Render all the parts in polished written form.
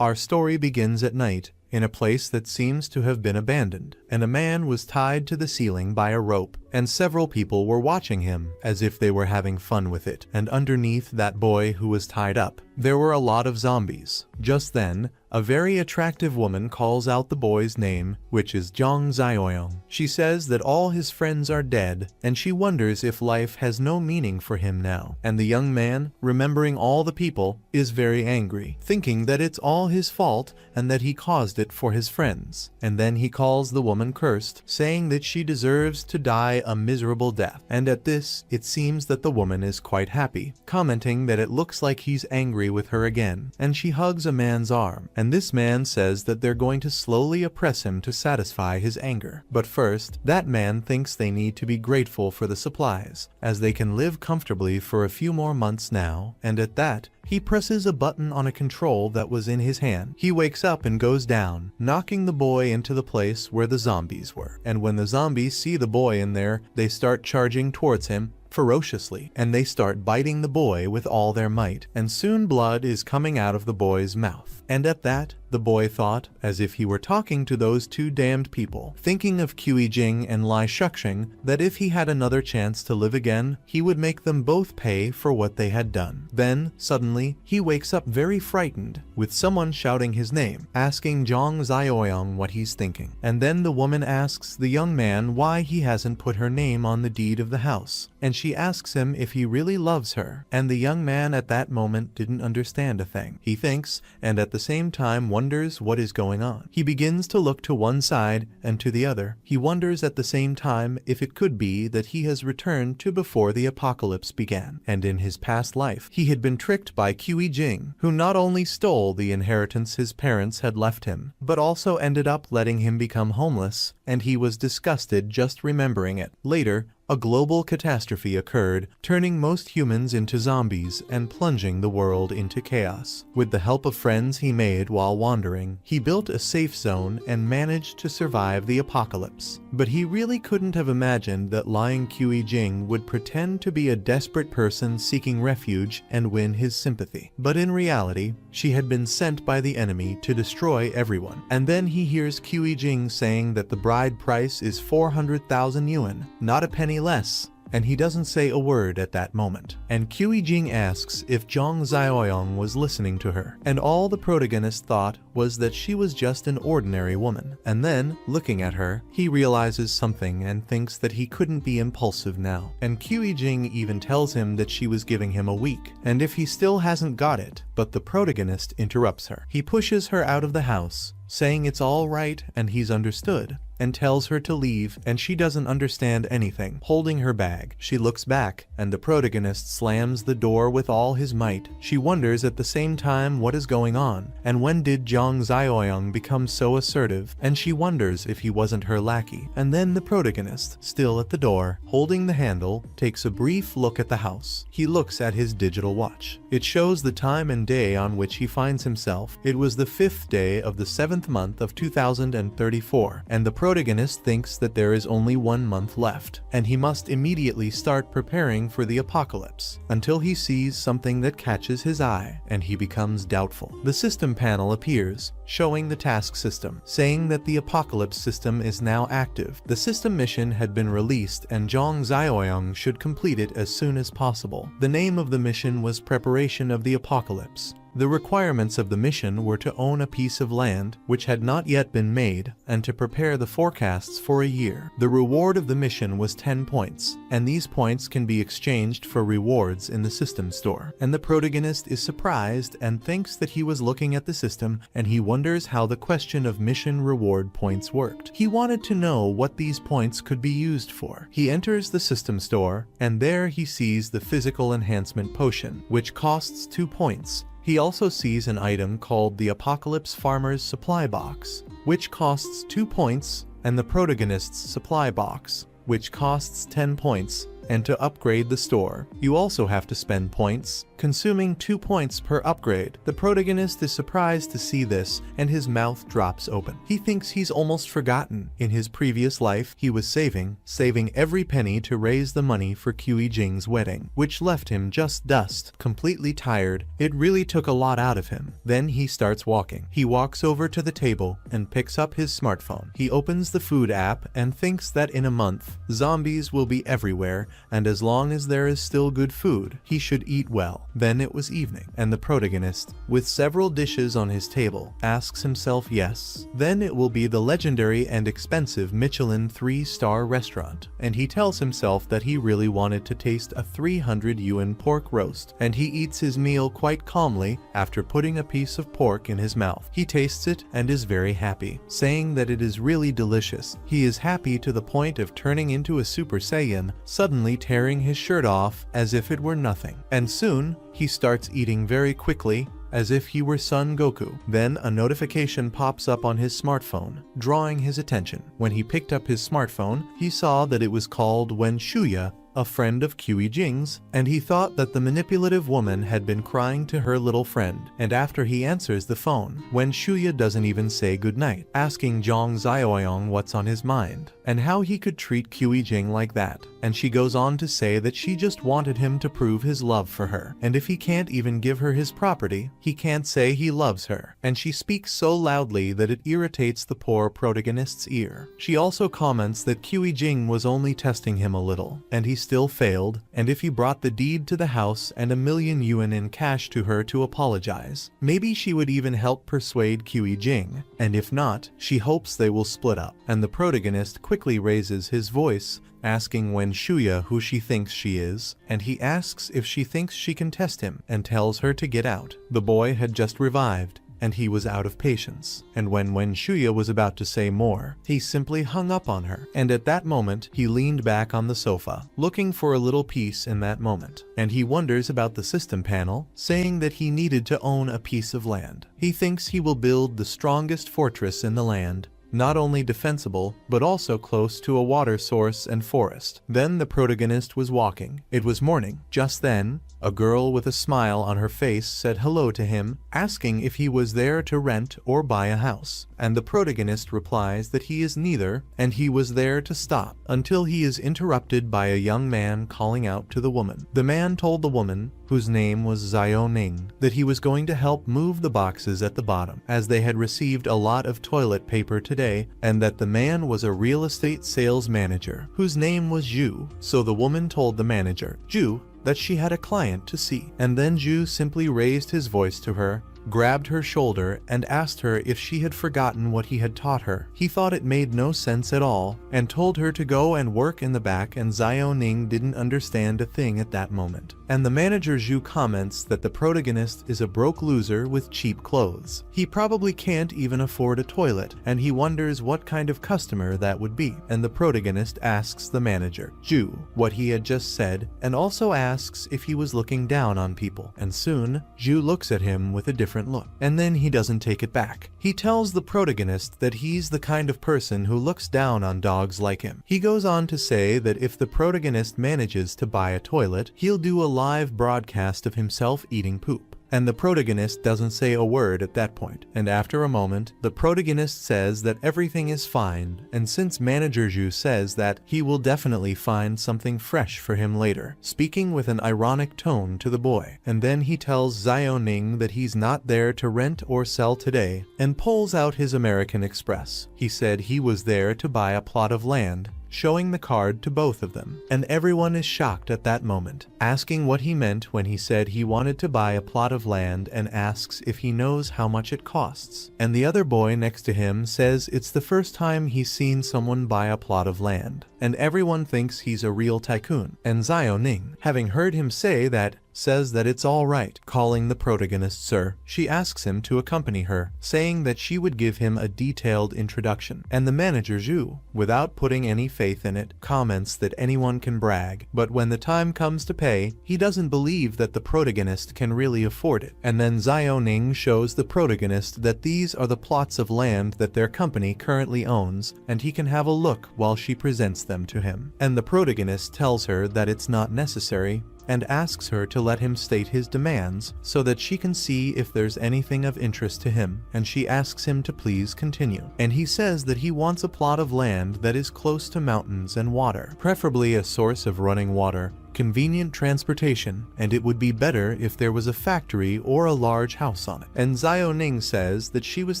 Our story begins at night, in a place that seems to have been abandoned, and a man was tied to the ceiling by a rope, and several people were watching him as if they were having fun with it. And underneath that boy who was tied up, there were a lot of zombies. Just then, a very attractive woman calls out the boy's name, which is Jong Zioyong. She says that all his friends are dead, and she wonders if life has no meaning for him now. And the young man, remembering all the people, is very angry, thinking that it's all his fault and that he caused it for his friends. And then he calls the woman cursed, saying that she deserves to die a miserable death. And at this, it seems that the woman is quite happy, commenting that it looks like he's angry with her again, and she hugs a man's arm. And this man says that they're going to slowly oppress him to satisfy his anger. But first, that man thinks they need to be grateful for the supplies, as they can live comfortably for a few more months now, and at that, he presses a button on a control that was in his hand. He wakes up and goes down, knocking the boy into the place where the zombies were. And when the zombies see the boy in there, they start charging towards him ferociously, and they start biting the boy with all their might, and soon blood is coming out of the boy's mouth. And at that, the boy thought, as if he were talking to those two damned people, thinking of Qi Jing and Lai Shuxing, that if he had another chance to live again, he would make them both pay for what they had done. Then, suddenly, he wakes up very frightened, with someone shouting his name, asking Zhang Zioyong what he's thinking. And then the woman asks the young man why he hasn't put her name on the deed of the house, and she asks him if he really loves her. And the young man at that moment didn't understand a thing. He thinks, and at the same time wonders what is going on. He begins to look to one side and to the other. He wonders at the same time if it could be that he has returned to before the apocalypse began, and in his past life he had been tricked by Qi Jing, who not only stole the inheritance his parents had left him, but also ended up letting him become homeless, and he was disgusted just remembering it. Later, a global catastrophe occurred, turning most humans into zombies and plunging the world into chaos. With the help of friends he made while wandering, he built a safe zone and managed to survive the apocalypse. But he really couldn't have imagined that lying Qi Jing would pretend to be a desperate person seeking refuge and win his sympathy. But in reality, she had been sent by the enemy to destroy everyone. And then he hears Qi Jing saying that the bride price is 400,000 yuan, not a penny less, and he doesn't say a word at that moment. And Qi Jing asks if Zhang Zioyong was listening to her, and all the protagonist thought was that she was just an ordinary woman. And then, looking at her, he realizes something and thinks that he couldn't be impulsive now. And Qi Jing even tells him that she was giving him a week, and if he still hasn't got it, but the protagonist interrupts her. He pushes her out of the house, saying it's all right and he's understood, and tells her to leave, and she doesn't understand anything, holding her bag. She looks back, and the protagonist slams the door with all his might. She wonders at the same time what is going on, and when did Zhang Zioyong become so assertive, and she wonders if he wasn't her lackey. And then the protagonist, still at the door, holding the handle, takes a brief look at the house. He looks at his digital watch. It shows the time and day on which he finds himself. It was the 5th day of the 7th month of 2034, and the protagonist thinks that there is only 1 month left, and he must immediately start preparing for the apocalypse, until he sees something that catches his eye, and he becomes doubtful. The system panel appears, showing the task system, saying that the apocalypse system is now active. The system mission had been released, and Zhang Zioyong should complete it as soon as possible. The name of the mission was Preparation of the Apocalypse. The requirements of the mission were to own a piece of land, which had not yet been made, and to prepare the forecasts for a year. The reward of the mission was 10 points, and these points can be exchanged for rewards in the system store. And the protagonist is surprised and thinks that he was looking at the system, and he wonders how the question of mission reward points worked. He wanted to know what these points could be used for. He enters the system store, and there he sees the physical enhancement potion, which costs 2 points. He also sees an item called the Apocalypse Farmer's Supply Box, which costs 2 points, and the protagonist's supply box, which costs 10 points, and to upgrade the store, you also have to spend points, consuming 2 points per upgrade. The protagonist is surprised to see this, and his mouth drops open. He thinks he's almost forgotten. In his previous life, he was saving every penny to raise the money for Qi Jing's wedding, which left him just dust, completely tired. It really took a lot out of him. Then he starts walking. He walks over to the table and picks up his smartphone. He opens the food app and thinks that in a month, zombies will be everywhere, and as long as there is still good food, he should eat well. Then it was evening, and the protagonist, with several dishes on his table, asks himself yes. Then it will be the legendary and expensive Michelin 3-star restaurant, and he tells himself that he really wanted to taste a 300 yuan pork roast, and he eats his meal quite calmly after putting a piece of pork in his mouth. He tastes it and is very happy, saying that it is really delicious. He is happy to the point of turning into a Super Saiyan, suddenly tearing his shirt off as if it were nothing. And soon, he starts eating very quickly, as if he were Son Goku. Then a notification pops up on his smartphone, drawing his attention. When he picked up his smartphone, he saw that it was called Wen Shuya, a friend of Qi Jing's, and he thought that the manipulative woman had been crying to her little friend. And after he answers the phone, Wen Shuya doesn't even say goodnight, asking Zhang Xiaoyong what's on his mind, and how he could treat Qi Jing like that. And she goes on to say that she just wanted him to prove his love for her, and if he can't even give her his property, he can't say he loves her. And she speaks so loudly that it irritates the poor protagonist's ear. She also comments that Qi Jing was only testing him a little, and he still failed, and if he brought the deed to the house and 1,000,000 yuan in cash to her to apologize, maybe she would even help persuade Qi Jing, and if not, she hopes they will split up. And the protagonist quickly raises his voice, asking Wen Shuya who she thinks she is, and he asks if she thinks she can test him, and tells her to get out. The boy had just revived, and he was out of patience, and when Wen Shuya was about to say more, he simply hung up on her, and at that moment, he leaned back on the sofa, looking for a little peace in that moment, and he wonders about the system panel, saying that he needed to own a piece of land. He thinks he will build the strongest fortress in the land, not only defensible, but also close to a water source and forest. Then the protagonist was walking. It was morning. Just then, a girl with a smile on her face said hello to him, asking if he was there to rent or buy a house. And the protagonist replies that he is neither, and he was there to stop, until he is interrupted by a young man calling out to the woman. The man told the woman, whose name was Xiao Ning, that he was going to help move the boxes at the bottom, as they had received a lot of toilet paper today, and that the man was a real estate sales manager, whose name was Zhu. So the woman told the manager, Zhu, that she had a client to see, and then Zhu simply raised his voice to her, grabbed her shoulder, and asked her if she had forgotten what he had taught her. He thought it made no sense at all, and told her to go and work in the back, and Xiao Ning didn't understand a thing at that moment. And the manager Zhu comments that the protagonist is a broke loser with cheap clothes. He probably can't even afford a toilet, and he wonders what kind of customer that would be. And the protagonist asks the manager, Zhu, what he had just said, and also asks if he was looking down on people. And soon, Zhu looks at him with a different look, and then he doesn't take it back. He tells the protagonist that he's the kind of person who looks down on dogs like him. He goes on to say that if the protagonist manages to buy a toilet, he'll do a live broadcast of himself eating poop. And the protagonist doesn't say a word at that point. And after a moment, the protagonist says that everything is fine, and since manager Zhu says that he will definitely find something fresh for him later, speaking with an ironic tone to the boy. And then he tells Xiao Ning that he's not there to rent or sell today, and pulls out his American Express. He said he was there to buy a plot of land, showing the card to both of them. And everyone is shocked at that moment, asking what he meant when he said he wanted to buy a plot of land, and asks if he knows how much it costs. And the other boy next to him says it's the first time he's seen someone buy a plot of land, and everyone thinks he's a real tycoon. And Xiao Ning, having heard him say that, says that it's all right, calling the protagonist sir. She asks him to accompany her, saying that she would give him a detailed introduction. And the manager Zhu, without putting any faith in it, comments that anyone can brag, but when the time comes to pay, he doesn't believe that the protagonist can really afford it. And then Xiao Ning shows the protagonist that these are the plots of land that their company currently owns, and he can have a look while she presents them to him, and the protagonist tells her that it's not necessary and asks her to let him state his demands so that she can see if there's anything of interest to him, and she asks him to please continue. And he says that he wants a plot of land that is close to mountains and water, preferably a source of running water, convenient transportation, and it would be better if there was a factory or a large house on it. And Xiaoning says that she was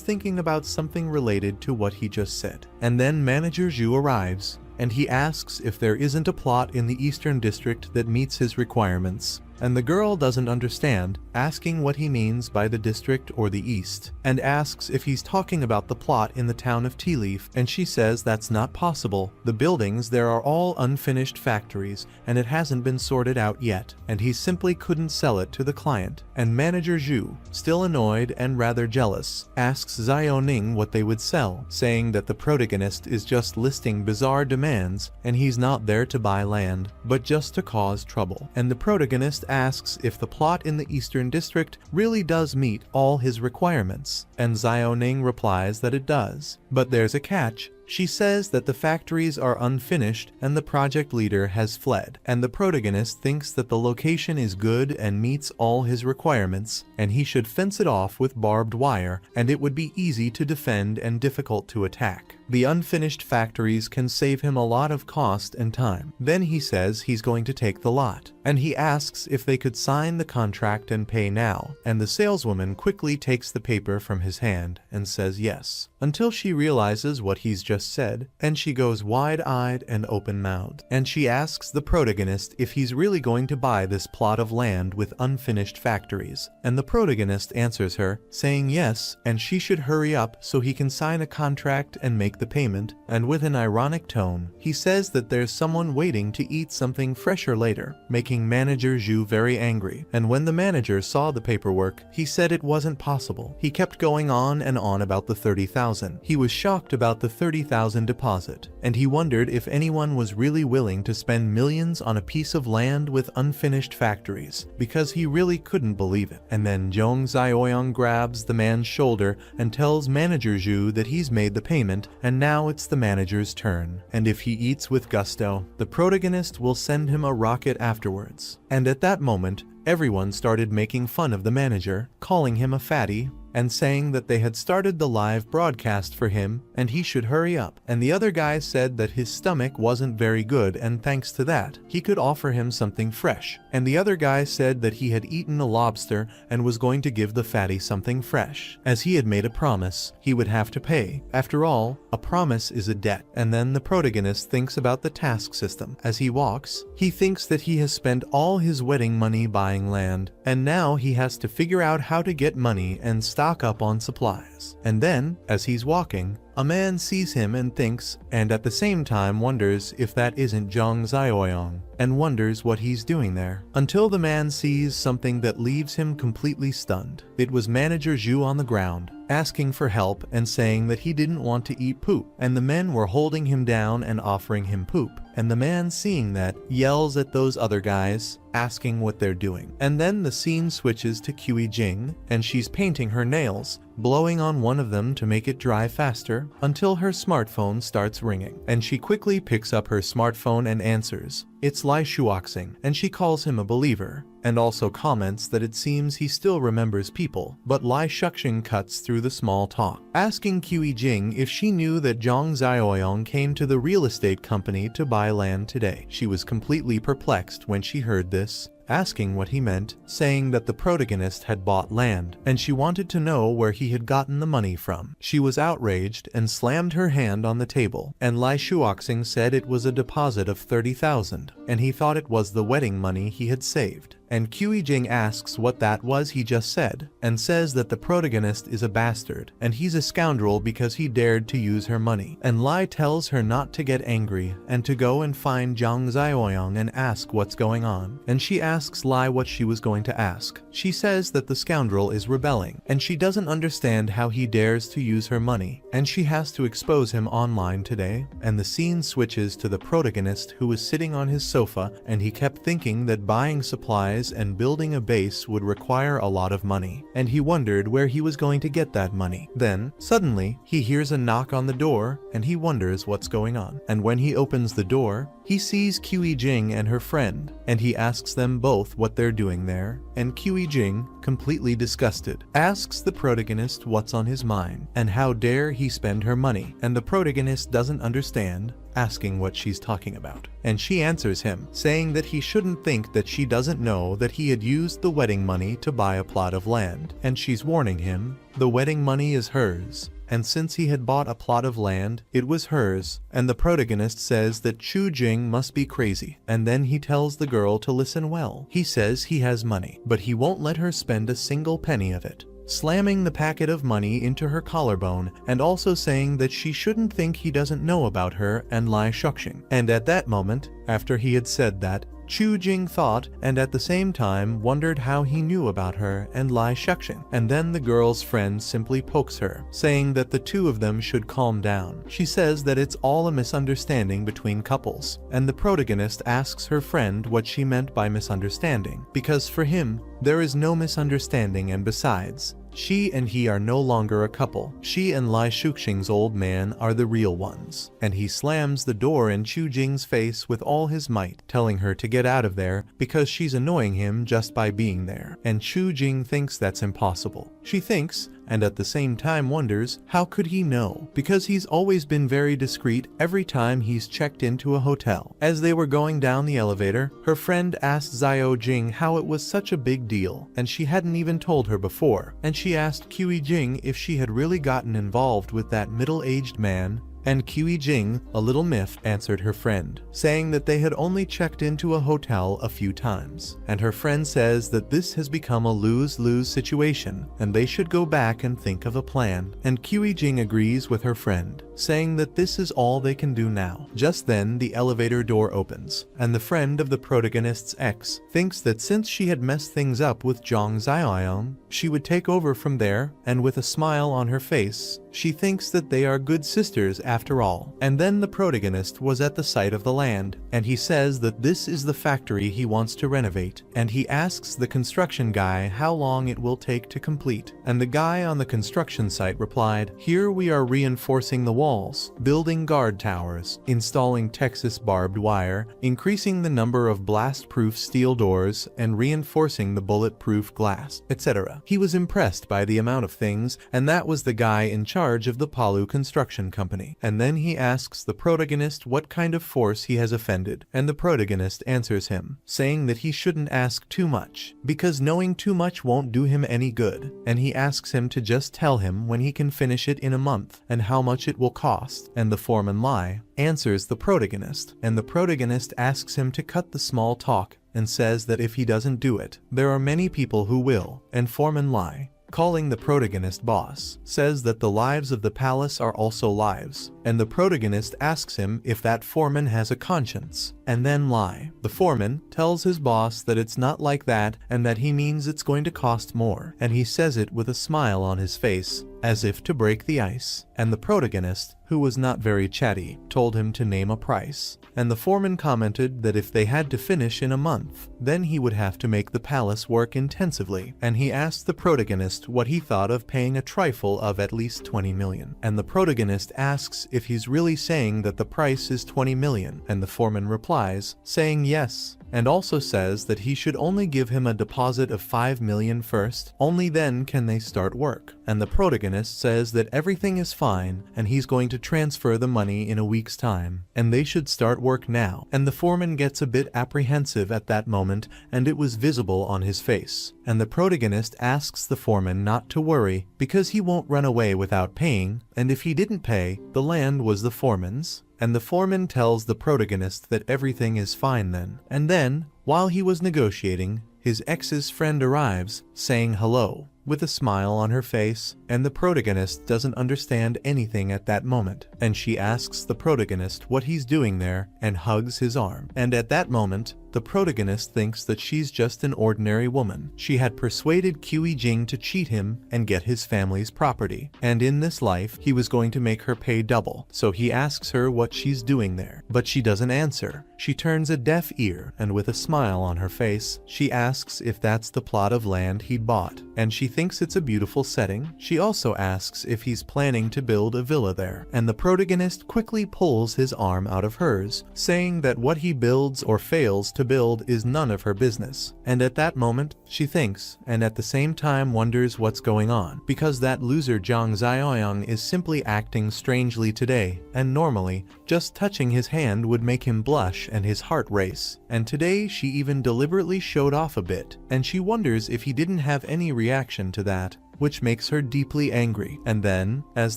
thinking about something related to what he just said. And then Manager Zhu arrives, and he asks if there isn't a plot in the Eastern District that meets his requirements. And the girl doesn't understand, asking what he means by the district or the east, and asks if he's talking about the plot in the town of Tea Leaf, and she says that's not possible. The buildings there are all unfinished factories, and it hasn't been sorted out yet, and he simply couldn't sell it to the client. And Manager Zhu, still annoyed and rather jealous, asks Xiaoning what they would sell, saying that the protagonist is just listing bizarre demands, and he's not there to buy land, but just to cause trouble. And the protagonist asks if the plot in the Eastern District really does meet all his requirements, and Xiaoning replies that it does. But there's a catch. She says that the factories are unfinished and the project leader has fled, and the protagonist thinks that the location is good and meets all his requirements, and he should fence it off with barbed wire, and it would be easy to defend and difficult to attack. The unfinished factories can save him a lot of cost and time. Then he says he's going to take the lot, and he asks if they could sign the contract and pay now, and the saleswoman quickly takes the paper from his hand and says yes, until she realizes what he's just said, and she goes wide-eyed and open-mouthed, and she asks the protagonist if he's really going to buy this plot of land with unfinished factories, and the protagonist answers her, saying yes, and she should hurry up so he can sign a contract and make the payment, and with an ironic tone, he says that there's someone waiting to eat something fresher later, making Manager Zhu very angry. And when the manager saw the paperwork, he said it wasn't possible. He kept going on and on about the 30,000. He was shocked about the 30,000 deposit, and he wondered if anyone was really willing to spend millions on a piece of land with unfinished factories, because he really couldn't believe it. And then Zhong Xiaoyang grabs the man's shoulder and tells Manager Zhu that he's made the payment, and now it's the manager's turn. And if he eats with gusto, the protagonist will send him a rocket afterwards. And at that moment, everyone started making fun of the manager, calling him a fatty, and saying that they had started the live broadcast for him and he should hurry up. And the other guy said that his stomach wasn't very good, and thanks to that, he could offer him something fresh. And the other guy said that he had eaten a lobster and was going to give the fatty something fresh. As he had made a promise, he would have to pay. After all, a promise is a debt. And then the protagonist thinks about the task system. As he walks, he thinks that he has spent all his wedding money buying land, and now he has to figure out how to get money and stock up on supplies. And then, as he's walking, a man sees him and thinks, and at the same time wonders if that isn't Zhong Xiaoyang, and wonders what he's doing there, until the man sees something that leaves him completely stunned. It was Manager Zhu on the ground, asking for help and saying that he didn't want to eat poop, and the men were holding him down and offering him poop. And the man, seeing that, yells at those other guys, asking what they're doing. And then the scene switches to Kui Jing, and she's painting her nails, blowing on one of them to make it dry faster, until her smartphone starts ringing. And she quickly picks up her smartphone and answers. It's Lai Shuoxing, and she calls him a believer, and also comments that it seems he still remembers people, but Lai Shuoxing cuts through the small talk, asking Kui Jing if she knew that Zhong Xiaoyang came to the real estate company to buy land today. She was completely perplexed when she heard this, asking what he meant, saying that the protagonist had bought land, and she wanted to know where he had gotten the money from. She was outraged and slammed her hand on the table, and Lai Shuoxing said it was a deposit of 30,000, and he thought it was the wedding money he had saved. And Kui Jing asks what that was he just said, and says that the protagonist is a bastard, and he's a scoundrel because he dared to use her money. And Lai tells her not to get angry, and to go and find Zhong Xiaoyang and ask what's going on. And she asks Lai what she was going to ask. She says that the scoundrel is rebelling, and she doesn't understand how he dares to use her money, and she has to expose him online today. And the scene switches to the protagonist, who was sitting on his sofa, and he kept thinking that buying supplies supplies and building a base would require a lot of money, and he wondered where he was going to get that money. Then, suddenly, he hears a knock on the door, and he wonders what's going on. And when he opens the door, he sees Qi Jing and her friend, and he asks them both what they're doing there, and Qi Jing, completely disgusted, asks the protagonist what's on his mind, and how dare he spend her money, and the protagonist doesn't understand, asking what she's talking about. And she answers him, saying that he shouldn't think that she doesn't know that he had used the wedding money to buy a plot of land, and she's warning him, the wedding money is hers. And since he had bought a plot of land, it was hers, and the protagonist says that Chu Jing must be crazy, and then he tells the girl to listen well. He says he has money, but he won't let her spend a single penny of it, slamming the packet of money into her collarbone and also saying that she shouldn't think he doesn't know about her and lie shuxing. And at that moment, after he had said that, Chu Jing thought and at the same time wondered how he knew about her and Lai Shuxing. And then the girl's friend simply pokes her, saying that the two of them should calm down. She says that it's all a misunderstanding between couples, and the protagonist asks her friend what she meant by misunderstanding, because for him, there is no misunderstanding, and besides, she and he are no longer a couple. She and Lai Shuxing's old man are the real ones. And he slams the door in Chu Jing's face with all his might, telling her to get out of there because she's annoying him just by being there. And Chu Jing thinks that's impossible. She thinks, and at the same time wonders, how could he know? Because he's always been very discreet every time he's checked into a hotel. As they were going down the elevator, her friend asked Xiao Jing how it was such a big deal, and she hadn't even told her before. And she asked Qi Jing if she had really gotten involved with that middle-aged man, and Qi Jing, a little miffed, answered her friend, saying that they had only checked into a hotel a few times. And her friend says that this has become a lose-lose situation, and they should go back and think of a plan. And Qi Jing agrees with her friend, saying that this is all they can do now. Just then, the elevator door opens, and the friend of the protagonist's ex thinks that since she had messed things up with Zhang Xiaoyang, she would take over from there, and with a smile on her face, she thinks that they are good sisters after all. And then the protagonist was at the site of the land, and he says that this is the factory he wants to renovate, and he asks the construction guy how long it will take to complete. And the guy on the construction site replied, "Here we are reinforcing the walls, building guard towers, installing Texas barbed wire, increasing the number of blast-proof steel doors, and reinforcing the bulletproof glass, etc." He was impressed by the amount of things, and that was the guy in charge of the Palu construction company. And then he asks the protagonist what kind of force he has offended, and the protagonist answers him, saying that he shouldn't ask too much, because knowing too much won't do him any good, and he asks him to just tell him when he can finish it in a month, and how much it will cost. And the foreman Lai answers the protagonist, and the protagonist asks him to cut the small talk, and says that if he doesn't do it, there are many people who will. And foreman Lai, calling the protagonist boss, says that the lives of the palace are also lives, and the protagonist asks him if that foreman has a conscience. And then Lai, the foreman, tells his boss that it's not like that and that he means it's going to cost more, and he says it with a smile on his face, as if to break the ice. And the protagonist, who was not very chatty, told him to name a price. And the foreman commented that if they had to finish in a month, then he would have to make the palace work intensively. And he asked the protagonist what he thought of paying a trifle of at least 20 million. And the protagonist asks if he's really saying that the price is 20 million. And the foreman replies, saying yes, and also says that he should only give him a deposit of 5 million first, only then can they start work. And the protagonist says that everything is fine and he's going to transfer the money in a week's time, and they should start work now. And the foreman gets a bit apprehensive at that moment, and it was visible on his face. And the protagonist asks the foreman not to worry because he won't run away without paying, and if he didn't pay, the land was the foreman's. And the foreman tells the protagonist that everything is fine then. And then, while he was negotiating, his ex's friend arrives, saying hello, with a smile on her face, and the protagonist doesn't understand anything at that moment, and she asks the protagonist what he's doing there and hugs his arm. And at that moment, the protagonist thinks that she's just an ordinary woman. She had persuaded Qi Jing to cheat him and get his family's property, and in this life he was going to make her pay double. So he asks her what she's doing there, but she doesn't answer. She turns a deaf ear, and with a smile on her face, she asks if that's the plot of land he'd bought, and she thinks it's a beautiful setting. She also asks if he's planning to build a villa there, and the protagonist quickly pulls his arm out of hers, saying that what he builds or fails to build is none of her business. And at that moment, she thinks, and at the same time wonders what's going on, because that loser Zhang Xiaoyang is simply acting strangely today, and normally, just touching his hand would make him blush and his heart race. And today she even deliberately showed off a bit, and she wonders if he didn't have any reaction to that, which makes her deeply angry. And then, as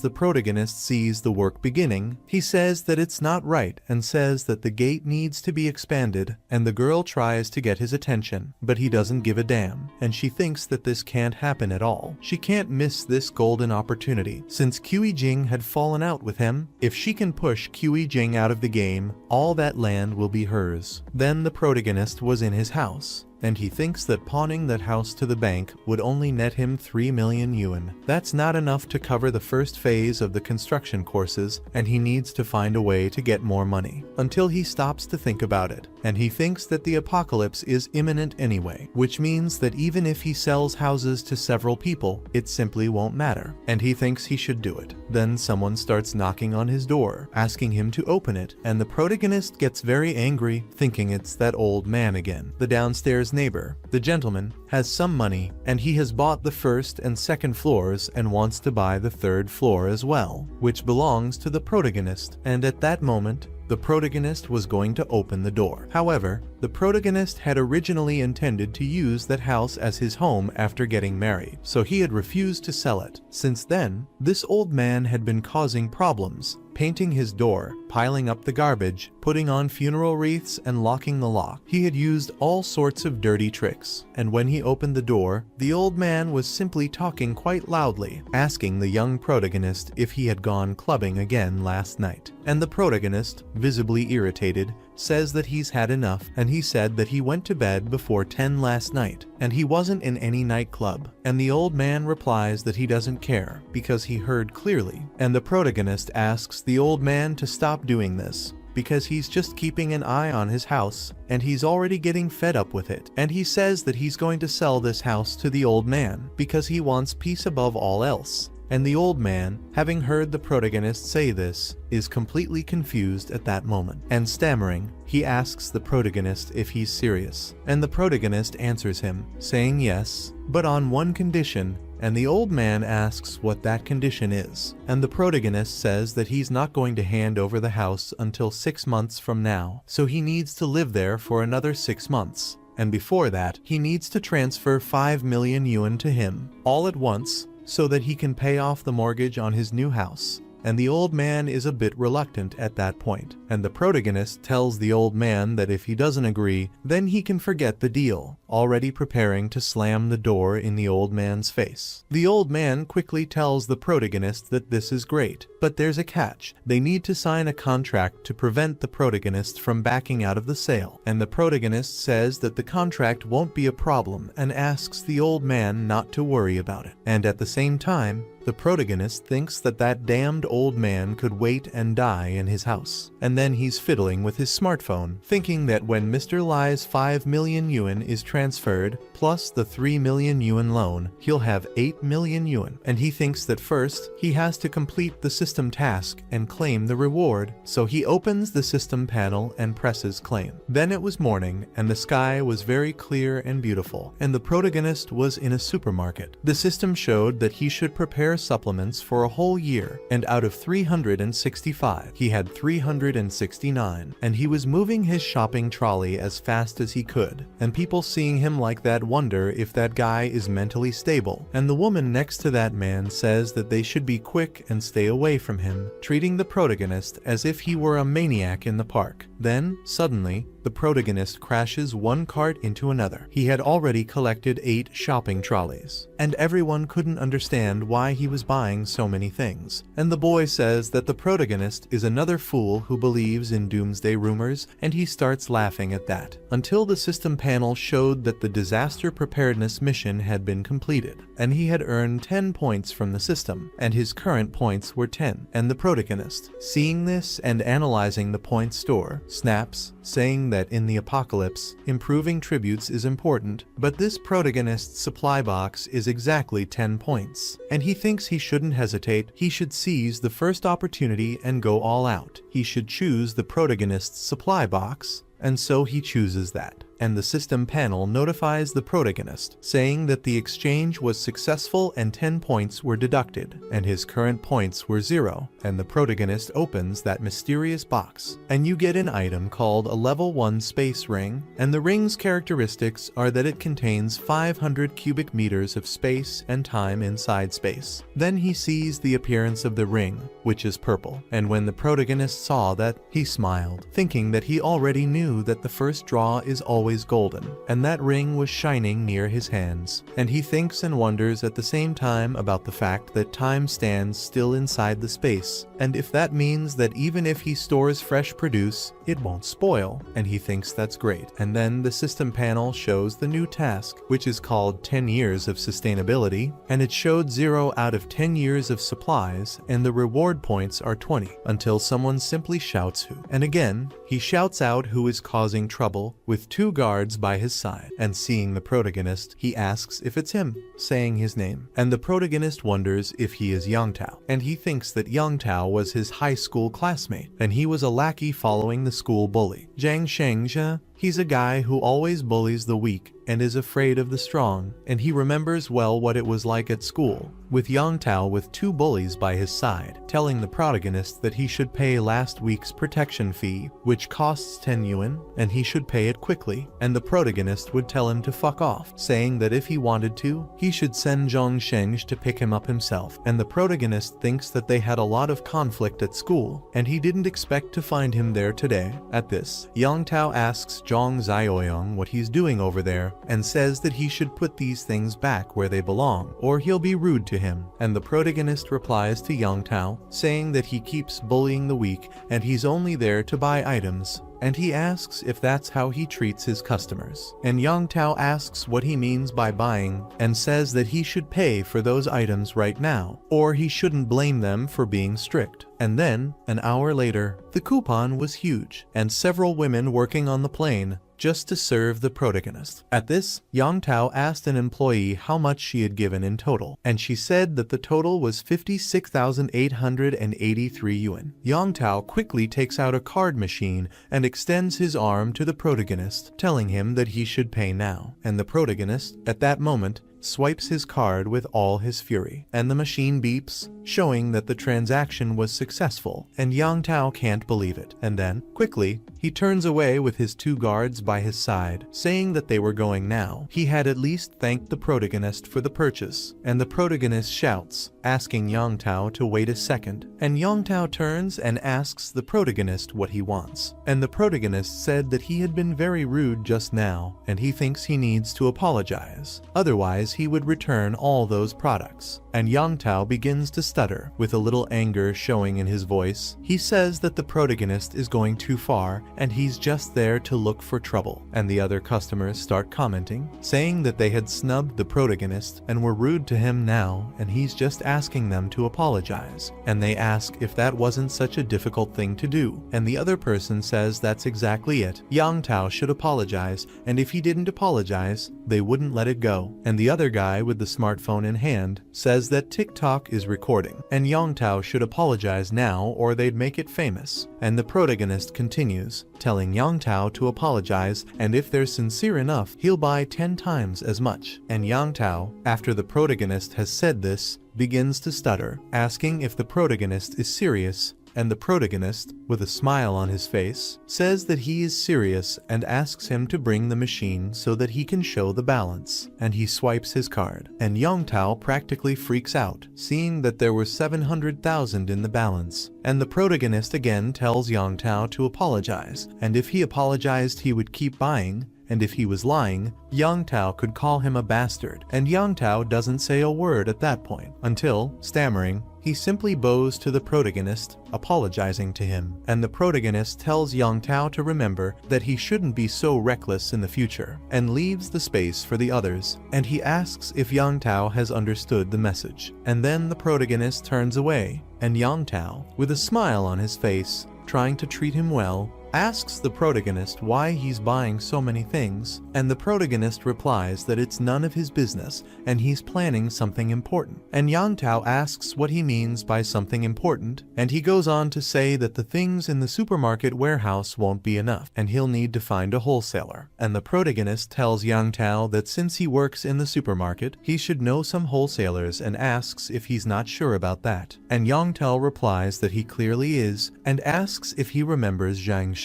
the protagonist sees the work beginning, he says that it's not right and says that the gate needs to be expanded, and the girl tries to get his attention, but he doesn't give a damn, and she thinks that this can't happen at all. She can't miss this golden opportunity, since Qi Jing had fallen out with him. If she can push Qi Jing out of the game, all that land will be hers. Then the protagonist was in his house, and he thinks that pawning that house to the bank would only net him 3 million yuan. That's not enough to cover the first phase of the construction courses, and he needs to find a way to get more money. Until he stops to think about it, and he thinks that the apocalypse is imminent anyway, which means that even if he sells houses to several people, it simply won't matter, and he thinks he should do it. Then someone starts knocking on his door, asking him to open it, and the protagonist gets very angry, thinking it's that old man again. The downstairs neighbor, the gentleman, has some money, and he has bought the first and second floors and wants to buy the third floor as well, which belongs to the protagonist. And at that moment, the protagonist was going to open the door. However, the protagonist had originally intended to use that house as his home after getting married, so he had refused to sell it. Since then, this old man had been causing problems, painting his door, piling up the garbage, putting on funeral wreaths, and locking the lock. He had used all sorts of dirty tricks, and when he opened the door, the old man was simply talking quite loudly, asking the young protagonist if he had gone clubbing again last night. And the protagonist, visibly irritated, says that he's had enough, and he said that he went to bed before 10 last night, and he wasn't in any nightclub. And the old man replies that he doesn't care, because he heard clearly. And the protagonist asks the old man to stop doing this, because he's just keeping an eye on his house, and he's already getting fed up with it. And he says that he's going to sell this house to the old man, because he wants peace above all else. And the old man, having heard the protagonist say this, is completely confused at that moment. And stammering, he asks the protagonist if he's serious. And the protagonist answers him, saying yes, but on one condition. And the old man asks what that condition is. And the protagonist says that he's not going to hand over the house until 6 months from now, so he needs to live there for another 6 months. And before that, he needs to transfer 5 million yuan to him, all at once, so that he can pay off the mortgage on his new house. And the old man is a bit reluctant at that point, and the protagonist tells the old man that if he doesn't agree, then he can forget the deal, already preparing to slam the door in the old man's face. The old man quickly tells the protagonist that this is great, but there's a catch. They need to sign a contract to prevent the protagonist from backing out of the sale, and the protagonist says that the contract won't be a problem and asks the old man not to worry about it. And at the same time, the protagonist thinks that that damned old man could wait and die in his house. And then he's fiddling with his smartphone, thinking that when Mr. Lie's 5 million yuan is transferred, plus the 3 million yuan loan, he'll have 8 million yuan. And he thinks that first, he has to complete the system task and claim the reward. So he opens the system panel and presses claim. Then it was morning, and the sky was very clear and beautiful, and the protagonist was in a supermarket. The system showed that he should prepare supplements for a whole year, and out of 365, he had 369, and he was moving his shopping trolley as fast as he could, and people seeing him like that that wonder if that guy is mentally stable, and the woman next to that man says that they should be quick and stay away from him, treating the protagonist as if he were a maniac in the park. Then, suddenly, the protagonist crashes one cart into another. He had already collected 8 shopping trolleys, and everyone couldn't understand why he was buying so many things. And the boy says that the protagonist is another fool who believes in doomsday rumors, and he starts laughing at that, until the system panel showed that the disaster preparedness mission had been completed, and he had earned 10 points from the system, and his current points were 10. And the protagonist, seeing this and analyzing the point store, snaps, saying that in the apocalypse, improving tributes is important, but this protagonist's supply box is exactly 10 points, and he thinks he shouldn't hesitate. He should seize the first opportunity and go all out. He should choose the protagonist's supply box, and so he chooses that. And the system panel notifies the protagonist, saying that the exchange was successful and 10 points were deducted, and his current points were 0, and the protagonist opens that mysterious box, and you get an item called a level 1 space ring, and the ring's characteristics are that it contains 500 cubic meters of space and time inside space. Then he sees the appearance of the ring, which is purple, and when the protagonist saw that, he smiled, thinking that he already knew that the first draw is always golden, and that ring was shining near his hands, and he thinks and wonders at the same time about the fact that time stands still inside the space, and if that means that even if he stores fresh produce, it won't spoil, and he thinks that's great. And then the system panel shows the new task, which is called 10 years of sustainability, and it showed 0 out of 10 years of supplies, and the reward points are 20, until someone simply shouts who. And again, he shouts out who is causing trouble, with 2 guards by his side, and seeing the protagonist, he asks if it's him, saying his name, and the protagonist wonders if he is Yangtao, and he thinks that Yangtao was his high school classmate, and he was a lackey following the school bully. Zhang Shengzhe, he's a guy who always bullies the weak and is afraid of the strong, and he remembers well what it was like at school, with Yangtao with 2 bullies by his side, telling the protagonist that he should pay last week's protection fee, which costs 10 yuan, and he should pay it quickly, and the protagonist would tell him to fuck off, saying that if he wanted to, he should send Zhang Shengzhe to pick him up himself. And the protagonist thinks that they had a lot of conflict at school, and he didn't expect to find him there today. At this, Yangtao asks Zhang Zioyong what he's doing over there, and says that he should put these things back where they belong, or he'll be rude to him. And the protagonist replies to Yangtao, saying that he keeps bullying the weak, and he's only there to buy items, and he asks if that's how he treats his customers. And Yangtao asks what he means by buying, and says that he should pay for those items right now, or he shouldn't blame them for being strict. And then, an hour later, the coupon was huge, and several women working on the plane just to serve the protagonist. At this, Yangtao asked an employee how much she had given in total, and she said that the total was 56,883 yuan. Yangtao quickly takes out a card machine and extends his arm to the protagonist, telling him that he should pay now. And the protagonist, at that moment, swipes his card with all his fury, and the machine beeps, showing that the transaction was successful, and Yangtao can't believe it. And then, quickly, he turns away with his 2 guards by his side, saying that they were going now. He had at least thanked the protagonist for the purchase, and the protagonist shouts, asking Yangtao to wait a second, and Yangtao turns and asks the protagonist what he wants. And the protagonist said that he had been very rude just now, and he thinks he needs to apologize. Otherwise, he would return all those products. And Yangtao begins to stutter, with a little anger showing in his voice. He says that the protagonist is going too far, and he's just there to look for trouble. And the other customers start commenting, saying that they had snubbed the protagonist and were rude to him now, and he's just asking them to apologize. And they ask if that wasn't such a difficult thing to do. And the other person says that's exactly it. Yangtao should apologize, and if he didn't apologize, they wouldn't let it go. And the other guy with the smartphone in hand says that TikTok is recording, and Yangtao should apologize now or they'd make it famous. And the protagonist continues, telling Yangtao to apologize, and if they're sincere enough, he'll buy 10 times as much. And Yangtao, after the protagonist has said this, begins to stutter, asking if the protagonist is serious, and the protagonist, with a smile on his face, says that he is serious and asks him to bring the machine so that he can show the balance, and he swipes his card. And Yongtao practically freaks out, seeing that there were 700,000 in the balance. And the protagonist again tells Yongtao to apologize, and if he apologized he would keep buying, and if he was lying, Yongtao could call him a bastard. And Yongtao doesn't say a word at that point, until, stammering, he simply bows to the protagonist, apologizing to him. And the protagonist tells Yongtao to remember that he shouldn't be so reckless in the future, and leaves the space for the others. And he asks if Yongtao has understood the message. And then the protagonist turns away, and Yongtao, with a smile on his face, trying to treat him well, asks the protagonist why he's buying so many things, and the protagonist replies that it's none of his business and he's planning something important. And Yongtao asks what he means by something important, and he goes on to say that the things in the supermarket warehouse won't be enough and he'll need to find a wholesaler. And the protagonist tells Yongtao that since he works in the supermarket, he should know some wholesalers, and asks if he's not sure about that. And Yongtao replies that he clearly is, and asks if he remembers Zhang Shengzhe,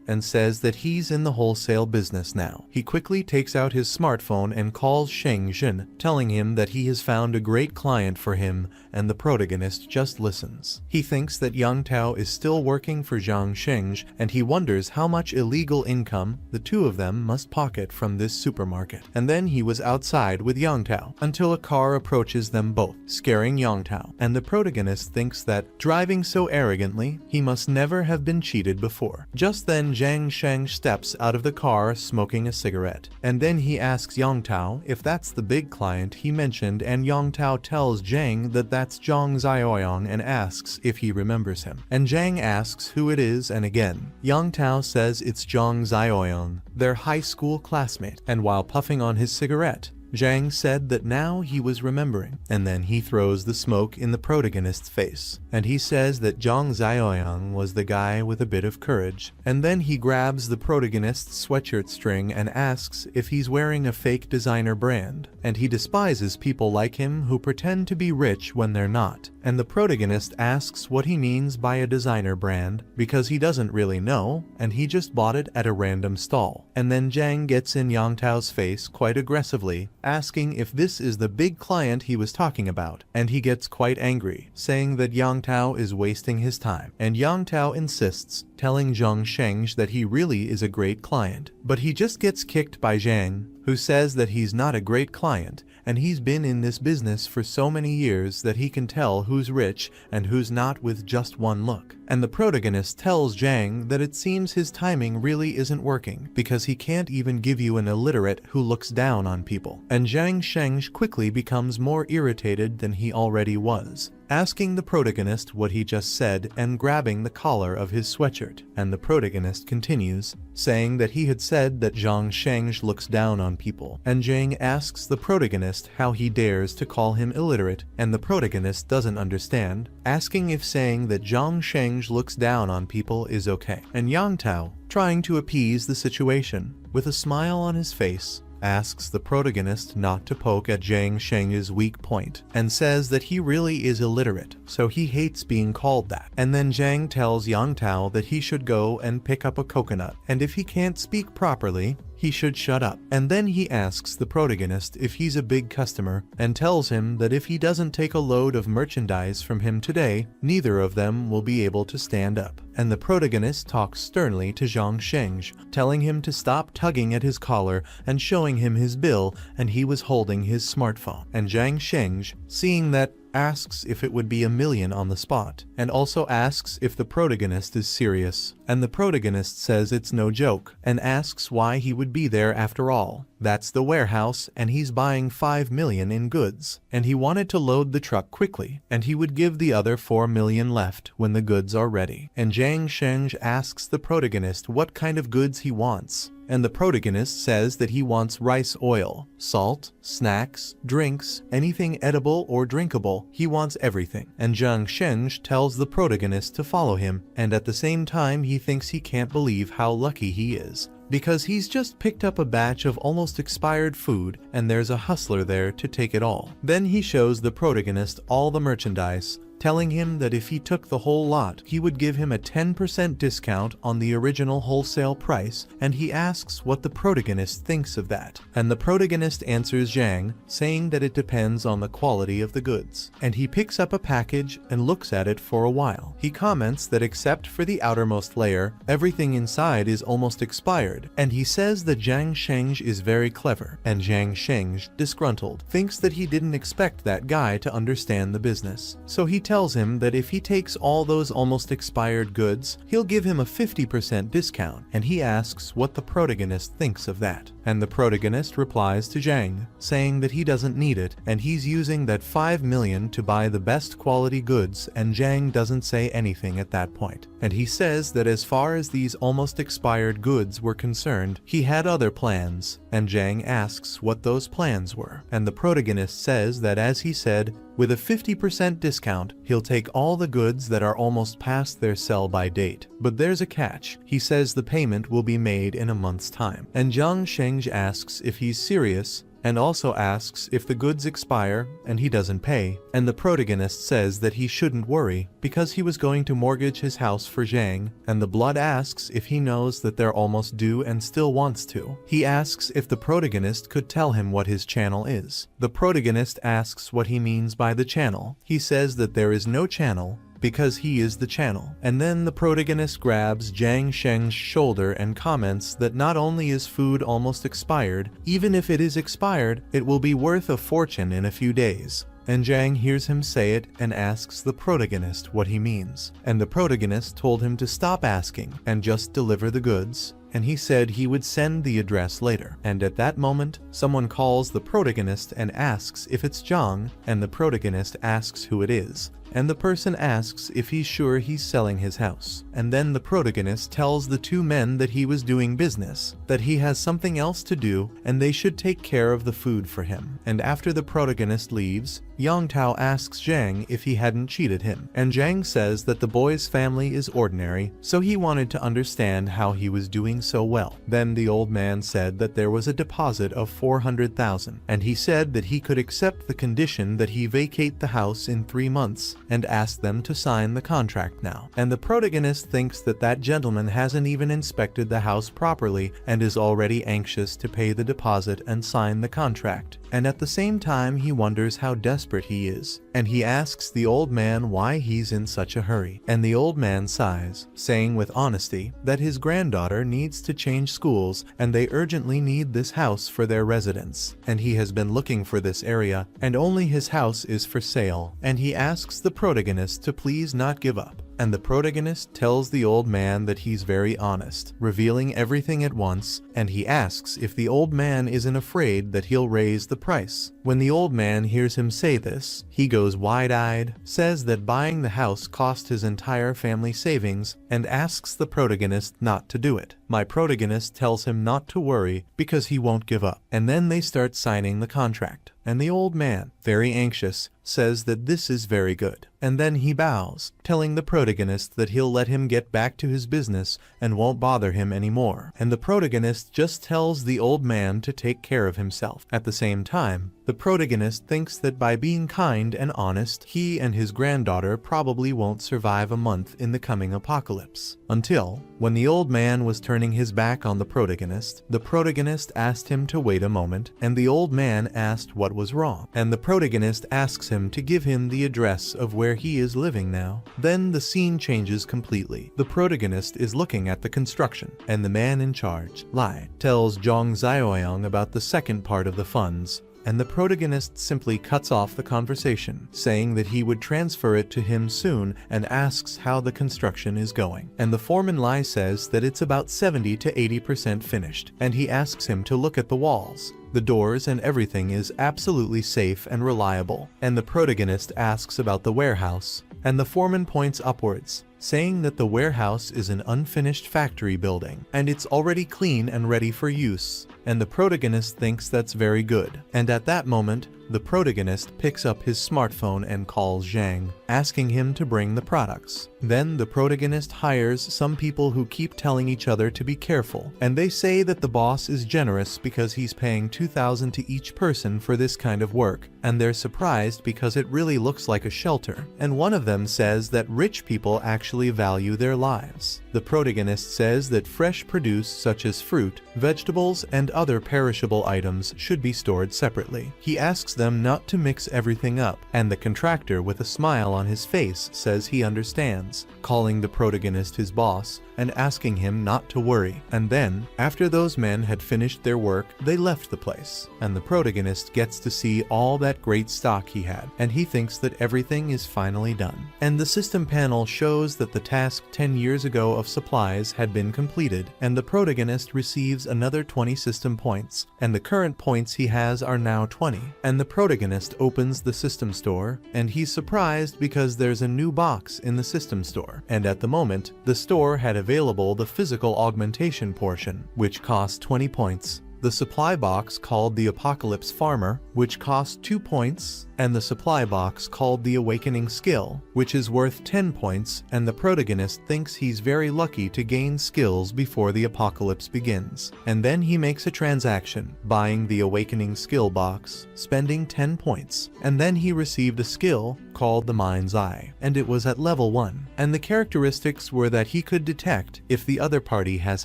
and says that he's in the wholesale business now. He quickly takes out his smartphone and calls Sheng Zhen, telling him that he has found a great client for him, and the protagonist just listens. He thinks that Yongtao is still working for Zhang Shengzhe, and he wonders how much illegal income the two of them must pocket from this supermarket. And then he was outside with Yongtao, until a car approaches them both, scaring Yongtao. And the protagonist thinks that, driving so arrogantly, he must never have been cheated before. Just then Zhang Sheng steps out of the car smoking a cigarette, and then he asks Yongtao if that's the big client he mentioned, and Yongtao tells Zhang that that's Zhang Zioyong and asks if he remembers him. And Zhang asks who it is, and again, Yongtao says it's Zhang Zioyong, their high school classmate. And while puffing on his cigarette, Zhang said that now he was remembering, and then he throws the smoke in the protagonist's face, and he says that Zhang Zioyang was the guy with a bit of courage. And then he grabs the protagonist's sweatshirt string and asks if he's wearing a fake designer brand, and he despises people like him who pretend to be rich when they're not. And the protagonist asks what he means by a designer brand, because he doesn't really know, and he just bought it at a random stall. And then Zhang gets in Yongtao's face quite aggressively, asking if this is the big client he was talking about, and he gets quite angry, saying that Yongtao is wasting his time. And Yongtao insists, telling Zhang Shengzhe that he really is a great client, but he just gets kicked by Zhang, who says that he's not a great client, and he's been in this business for so many years that he can tell who's rich and who's not with just one look. And the protagonist tells Zhang that it seems his timing really isn't working, because he can't even give you an illiterate who looks down on people. And Zhang Shengzhe quickly becomes more irritated than he already was, asking the protagonist what he just said and grabbing the collar of his sweatshirt. And the protagonist continues, saying that he had said that Zhang Shengzhe looks down on people. And Zhang asks the protagonist how he dares to call him illiterate, and the protagonist doesn't understand, asking if saying that Zhang Shengzhe looks down on people is okay. And Yongtao, trying to appease the situation, with a smile on his face, asks the protagonist not to poke at Zhang Sheng's weak point, and says that he really is illiterate, so he hates being called that. And then Zhang tells Yongtao that he should go and pick up a coconut, and if he can't speak properly, he should shut up. And then he asks the protagonist if he's a big customer, and tells him that if he doesn't take a load of merchandise from him today, neither of them will be able to stand up. And the protagonist talks sternly to Zhang Shengzhe, telling him to stop tugging at his collar and showing him his bill, and he was holding his smartphone. And Zhang Shengzhe, seeing that, asks if it would be $1 million on the spot, and also asks if the protagonist is serious. And the protagonist says it's no joke, and asks why he would be there after all. That's the warehouse, and he's buying $5 million in goods, and he wanted to load the truck quickly, and he would give the other $4 million left when the goods are ready. And Zhang Shengzhe asks the protagonist what kind of goods he wants, and the protagonist says that he wants rice oil, salt, snacks, drinks, anything edible or drinkable. He wants everything. And Zhang Shengzhe tells the protagonist to follow him, and at the same time he thinks he can't believe how lucky he is, because he's just picked up a batch of almost expired food and there's a hustler there to take it all. Then he shows the protagonist all the merchandise, telling him that if he took the whole lot, he would give him a 10% discount on the original wholesale price, and he asks what the protagonist thinks of that. And the protagonist answers Zhang, saying that it depends on the quality of the goods. And he picks up a package and looks at it for a while. He comments that except for the outermost layer, everything inside is almost expired, and he says that Zhang Sheng is very clever, and Zhang Sheng, disgruntled, thinks that he didn't expect that guy to understand the business. So he tells him that if he takes all those almost expired goods, he'll give him a 50% discount, and he asks what the protagonist thinks of that. And the protagonist replies to Zhang, saying that he doesn't need it, and he's using that 5 million to buy the best quality goods, and Zhang doesn't say anything at that point. And he says that as far as these almost expired goods were concerned, he had other plans, and Zhang asks what those plans were. And the protagonist says that as he said, with a 50% discount, he'll take all the goods that are almost past their sell-by date. But there's a catch. He says the payment will be made in a month's time. And Zhang Sheng asks if he's serious, and also asks if the goods expire and he doesn't pay, and the protagonist says that he shouldn't worry because he was going to mortgage his house for Zhang, and the blood asks if he knows that they're almost due and still wants to. He asks if the protagonist could tell him what his channel is. The protagonist asks what he means by the channel. He says that there is no channel, because he is the channel. And then the protagonist grabs Zhang Sheng's shoulder and comments that not only is food almost expired, even if it is expired, it will be worth a fortune in a few days. And Zhang hears him say it and asks the protagonist what he means. And the protagonist told him to stop asking and just deliver the goods, and he said he would send the address later. And at that moment, someone calls the protagonist and asks if it's Zhang, and the protagonist asks who it is. And the person asks if he's sure he's selling his house. And then the protagonist tells the two men that he was doing business, that he has something else to do, and they should take care of the food for him. And after the protagonist leaves, Yang Tao asks Zhang if he hadn't cheated him. And Zhang says that the boy's family is ordinary, so he wanted to understand how he was doing so well. Then the old man said that there was a deposit of 400,000, and he said that he could accept the condition that he vacate the house in 3 months, and asked them to sign the contract now. And the protagonist thinks that that gentleman hasn't even inspected the house properly and is already anxious to pay the deposit and sign the contract. And at the same time he wonders how desperate he is. And he asks the old man why he's in such a hurry. And the old man sighs, saying with honesty that his granddaughter needs to change schools and they urgently need this house for their residence. And he has been looking for this area, and only his house is for sale. And he asks the protagonist to please not give up. And the protagonist tells the old man that he's very honest, revealing everything at once, and he asks if the old man isn't afraid that he'll raise the price. When the old man hears him say this, he goes wide-eyed, says that buying the house cost his entire family savings, and asks the protagonist not to do it. My protagonist tells him not to worry because he won't give up. And then they start signing the contract. And the old man, very anxious, says that this is very good. And then he bows, telling the protagonist that he'll let him get back to his business and won't bother him anymore. And the protagonist just tells the old man to take care of himself. At the same time, the protagonist thinks that by being kind and honest, he and his granddaughter probably won't survive a month in the coming apocalypse. Until, when the old man was turning his back on the protagonist asked him to wait a moment, and the old man asked what was wrong. And the protagonist asks him to give him the address of where he is living now. Then the scene changes completely. The protagonist is looking at the construction, and the man in charge, Lai, tells Zhang Xiaoyang about the second part of the funds, and the protagonist simply cuts off the conversation, saying that he would transfer it to him soon and asks how the construction is going. And the foreman Lai says that it's about 70 to 80% finished, and he asks him to look at the walls. The doors and everything is absolutely safe and reliable. And the protagonist asks about the warehouse, and the foreman points upwards, saying that the warehouse is an unfinished factory building, and it's already clean and ready for use. And the protagonist thinks that's very good. And at that moment, the protagonist picks up his smartphone and calls Zhang, asking him to bring the products. Then the protagonist hires some people who keep telling each other to be careful, and they say that the boss is generous because he's paying 2,000 to each person for this kind of work, and they're surprised because it really looks like a shelter. And one of them says that rich people actually value their lives. The protagonist says that fresh produce such as fruit, vegetables, and other perishable items should be stored separately. He asks them not to mix everything up, and the contractor with a smile on his face says he understands, calling the protagonist his boss and asking him not to worry. And then, after those men had finished their work, they left the place, and the protagonist gets to see all that great stock he had, and he thinks that everything is finally done. And the system panel shows that the task 10 years ago of supplies had been completed, and the protagonist receives another 20 system points, and the current points he has are now 20. And the protagonist opens the system store, and he's surprised because there's a new box in the system store, and at the moment, the store had available the physical augmentation portion, which cost 20 points, the supply box called the Apocalypse Farmer, which costs 2 points, and the supply box called the Awakening Skill, which is worth 10 points, and the protagonist thinks he's very lucky to gain skills before the apocalypse begins. And then he makes a transaction, buying the Awakening Skill box, spending 10 points, and then he received a skill called the Mind's Eye, and it was at level 1, and the characteristics were that he could detect if the other party has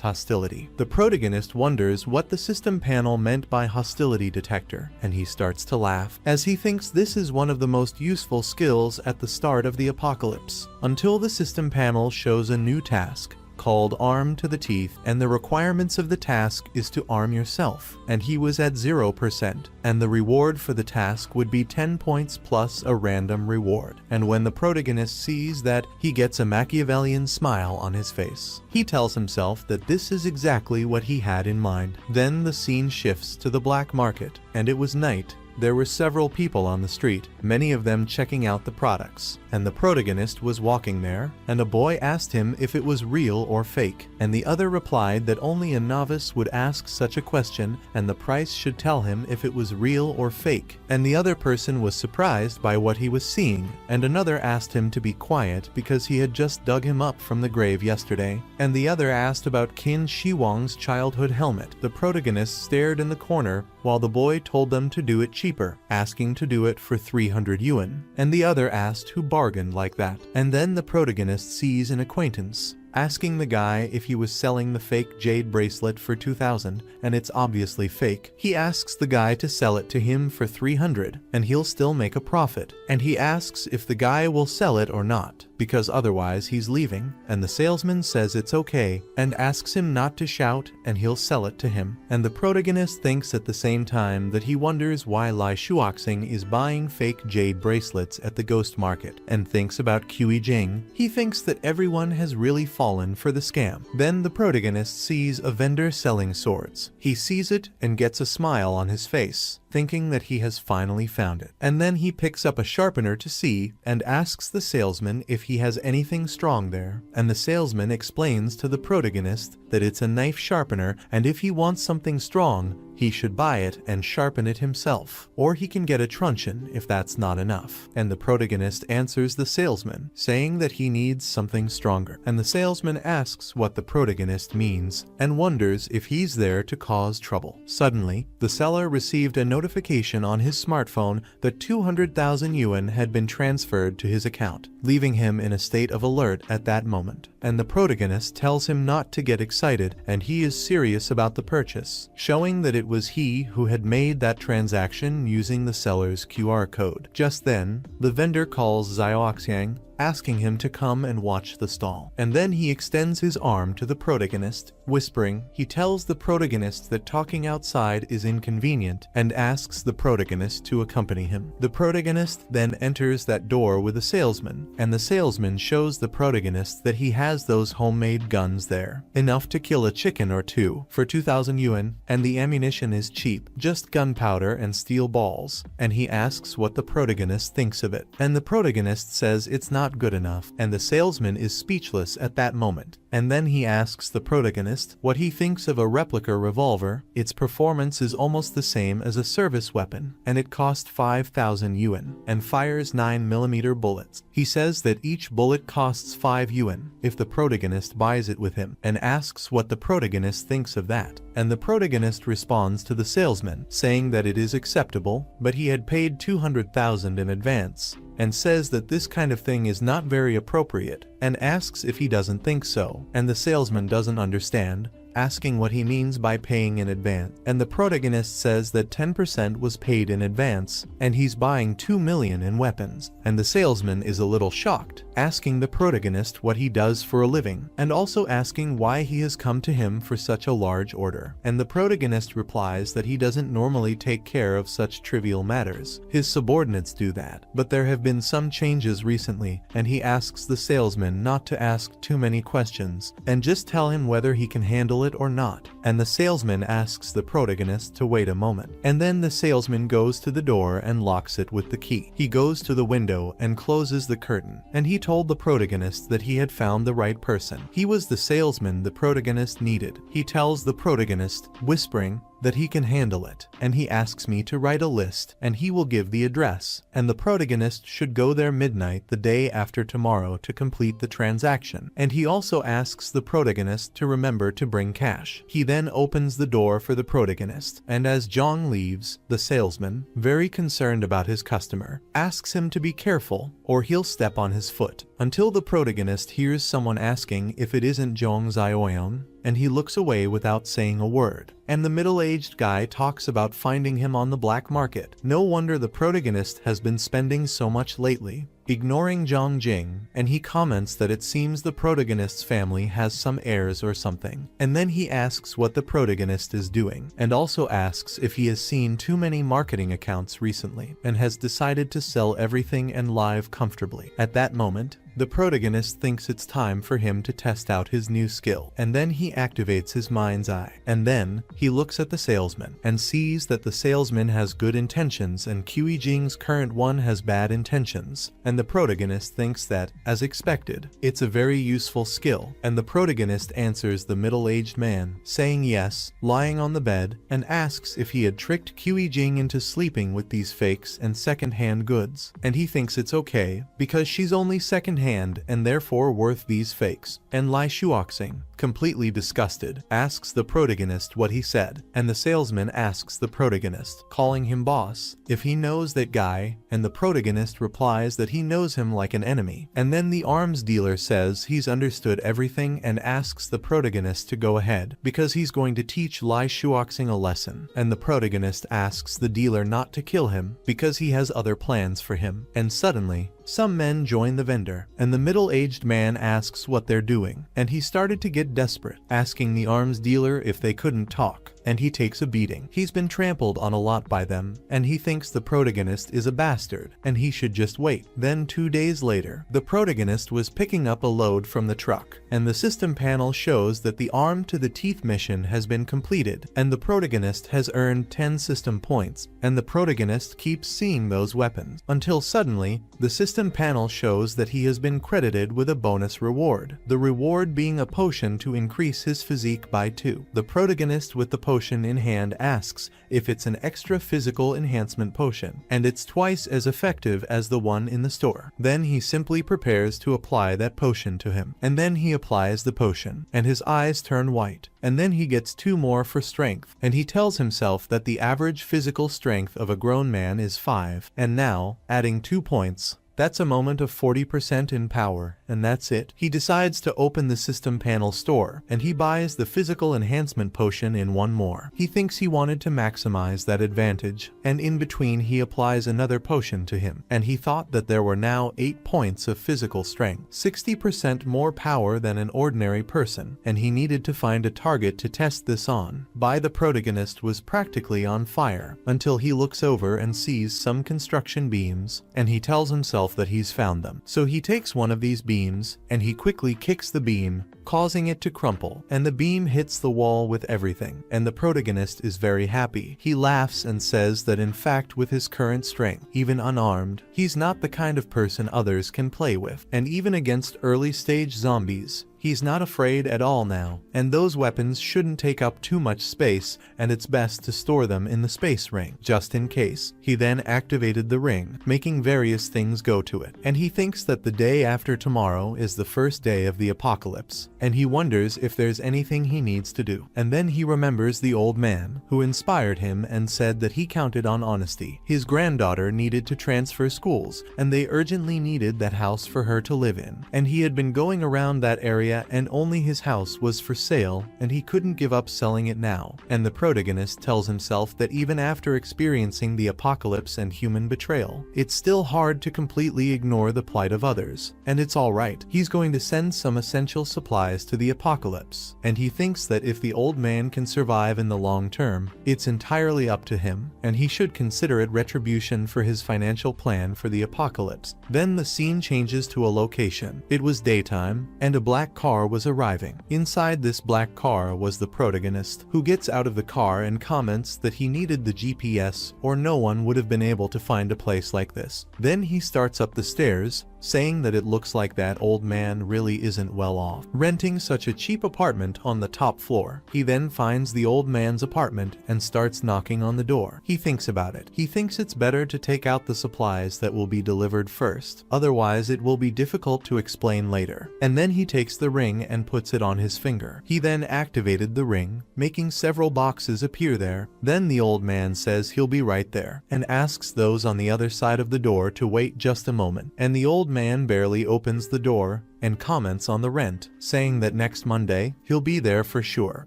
hostility. The protagonist wonders what the system panel meant by hostility detector, and he starts to laugh, as he thinks this is one of the most useful skills at the start of the apocalypse, until the system panel shows a new task, called Armed to the Teeth, and the requirements of the task is to arm yourself, and he was at 0%, and the reward for the task would be 10 points plus a random reward. And when the protagonist sees that, he gets a Machiavellian smile on his face. He tells himself that this is exactly what he had in mind. Then the scene shifts to the black market, and it was night. There were several people on the street, many of them checking out the products, and the protagonist was walking there, and a boy asked him if it was real or fake, and the other replied that only a novice would ask such a question, and the price should tell him if it was real or fake. And the other person was surprised by what he was seeing, and another asked him to be quiet because he had just dug him up from the grave yesterday, and the other asked about Qin Shi Huang's childhood helmet. The protagonist stared in the corner while the boy told them to do it cheaper, asking to do it for 300 yuan, and the other asked who bargained like that. And then the protagonist sees an acquaintance, asking the guy if he was selling the fake jade bracelet for 2,000, and it's obviously fake. He asks the guy to sell it to him for 300, and he'll still make a profit, and he asks if the guy will sell it or not, because otherwise he's leaving, and the salesman says it's okay, and asks him not to shout, and he'll sell it to him. And the protagonist thinks at the same time that he wonders why Lai Shuoxing is buying fake jade bracelets at the ghost market, and thinks about Qi Jing. He thinks that everyone has really fallen for the scam. Then the protagonist sees a vendor selling swords. He sees it and gets a smile on his face, thinking that he has finally found it. And then he picks up a sharpener to see and asks the salesman if he has anything strong there. And the salesman explains to the protagonist that it's a knife sharpener, and if he wants something strong, he should buy it and sharpen it himself, or he can get a truncheon if that's not enough. And the protagonist answers the salesman, saying that he needs something stronger. And the salesman asks what the protagonist means, and wonders if he's there to cause trouble. Suddenly, the seller received a notification on his smartphone that 200,000 yuan had been transferred to his account, leaving him in a state of alert at that moment. And the protagonist tells him not to get excited, and he is serious about the purchase, showing that it was he who had made that transaction using the seller's QR code. Just then, the vendor calls Xiaoxiang, asking him to come and watch the stall. And then he extends his arm to the protagonist, whispering. He tells the protagonist that talking outside is inconvenient and asks the protagonist to accompany him. The protagonist then enters that door with a salesman, and the salesman shows the protagonist that he has those homemade guns there, enough to kill a chicken or two for 2,000 yuan, and the ammunition is cheap, just gunpowder and steel balls, and he asks what the protagonist thinks of it. And the protagonist says it's not not good enough, and the salesman is speechless at that moment. And then he asks the protagonist what he thinks of a replica revolver. Its performance is almost the same as a service weapon, and it costs 5,000 yuan, and fires 9mm bullets. He says that each bullet costs 5 yuan if the protagonist buys it with him, and asks what the protagonist thinks of that. And the protagonist responds to the salesman, saying that it is acceptable, but he had paid 200,000 in advance, and says that this kind of thing is not very appropriate, and asks if he doesn't think so. And the salesman doesn't understand, asking what he means by paying in advance. And the protagonist says that 10% was paid in advance, and he's buying 2 million in weapons. And the salesman is a little shocked, asking the protagonist what he does for a living, and also asking why he has come to him for such a large order. And the protagonist replies that he doesn't normally take care of such trivial matters. His subordinates do that, but there have been some changes recently, and he asks the salesman not to ask too many questions, and just tell him whether he can handle it or not. And the salesman asks the protagonist to wait a moment. And then the salesman goes to the door and locks it with the key. He goes to the window and closes the curtain, and he told the protagonist that he had found the right person. He was the salesman the protagonist needed. He tells the protagonist, whispering, that he can handle it, and he asks me to write a list, and he will give the address, and the protagonist should go there midnight the day after tomorrow to complete the transaction. And he also asks the protagonist to remember to bring cash. He then opens the door for the protagonist, and as Zhang leaves, the salesman, very concerned about his customer, asks him to be careful or he'll step on his foot, until the protagonist hears someone asking if it isn't Zhong Zioyon, and he looks away without saying a word. And the middle-aged guy talks about finding him on the black market. No wonder the protagonist has been spending so much lately, ignoring Zhang Jing, and he comments that it seems the protagonist's family has some heirs or something. And then he asks what the protagonist is doing, and also asks if he has seen too many marketing accounts recently, and has decided to sell everything and live comfortably. At that moment, the protagonist thinks it's time for him to test out his new skill, and then he activates his mind's eye. And then, he looks at the salesman, and sees that the salesman has good intentions and Qi Jing's current one has bad intentions. And the protagonist thinks that, as expected, it's a very useful skill. And the protagonist answers the middle-aged man, saying yes, lying on the bed, and asks if he had tricked Qi Jing into sleeping with these fakes and second-hand goods. And he thinks it's okay, because she's only second-hand and therefore worth these fakes. And Lai Shuoxing, completely disgusted, asks the protagonist what he said, and the salesman asks the protagonist, calling him boss, if he knows that guy, and the protagonist replies that he knows him like an enemy. And then the arms dealer says he's understood everything and asks the protagonist to go ahead, because he's going to teach Lai Shuoxing a lesson. And the protagonist asks the dealer not to kill him, because he has other plans for him. And suddenly, some men join the vendor, and the middle-aged man asks what they're doing, and he started to get desperate, asking the arms dealer if they couldn't talk, and he takes a beating. He's been trampled on a lot by them, and he thinks the protagonist is a bastard, and he should just wait. Then 2 days later, the protagonist was picking up a load from the truck, and the system panel shows that the arm to the teeth mission has been completed, and the protagonist has earned 10 system points, and the protagonist keeps seeing those weapons, until suddenly, the system panel shows that he has been credited with a bonus reward, the reward being a potion to increase his physique by 2. The protagonist with the potion in hand asks if it's an extra physical enhancement potion, and it's twice as effective as the one in the store. Then he simply prepares to apply that potion to him, and then he applies the potion, and his eyes turn white, and then he gets 2 more for strength, and he tells himself that the average physical strength of a grown man is 5, and now, adding 2 points, that's a moment of 40% in power, and that's it. He decides to open the system panel store, and he buys the physical enhancement potion in 1 more. He thinks he wanted to maximize that advantage, and in between he applies another potion to him, and he thought that there were now 8 points of physical strength, 60% more power than an ordinary person, and he needed to find a target to test this on. The protagonist was practically on fire, until he looks over and sees some construction beams, and he tells himself himself that he's found them. So he takes one of these beams, and he quickly kicks the beam, causing it to crumple, and the beam hits the wall with everything, and the protagonist is very happy. He laughs and says that in fact with his current strength, even unarmed, he's not the kind of person others can play with, and even against early stage zombies, he's not afraid at all now, and those weapons shouldn't take up too much space, and it's best to store them in the space ring, just in case. He then activated the ring, making various things go to it, and he thinks that the day after tomorrow is the first day of the apocalypse, and he wonders if there's anything he needs to do. And then he remembers the old man, who inspired him and said that he counted on honesty. His granddaughter needed to transfer schools, and they urgently needed that house for her to live in, and he had been going around that area and only his house was for sale, and he couldn't give up selling it now. And the protagonist tells himself that even after experiencing the apocalypse and human betrayal, it's still hard to completely ignore the plight of others, and it's alright. He's going to send some essential supplies to the apocalypse, and he thinks that if the old man can survive in the long term, it's entirely up to him, and he should consider it retribution for his financial plan for the apocalypse. Then the scene changes to a location. It was daytime, and a black car was arriving. Inside this black car was the protagonist, who gets out of the car and comments that he needed the GPS or no one would have been able to find a place like this. Then he starts up the stairs, saying that it looks like that old man really isn't well off, renting such a cheap apartment on the top floor. He then finds the old man's apartment and starts knocking on the door. He thinks about it. He thinks it's better to take out the supplies that will be delivered first, otherwise it will be difficult to explain later. And then he takes the ring and puts it on his finger. He then activated the ring, making several boxes appear there. Then the old man says he'll be right there, and asks those on the other side of the door to wait just a moment. And the old man barely opens the door and comments on the rent, saying that next Monday he'll be there for sure,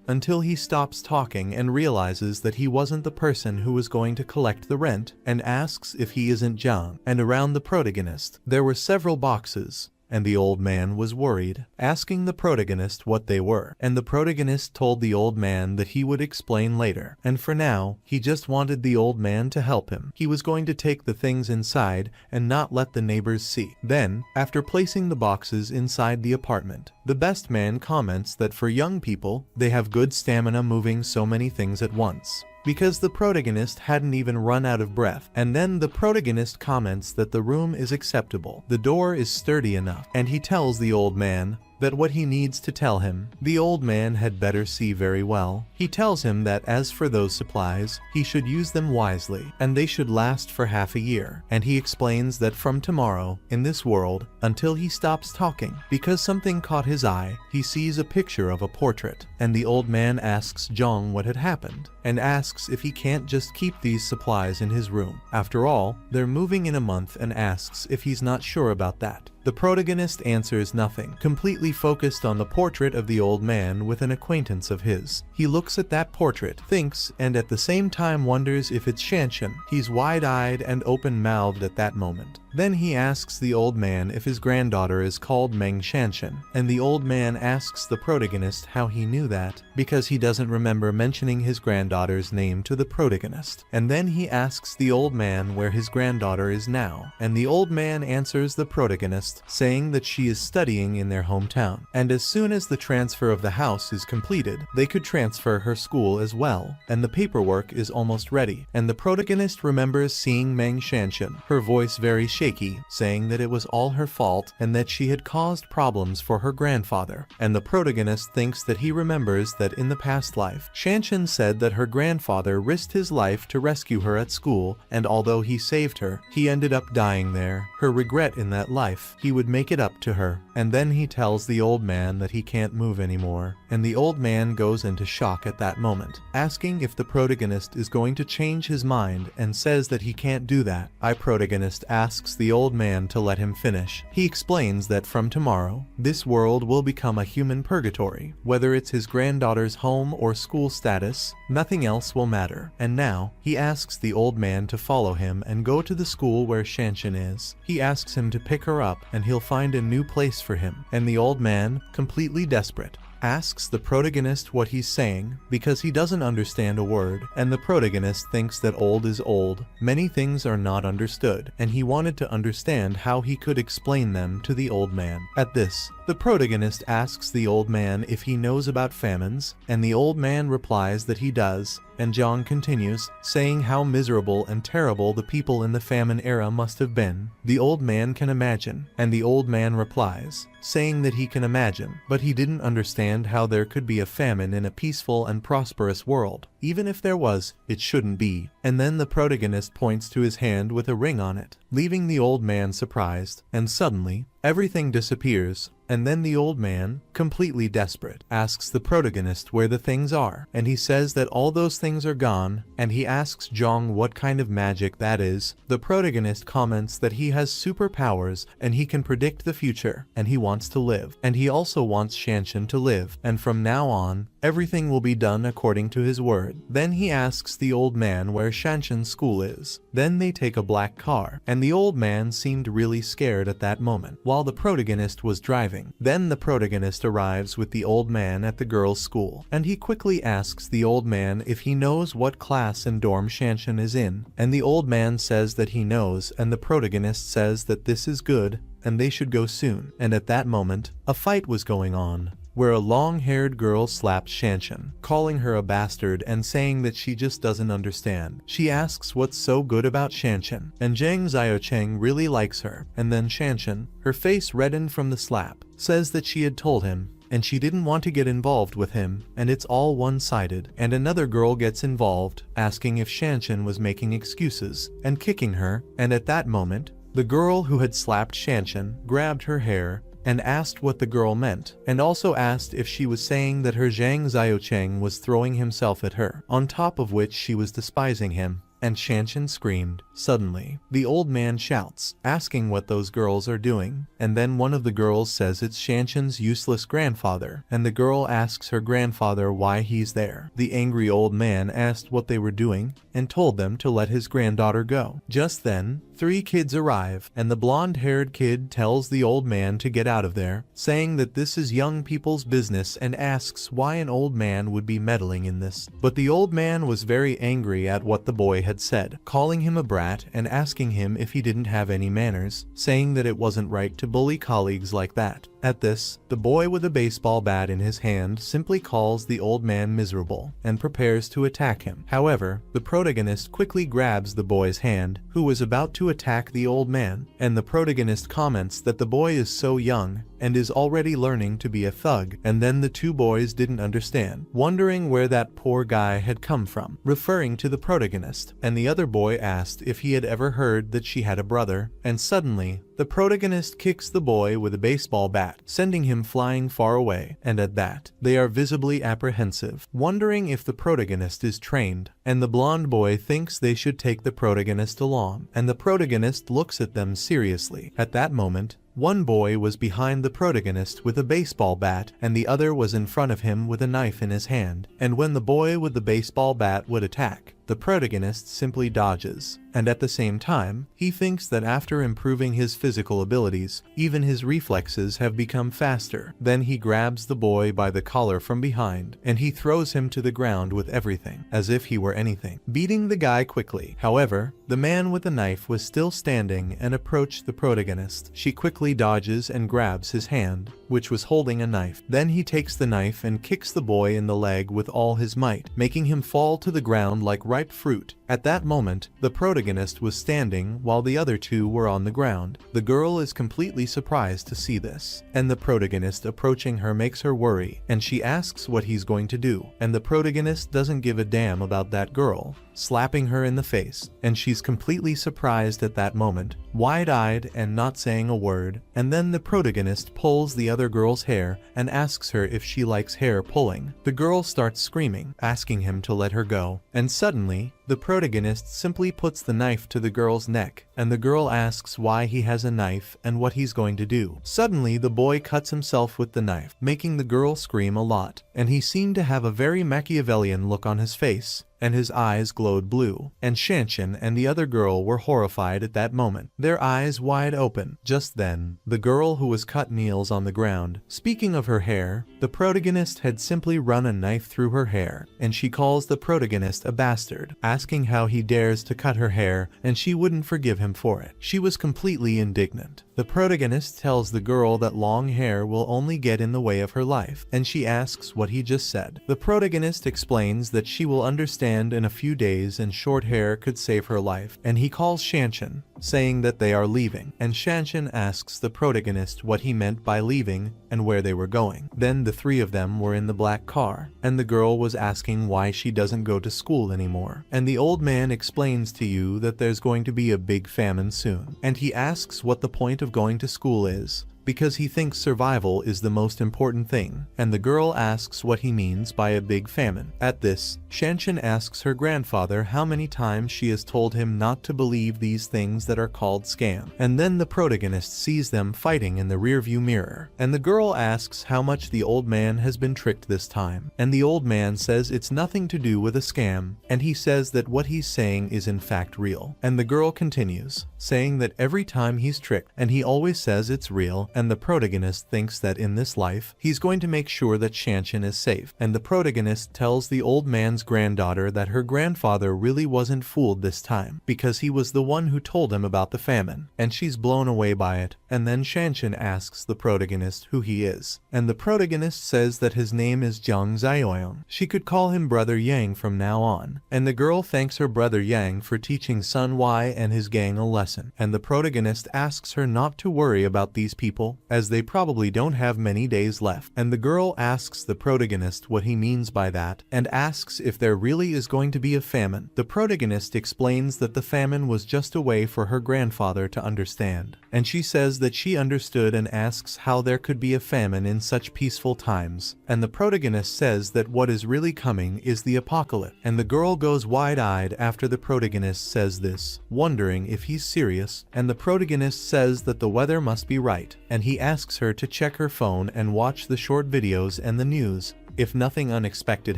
until he stops talking and realizes that he wasn't the person who was going to collect the rent, and asks if he isn't Zhang. And around the protagonist there were several boxes, and the old man was worried, asking the protagonist what they were, and the protagonist told the old man that he would explain later, and for now, he just wanted the old man to help him. He was going to take the things inside and not let the neighbors see. Then, after placing the boxes inside the apartment, the best man comments that for young people, they have good stamina moving so many things at once, because the protagonist hadn't even run out of breath. And then the protagonist comments that the room is acceptable, the door is sturdy enough, and he tells the old man that what he needs to tell him, the old man had better see very well. He tells him that as for those supplies, he should use them wisely, and they should last for half a year. And he explains that from tomorrow, in this world, until he stops talking, because something caught his eye, he sees a picture of a portrait, and the old man asks Zhang what had happened, and asks if he can't just keep these supplies in his room. After all, they're moving in a month, and asks if he's not sure about that. The protagonist answers nothing, completely focused on the portrait of the old man with an acquaintance of his. He looks at that portrait, thinks, and at the same time wonders if it's Shanshan. He's wide-eyed and open-mouthed at that moment. Then he asks the old man if his granddaughter is called Meng Shanshan, and the old man asks the protagonist how he knew that, because he doesn't remember mentioning his granddaughter's name to the protagonist. And then he asks the old man where his granddaughter is now, and the old man answers the protagonist, saying that she is studying in their hometown, and as soon as the transfer of the house is completed, they could transfer her school as well, and the paperwork is almost ready. And the protagonist remembers seeing Meng Shanshan, her voice very shaky, saying that it was all her fault and that she had caused problems for her grandfather. And the protagonist thinks that he remembers that in the past life, Shanshan said that her grandfather risked his life to rescue her at school, and although he saved her, he ended up dying there. Her regret in that life, he would make it up to her. And then he tells the old man that he can't move anymore, and the old man goes into shock at that moment, asking if the protagonist is going to change his mind, and says that he can't do that. Protagonist asks the old man to let him finish. He explains that from tomorrow, this world will become a human purgatory. Whether it's his granddaughter's home or school status, nothing else will matter. And now, he asks the old man to follow him and go to the school where Shanshan is. He asks him to pick her up, and he'll find a new place for him. And the old man, completely desperate, asks the protagonist what he's saying because he doesn't understand a word, and the protagonist thinks that old is old, many things are not understood, and he wanted to understand how he could explain them to the old man. At this, the protagonist asks the old man if he knows about famines, and the old man replies that he does, and John continues, saying how miserable and terrible the people in the famine era must have been. The old man can imagine, and the old man replies, saying that he can imagine, but he didn't understand how there could be a famine in a peaceful and prosperous world. Even if there was, it shouldn't be. And then the protagonist points to his hand with a ring on it, leaving the old man surprised, and suddenly, everything disappears, and then the old man, completely desperate, asks the protagonist where the things are, and he says that all those things are gone, and he asks Jong what kind of magic that is. The protagonist comments that he has superpowers and he can predict the future, and he wants to live, and he also wants Shanshan to live, and from now on, everything will be done according to his word. Then he asks the old man where Shanshan's school is. Then they take a black car, and the old man seemed really scared at that moment, while the protagonist was driving. Then the protagonist arrives with the old man at the girls' school, and he quickly asks the old man if he knows what class and dorm Shanshan is in, and the old man says that he knows, and the protagonist says that this is good, and they should go soon. And at that moment, a fight was going on, where a long-haired girl slapped Shanshan, calling her a bastard and saying that she just doesn't understand. She asks what's so good about Shanshan, and Zhang Xiaocheng really likes her, and then Shanshan, her face reddened from the slap, says that she had told him, and she didn't want to get involved with him, and it's all one-sided. And another girl gets involved, asking if Shanshan was making excuses, and kicking her, and at that moment, the girl who had slapped Shanshan grabbed her hair, and asked what the girl meant, and also asked if she was saying that her Zhang Xiaocheng was throwing himself at her, on top of which she was despising him. And Shanshan screamed. Suddenly, the old man shouts, asking what those girls are doing, and then one of the girls says it's Shanshan's useless grandfather, and the girl asks her grandfather why he's there. The angry old man asked what they were doing, and told them to let his granddaughter go. Just then, 3 kids arrive, and the blonde-haired kid tells the old man to get out of there, saying that this is young people's business, and asks why an old man would be meddling in this. But the old man was very angry at what the boy had said, calling him a brat and asking him if he didn't have any manners, saying that it wasn't right to bully colleagues like that. At this, the boy with a baseball bat in his hand simply calls the old man miserable and prepares to attack him. However, the protagonist quickly grabs the boy's hand, who was about to attack the old man, and the protagonist comments that the boy is so young and is already learning to be a thug, and then the 2 boys didn't understand, wondering where that poor guy had come from, referring to the protagonist, and the other boy asked if he had ever heard that she had a brother, and suddenly, the protagonist kicks the boy with a baseball bat, sending him flying far away, and at that, they are visibly apprehensive, wondering if the protagonist is trained, and the blonde boy thinks they should take the protagonist along, and the protagonist looks at them seriously. At that moment, one boy was behind the protagonist with a baseball bat, and the other was in front of him with a knife in his hand, and when the boy with the baseball bat would attack, the protagonist simply dodges, and at the same time, he thinks that after improving his physical abilities, even his reflexes have become faster. Then he grabs the boy by the collar from behind, and he throws him to the ground with everything, as if he were anything, beating the guy quickly. However, the man with the knife was still standing and approached the protagonist. She quickly dodges and grabs his hand, which was holding a knife. Then he takes the knife and kicks the boy in the leg with all his might, making him fall to the ground like ripe fruit. At that moment, the protagonist was standing while the other 2 were on the ground. The girl is completely surprised to see this, and the protagonist approaching her makes her worry, and she asks what he's going to do, and the protagonist doesn't give a damn about that girl, slapping her in the face, and she's completely surprised at that moment, wide-eyed and not saying a word, and then the protagonist pulls the other girl's hair and asks her if she likes hair pulling. The girl starts screaming, asking him to let her go, and suddenly, The protagonist simply puts the knife to the girl's neck, and the girl asks why he has a knife and what he's going to do. Suddenly, the boy cuts himself with the knife, making the girl scream a lot, and he seemed to have a very Machiavellian look on his face, and his eyes glowed blue. And Shanshan and the other girl were horrified at that moment, their eyes wide open. Just then, the girl who was cut kneels on the ground. Speaking of her hair, the protagonist had simply run a knife through her hair, and she calls the protagonist a bastard, asking how he dares to cut her hair, and she wouldn't forgive him for it. She was completely indignant. The protagonist tells the girl that long hair will only get in the way of her life, and she asks what he just said. The protagonist explains that she will understand in a few days and short hair could save her life, and he calls Shanshan, saying that they are leaving, and Shanshan asks the protagonist what he meant by leaving and where they were going. Then the three of them were in the black car, and the girl was asking why she doesn't go to school anymore, and the old man explains to you that there's going to be a big famine soon, and he asks what the point of going to school is, because he thinks survival is the most important thing, and the girl asks what he means by a big famine. At this, Shanshan asks her grandfather how many times she has told him not to believe these things that are called scam. And then the protagonist sees them fighting in the rearview mirror, and the girl asks how much the old man has been tricked this time, and the old man says it's nothing to do with a scam, and he says that what he's saying is in fact real. And the girl continues, saying that every time he's tricked, and he always says it's real, and the protagonist thinks that in this life, he's going to make sure that Shanshan is safe. And the protagonist tells the old man's granddaughter that her grandfather really wasn't fooled this time, because he was the one who told him about the famine, and she's blown away by it. And then Shanshan asks the protagonist who he is, and the protagonist says that his name is Jiang Zioyong. She could call him Brother Yang from now on, and the girl thanks her brother Yang for teaching Sun Y and his gang a lesson, and the protagonist asks her not to worry about these people, as they probably don't have many days left. And the girl asks the protagonist what he means by that, and asks if there really is going to be a famine. The protagonist explains that the famine was just a way for her grandfather to understand, and she says that she understood and asks how there could be a famine in such peaceful times. And the protagonist says that what is really coming is the apocalypse, and the girl goes wide-eyed after the protagonist says this, wondering if he's serious, and the protagonist says that the weather must be right, and he asks her to check her phone and watch the short videos and the news. If nothing unexpected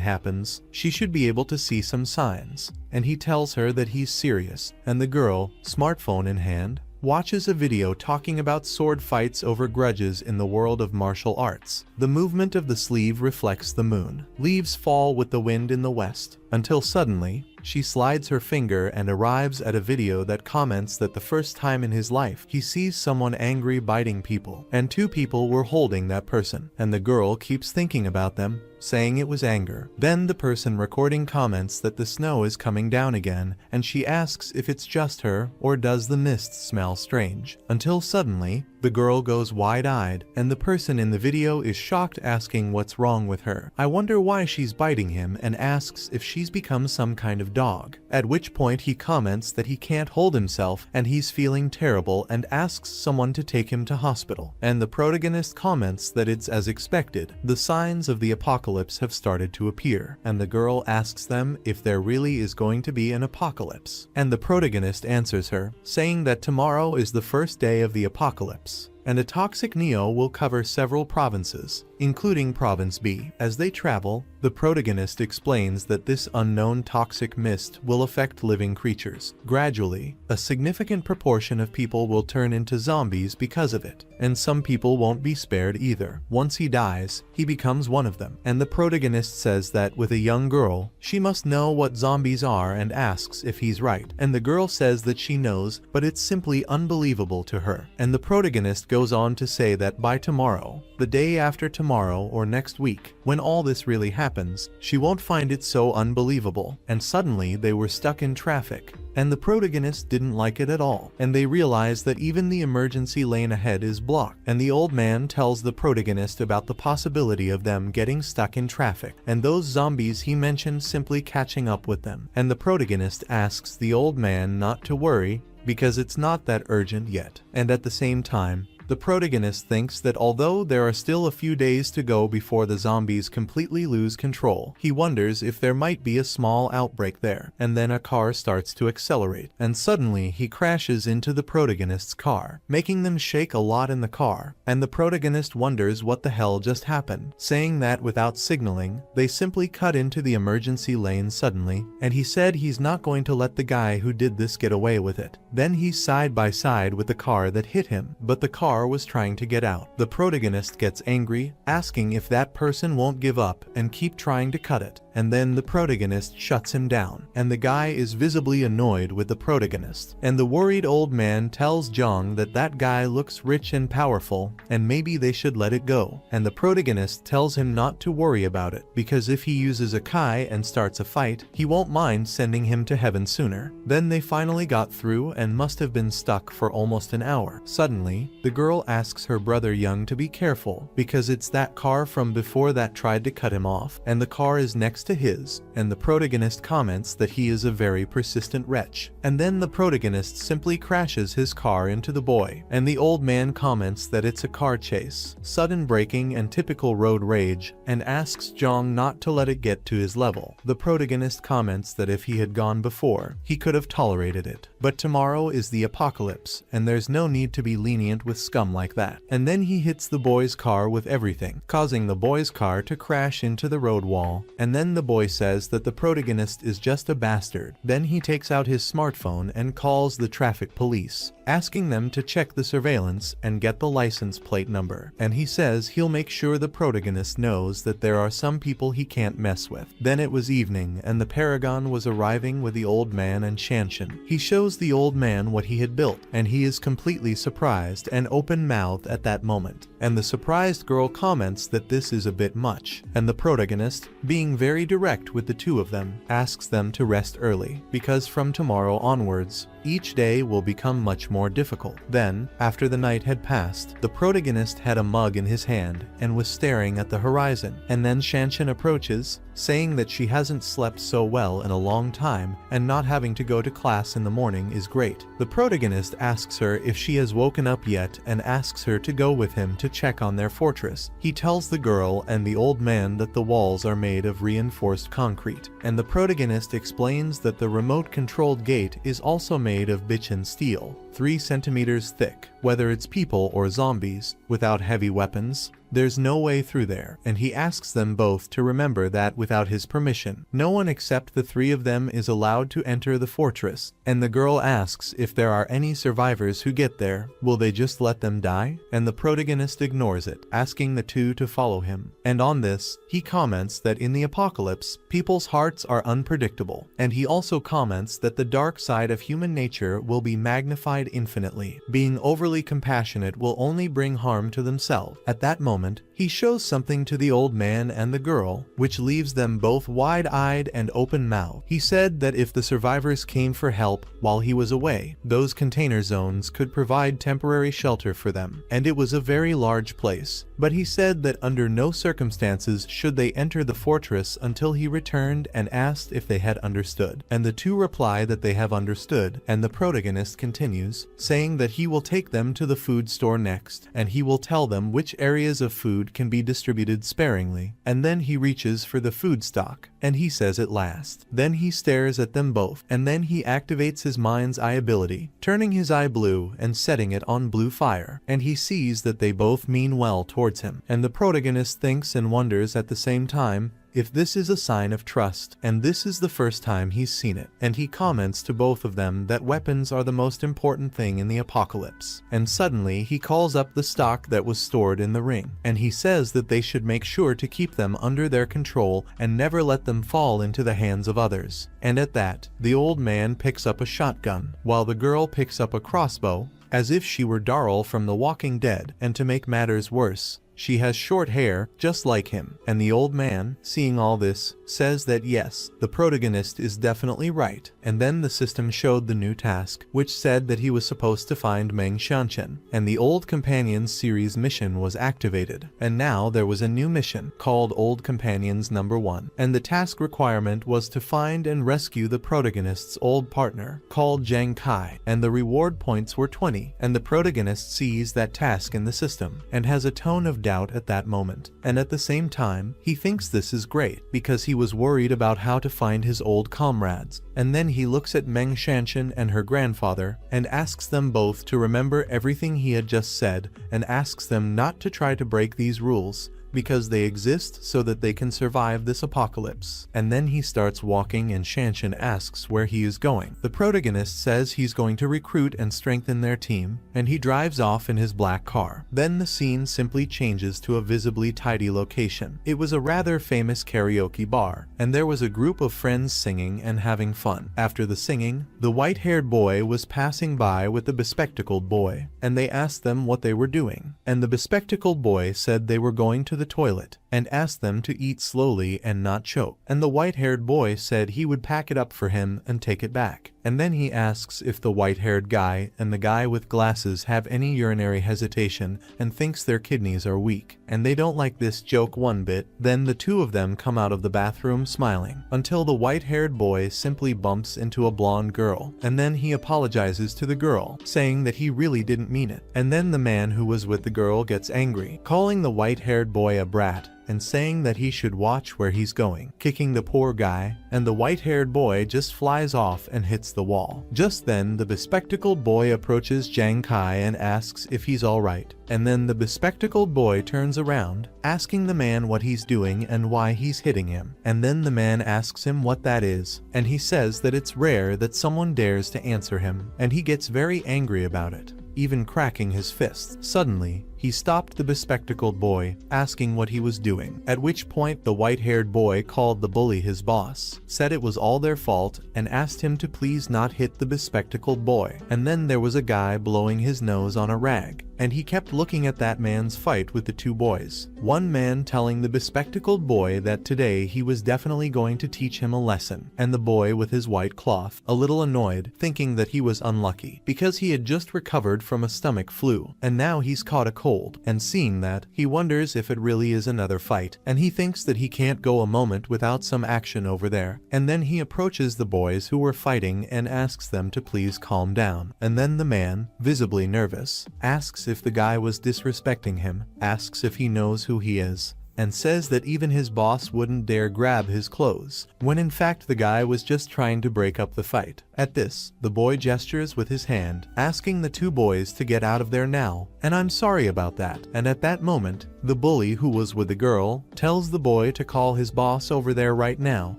happens, she should be able to see some signs, and he tells her that he's serious, and the girl, smartphone in hand, watches a video talking about sword fights over grudges in the world of martial arts. The movement of the sleeve reflects the moon. Leaves fall with the wind in the west, until suddenly, she slides her finger and arrives at a video that comments that the first time in his life he sees someone angry biting people, and two people were holding that person, and the girl keeps thinking about them, saying it was anger. Then the person recording comments that the snow is coming down again, and she asks if it's just her, or does the mist smell strange, until suddenly, the girl goes wide-eyed, and the person in the video is shocked, asking what's wrong with her. I wonder why she's biting him, and asks if she's become some kind of dog. At which point he comments that he can't hold himself and he's feeling terrible, and asks someone to take him to hospital. And the protagonist comments that it's as expected. The signs of the apocalypse have started to appear, and the girl asks them if there really is going to be an apocalypse. And the protagonist answers her, saying that tomorrow is the first day of the apocalypse, and a toxic Neo will cover several provinces, including Province B. As they travel, the protagonist explains that this unknown toxic mist will affect living creatures. Gradually, a significant proportion of people will turn into zombies because of it, and some people won't be spared either. Once he dies, he becomes one of them, and the protagonist says that with a young girl, she must know what zombies are and asks if he's right, and the girl says that she knows, but it's simply unbelievable to her. And the protagonist goes on to say that by tomorrow, the day after tomorrow or next week, when all this really happens, she won't find it so unbelievable. And suddenly they were stuck in traffic, and the protagonist didn't like it at all, and they realize that even the emergency lane ahead is blocked, and the old man tells the protagonist about the possibility of them getting stuck in traffic, and those zombies he mentioned simply catching up with them. And the protagonist asks the old man not to worry, because it's not that urgent yet. And at the same time, The protagonist thinks that although there are still a few days to go before the zombies completely lose control, he wonders if there might be a small outbreak there. And then a car starts to accelerate, and suddenly he crashes into the protagonist's car, making them shake a lot in the car, and the protagonist wonders what the hell just happened, saying that without signaling, they simply cut into the emergency lane suddenly, and he said he's not going to let the guy who did this get away with it. Then he's side by side with the car that hit him, but the car was trying to get out. The protagonist gets angry, asking if that person won't give up and keep trying to cut it, and then the protagonist shuts him down, and the guy is visibly annoyed with the protagonist. And the worried old man tells Jong that that guy looks rich and powerful, and maybe they should let it go. And the protagonist tells him not to worry about it, because if he uses a kai and starts a fight, he won't mind sending him to heaven sooner. Then they finally got through and must have been stuck for almost an hour. Suddenly, the girl asks her brother Young to be careful, because it's that car from before that tried to cut him off, and the car is next to his, and the protagonist comments that he is a very persistent wretch. And then the protagonist simply crashes his car into the boy, and the old man comments that it's a car chase, sudden braking and typical road rage, and asks Jong not to let it get to his level. The protagonist comments that if he had gone before, he could have tolerated it. But tomorrow is the apocalypse, and there's no need to be lenient with scum like that. And then he hits the boy's car with everything, causing the boy's car to crash into the road wall, and then the boy says that the protagonist is just a bastard. Then he takes out his smartphone and calls the traffic police, asking them to check the surveillance and get the license plate number. And he says he'll make sure the protagonist knows that there are some people he can't mess with. Then it was evening, and the Paragon was arriving with the old man and Shanshan. He shows the old man what he had built, and he is completely surprised and open-mouthed at that moment. And the surprised girl comments that this is a bit much, and the protagonist, being very direct with the two of them, asks them to rest early, because from tomorrow onwards, each day will become much more difficult. Then, after the night had passed, the protagonist had a mug in his hand and was staring at the horizon. And then Shanshan approaches, saying that she hasn't slept so well in a long time, and not having to go to class in the morning is great. The protagonist asks her if she has woken up yet and asks her to go with him to check on their fortress. He tells the girl and the old man that the walls are made of reinforced concrete, and the protagonist explains that the remote-controlled gate is also made of bitchin steel, 3 centimeters thick. Whether it's people or zombies, without heavy weapons, there's no way through there, and he asks them both to remember that without his permission, no one except the 3 of them is allowed to enter the fortress. And the girl asks if there are any survivors who get there, will they just let them die? And the protagonist ignores it, asking the 2 to follow him. And on this, he comments that in the apocalypse, people's hearts are unpredictable, and he also comments that the dark side of human nature will be magnified infinitely. Being overly compassionate will only bring harm to themselves. At that moment, he shows something to the old man and the girl, which leaves them both wide-eyed and open-mouthed. He said that if the survivors came for help while he was away, those container zones could provide temporary shelter for them, and it was a very large place. But he said that under no circumstances should they enter the fortress until he returned and asked if they had understood. And the 2 reply that they have understood, and the protagonist continues, saying that he will take them to the food store next, and he will tell them which areas of food can be distributed sparingly. And then he reaches for the food stock, and he says it last. Then he stares at them both, and then he activates his mind's eye ability, turning his eye blue and setting it on blue fire, and he sees that they both mean well towards him. And the protagonist thinks and wonders at the same time if this is a sign of trust, and this is the first time he's seen it. And he comments to both of them that weapons are the most important thing in the apocalypse. And suddenly he calls up the stock that was stored in the ring, and he says that they should make sure to keep them under their control and never let them fall into the hands of others. And at that, the old man picks up a shotgun, while the girl picks up a crossbow, as if she were Darl from The Walking Dead. And to make matters worse, She has short hair, just like him. And the old man, seeing all this, says that yes, the protagonist is definitely right. And then the system showed the new task, which said that he was supposed to find Meng Xianchen. And the Old Companions series mission was activated. And now there was a new mission, called Old Companions number 1. And the task requirement was to find and rescue the protagonist's old partner, called Zhang Kai. And the reward points were 20. And the protagonist sees that task in the system, and has a tone of doubt at that moment. And at the same time, he thinks this is great, because he was worried about how to find his old comrades. And then he looks at Meng Xianchen and her grandfather, and asks them both to remember everything he had just said, and asks them not to try to break these rules, because they exist so that they can survive this apocalypse. And then he starts walking and Xianchen asks where he is going. The protagonist says he's going to recruit and strengthen their team, and he drives off in his black car. Then the scene simply changes to a visibly tidy location. It was a rather famous karaoke bar, and there was a group of friends singing and having fun. After the singing, the white-haired boy was passing by with the bespectacled boy, and they asked them what they were doing. And the bespectacled boy said they were going to the toilet, and asked them to eat slowly and not choke. And the white-haired boy said he would pack it up for him and take it back. And then he asks if the white-haired guy and the guy with glasses have any urinary hesitation and thinks their kidneys are weak. And they don't like this joke one bit. Then the two of them come out of the bathroom smiling, until the white-haired boy simply bumps into a blonde girl. And then he apologizes to the girl, saying that he really didn't mean it. And then the man who was with the girl gets angry, calling the white-haired boy a brat, and saying that he should watch where he's going, kicking the poor guy, and the white-haired boy just flies off and hits the wall. Just then, the bespectacled boy approaches Zhang Kai and asks if he's alright. And then the bespectacled boy turns around, asking the man what he's doing and why he's hitting him. And then the man asks him what that is, and he says that it's rare that someone dares to answer him, and he gets very angry about it, even cracking his fists. Suddenly, he stopped the bespectacled boy, asking what he was doing, at which point the white-haired boy called the bully his boss, said it was all their fault, and asked him to please not hit the bespectacled boy. And then there was a guy blowing his nose on a rag, and he kept looking at that man's fight with the two boys. One man telling the bespectacled boy that today he was definitely going to teach him a lesson, and the boy with his white cloth, a little annoyed, thinking that he was unlucky, because he had just recovered from a stomach flu, and now he's caught a cold. And seeing that, he wonders if it really is another fight, and he thinks that he can't go a moment without some action over there. And then he approaches the boys who were fighting and asks them to please calm down. And then the man, visibly nervous, asks if the guy was disrespecting him, asks if he knows who he is, and says that even his boss wouldn't dare grab his clothes, when in fact the guy was just trying to break up the fight. At this, the boy gestures with his hand, asking the two boys to get out of there now, and I'm sorry about that. And at that moment, the bully who was with the girl tells the boy to call his boss over there right now,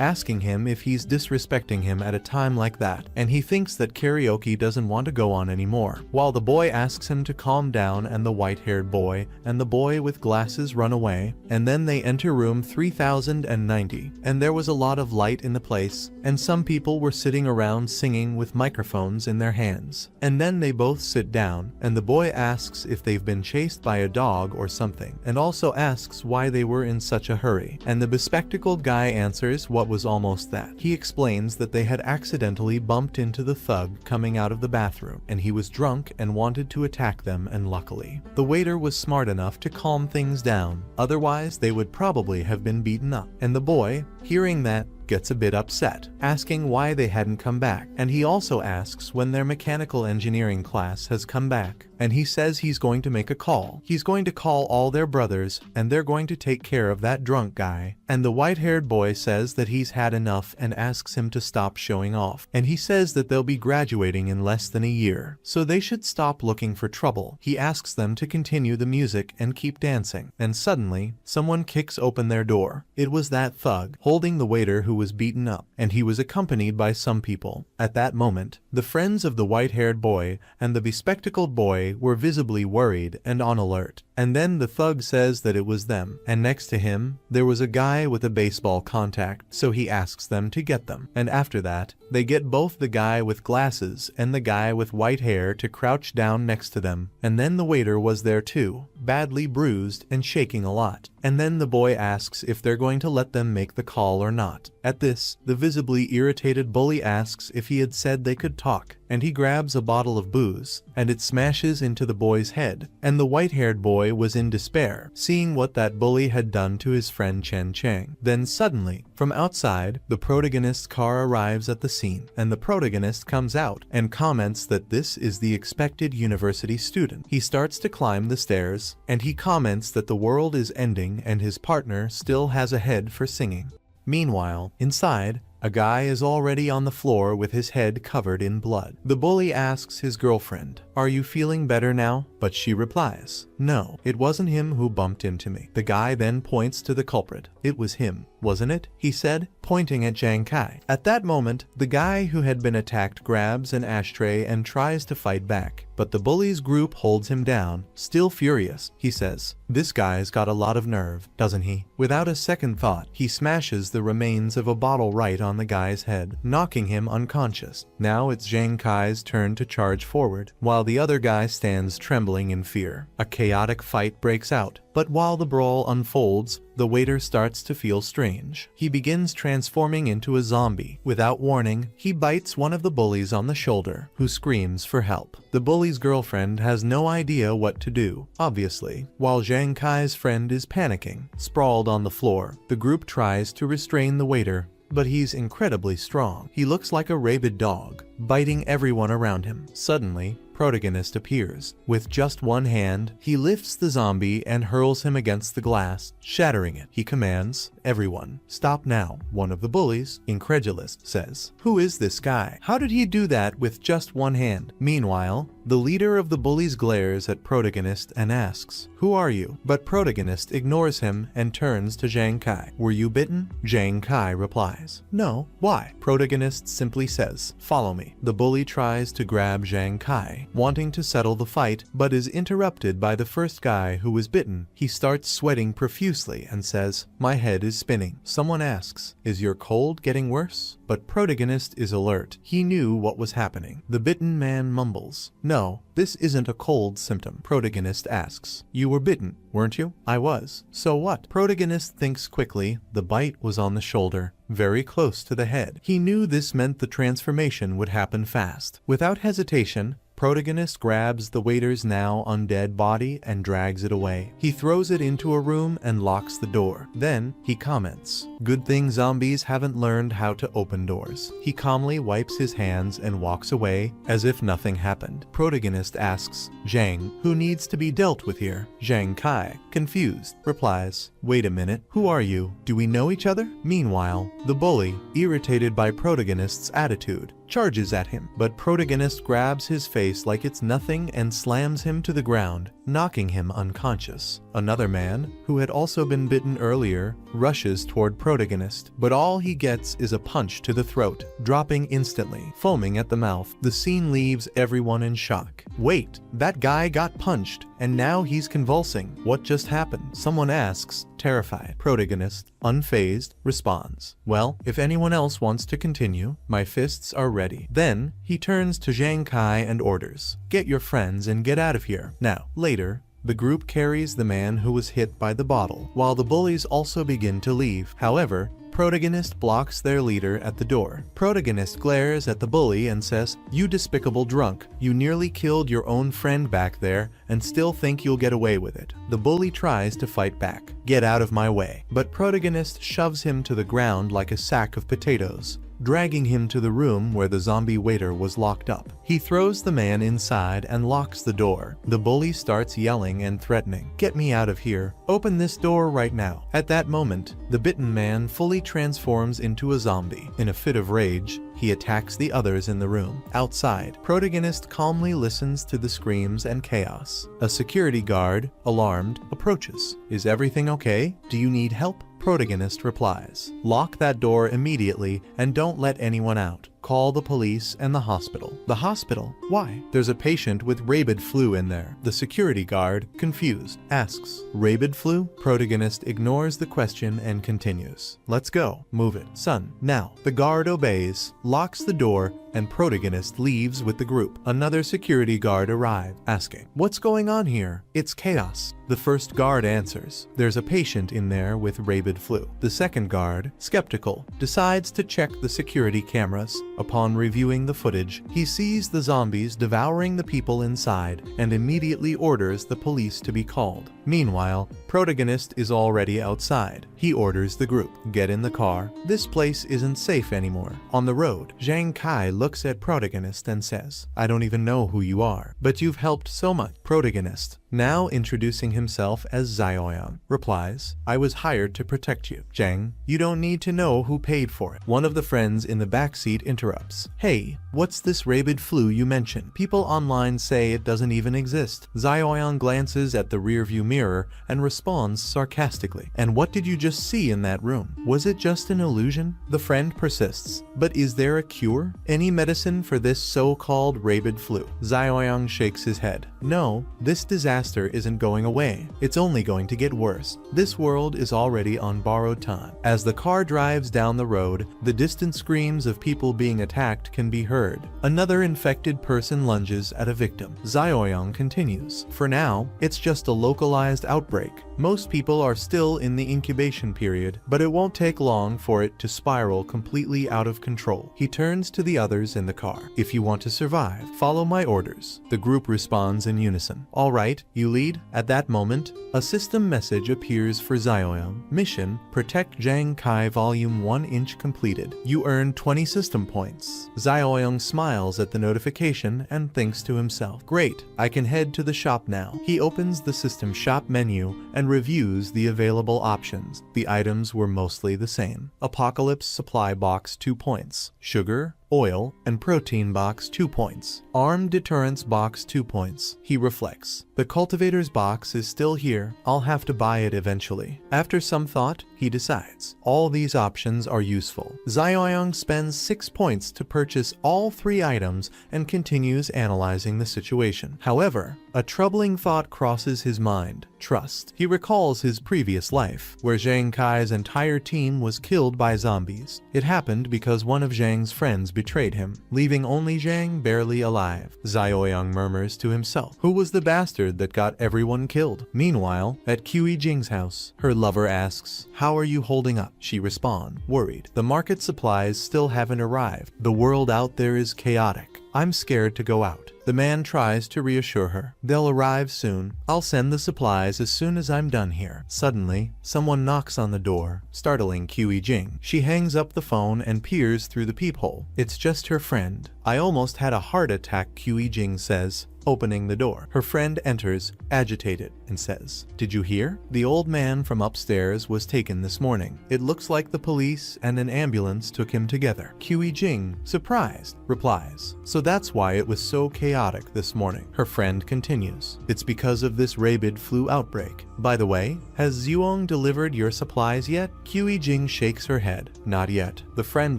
asking him if he's disrespecting him at a time like that, and he thinks that karaoke doesn't want to go on anymore. While the boy asks him to calm down, and the white-haired boy and the boy with glasses run away, and then they enter room 3090, and there was a lot of light in the place, and some people were sitting around singing with microphones in their hands. And then they both sit down, and the boy asks if they've been chased by a dog or something, and also asks why they were in such a hurry. And the bespectacled guy answers what was almost that. He explains that they had accidentally bumped into the thug coming out of the bathroom, and he was drunk and wanted to attack them, and luckily, the waiter was smart enough to calm things down. Otherwise, they would probably have been beaten up. And the boy, hearing that, gets a bit upset, asking why they hadn't come back. And he also asks when their mechanical engineering class has come back. And he says he's going to make a call. He's going to call all their brothers, and they're going to take care of that drunk guy. And the white-haired boy says that he's had enough and asks him to stop showing off. And he says that they'll be graduating in less than a year, so they should stop looking for trouble. He asks them to continue the music and keep dancing. And suddenly, someone kicks open their door. It was that thug, holding the waiter who was beaten up, and he was accompanied by some people. At that moment, the friends of the white-haired boy and the bespectacled boy were visibly worried and on alert. And then the thug says that it was them, and next to him, there was a guy with a baseball contact, so he asks them to get them. And after that, they get both the guy with glasses and the guy with white hair to crouch down next to them. And then the waiter was there too, badly bruised and shaking a lot. And then the boy asks if they're going to let them make the call or not. At this, the visibly irritated bully asks if he had said they could talk, and he grabs a bottle of booze, and it smashes into the boy's head. And the white-haired boy was in despair, seeing what that bully had done to his friend Chen Chang. Then suddenly, from outside, the protagonist's car arrives at the scene, and the protagonist comes out and comments that this is the expected university student. He starts to climb the stairs, and he comments that the world is ending and his partner still has a head for singing. Meanwhile, inside, a guy is already on the floor with his head covered in blood. The bully asks his girlfriend, "Are you feeling better now?" But she replies, "No, it wasn't him who bumped into me." The guy then points to the culprit. "It was him, wasn't it?" he said, pointing at Zhang Kai. At that moment, the guy who had been attacked grabs an ashtray and tries to fight back, but the bully's group holds him down. Still furious, he says, "This guy's got a lot of nerve, doesn't he?" Without a second thought, he smashes the remains of a bottle right on the guy's head, knocking him unconscious. Now it's Zhang Kai's turn to charge forward, while the other guy stands trembling in fear. A chaotic fight breaks out, but while the brawl unfolds, the waiter starts to feel strange. He begins transforming into a zombie. Without warning, he bites one of the bullies on the shoulder, who screams for help. The bully's girlfriend has no idea what to do, obviously, while Zhang Kai's friend is panicking. Sprawled on the floor, the group tries to restrain the waiter, but he's incredibly strong. He looks like a rabid dog, biting everyone around him. Suddenly, protagonist appears. With just one hand, he lifts the zombie and hurls him against the glass, shattering it. He commands, "Everyone, stop now." One of the bullies, incredulous, says, "Who is this guy? How did he do that with just one hand?" Meanwhile, the leader of the bullies glares at protagonist and asks, "Who are you?" But protagonist ignores him and turns to Zhang Kai. "Were you bitten?" Zhang Kai replies, "No. Why?" Protagonist simply says, "Follow me." The bully tries to grab Zhang Kai, wanting to settle the fight, but is interrupted by the first guy who was bitten. He starts sweating profusely and says, "My head is spinning." Someone asks, "Is your cold getting worse?" But protagonist is alert. He knew what was happening. The bitten man mumbles, "No, this isn't a cold symptom." Protagonist asks, "You were bitten, weren't you?" "I was. So what?" Protagonist thinks quickly. The bite was on the shoulder, very close to the head. He knew this meant the transformation would happen fast. Without hesitation, protagonist grabs the waiter's now undead body and drags it away. He throws it into a room and locks the door. Then, he comments, "Good thing zombies haven't learned how to open doors." He calmly wipes his hands and walks away as if nothing happened. Protagonist asks, "Zhang, who needs to be dealt with here?" Zhang Kai, confused, replies, "Wait a minute, who are you? Do we know each other?" Meanwhile, the bully, irritated by protagonist's attitude, charges at him, but protagonist grabs his face like it's nothing and slams him to the ground, knocking him unconscious. Another man, who had also been bitten earlier, rushes toward protagonist, but all he gets is a punch to the throat, dropping instantly, foaming at the mouth. The scene leaves everyone in shock. Wait, that guy got punched, and now he's convulsing. What just happened? Someone asks, terrified. Protagonist, unfazed, responds, "Well, if anyone else wants to continue, my fists are ready." Then, he turns to Zhang Kai and orders, "Get your friends and get out of here." Now, later, the group carries the man who was hit by the bottle, while the bullies also begin to leave. However, protagonist blocks their leader at the door. Protagonist glares at the bully and says, "You despicable drunk, you nearly killed your own friend back there and still think you'll get away with it." The bully tries to fight back. "Get out of my way." But protagonist shoves him to the ground like a sack of potatoes, dragging him to the room where the zombie waiter was locked up. He throws the man inside and locks the door. The bully starts yelling and threatening, "Get me out of here. Open this door right now." At that moment, the bitten man fully transforms into a zombie. In a fit of rage, he attacks the others in the room. Outside, protagonist calmly listens to the screams and chaos. A security guard, alarmed, approaches. "Is everything okay? Do you need help?" protagonist replies. Lock that door immediately and don't let anyone out. Call the police and the hospital. The hospital? Why? There's a patient with rabid flu in there. The security guard, confused, asks, rabid flu? Protagonist ignores the question and continues. Let's go. Move it, son. Now. The guard obeys, locks the door, and protagonist leaves with the group. Another security guard arrives, asking, what's going on here? It's chaos. The first guard answers, there's a patient in there with rabid flu. The second guard, skeptical, decides to check the security cameras. Upon reviewing the footage, he sees the zombies devouring the people inside and immediately orders the police to be called. Meanwhile, protagonist is already outside. He orders the group, get in the car. This place isn't safe anymore. On the road, Zhang Kai looks at protagonist and says, I don't even know who you are, but you've helped so much. Protagonist, now introducing himself as Zioyang, replies, I was hired to protect you. Zhang, you don't need to know who paid for it. One of the friends in the backseat interrupts. Hey, what's this rabid flu you mentioned? People online say it doesn't even exist. Zioyang glances at the rearview mirror and responds sarcastically. And what did you just see in that room? Was it just an illusion? The friend persists. But is there a cure? Any medicine for this so-called rabid flu? Zioyang shakes his head. No, this disaster isn't going away. It's only going to get worse. This world is already on borrowed time. As the car drives down the road, the distant screams of people being attacked can be heard. Another infected person lunges at a victim. Zioyang continues. For now, it's just a localized outbreak. Most people are still in the incubation period, but it won't take long for it to spiral completely out of control. He turns to the others in the car. If you want to survive, follow my orders. The group responds in unison. All right, you lead. At that moment, a system message appears for Zioyang. Mission, Protect Zhang Kai Volume 1 inch completed. You earn 20 system points. Zioyang smiles at the notification and thinks to himself, great, I can head to the shop now. He opens the system shop menu and reviews the available options. The items were mostly the same. Apocalypse supply box 2 points. Sugar, oil, and protein box 2 points. Armed deterrence box 2 points. He reflects. The cultivator's box is still here. I'll have to buy it eventually. After some thought, he decides. All these options are useful. Zioyang spends 6 points to purchase all 3 items and continues analyzing the situation. However, a troubling thought crosses his mind. Trust. He recalls his previous life, where Zhang Kai's entire team was killed by zombies. It happened because one of Zhang's friends betrayed him, leaving only Zhang barely alive. Zioyang murmurs to himself, who was the bastard that got everyone killed? Meanwhile, at Qi Jing's house, her lover asks, how are you holding up? She responds, worried. The market supplies still haven't arrived. The world out there is chaotic. I'm scared to go out. The man tries to reassure her. They'll arrive soon. I'll send the supplies as soon as I'm done here. Suddenly, someone knocks on the door, startling Qi Jing. She hangs up the phone and peers through the peephole. It's just her friend. I almost had a heart attack, Qi Jing says, opening the door. Her friend enters, agitated, and says, did you hear? The old man from upstairs was taken this morning. It looks like the police and an ambulance took him together. Qi Jing, surprised, replies, so that's why it was so chaotic this morning. Her friend continues, it's because of this rabid flu outbreak. By the way, has Zhuang delivered your supplies yet? Qi Jing shakes her head. Not yet. The friend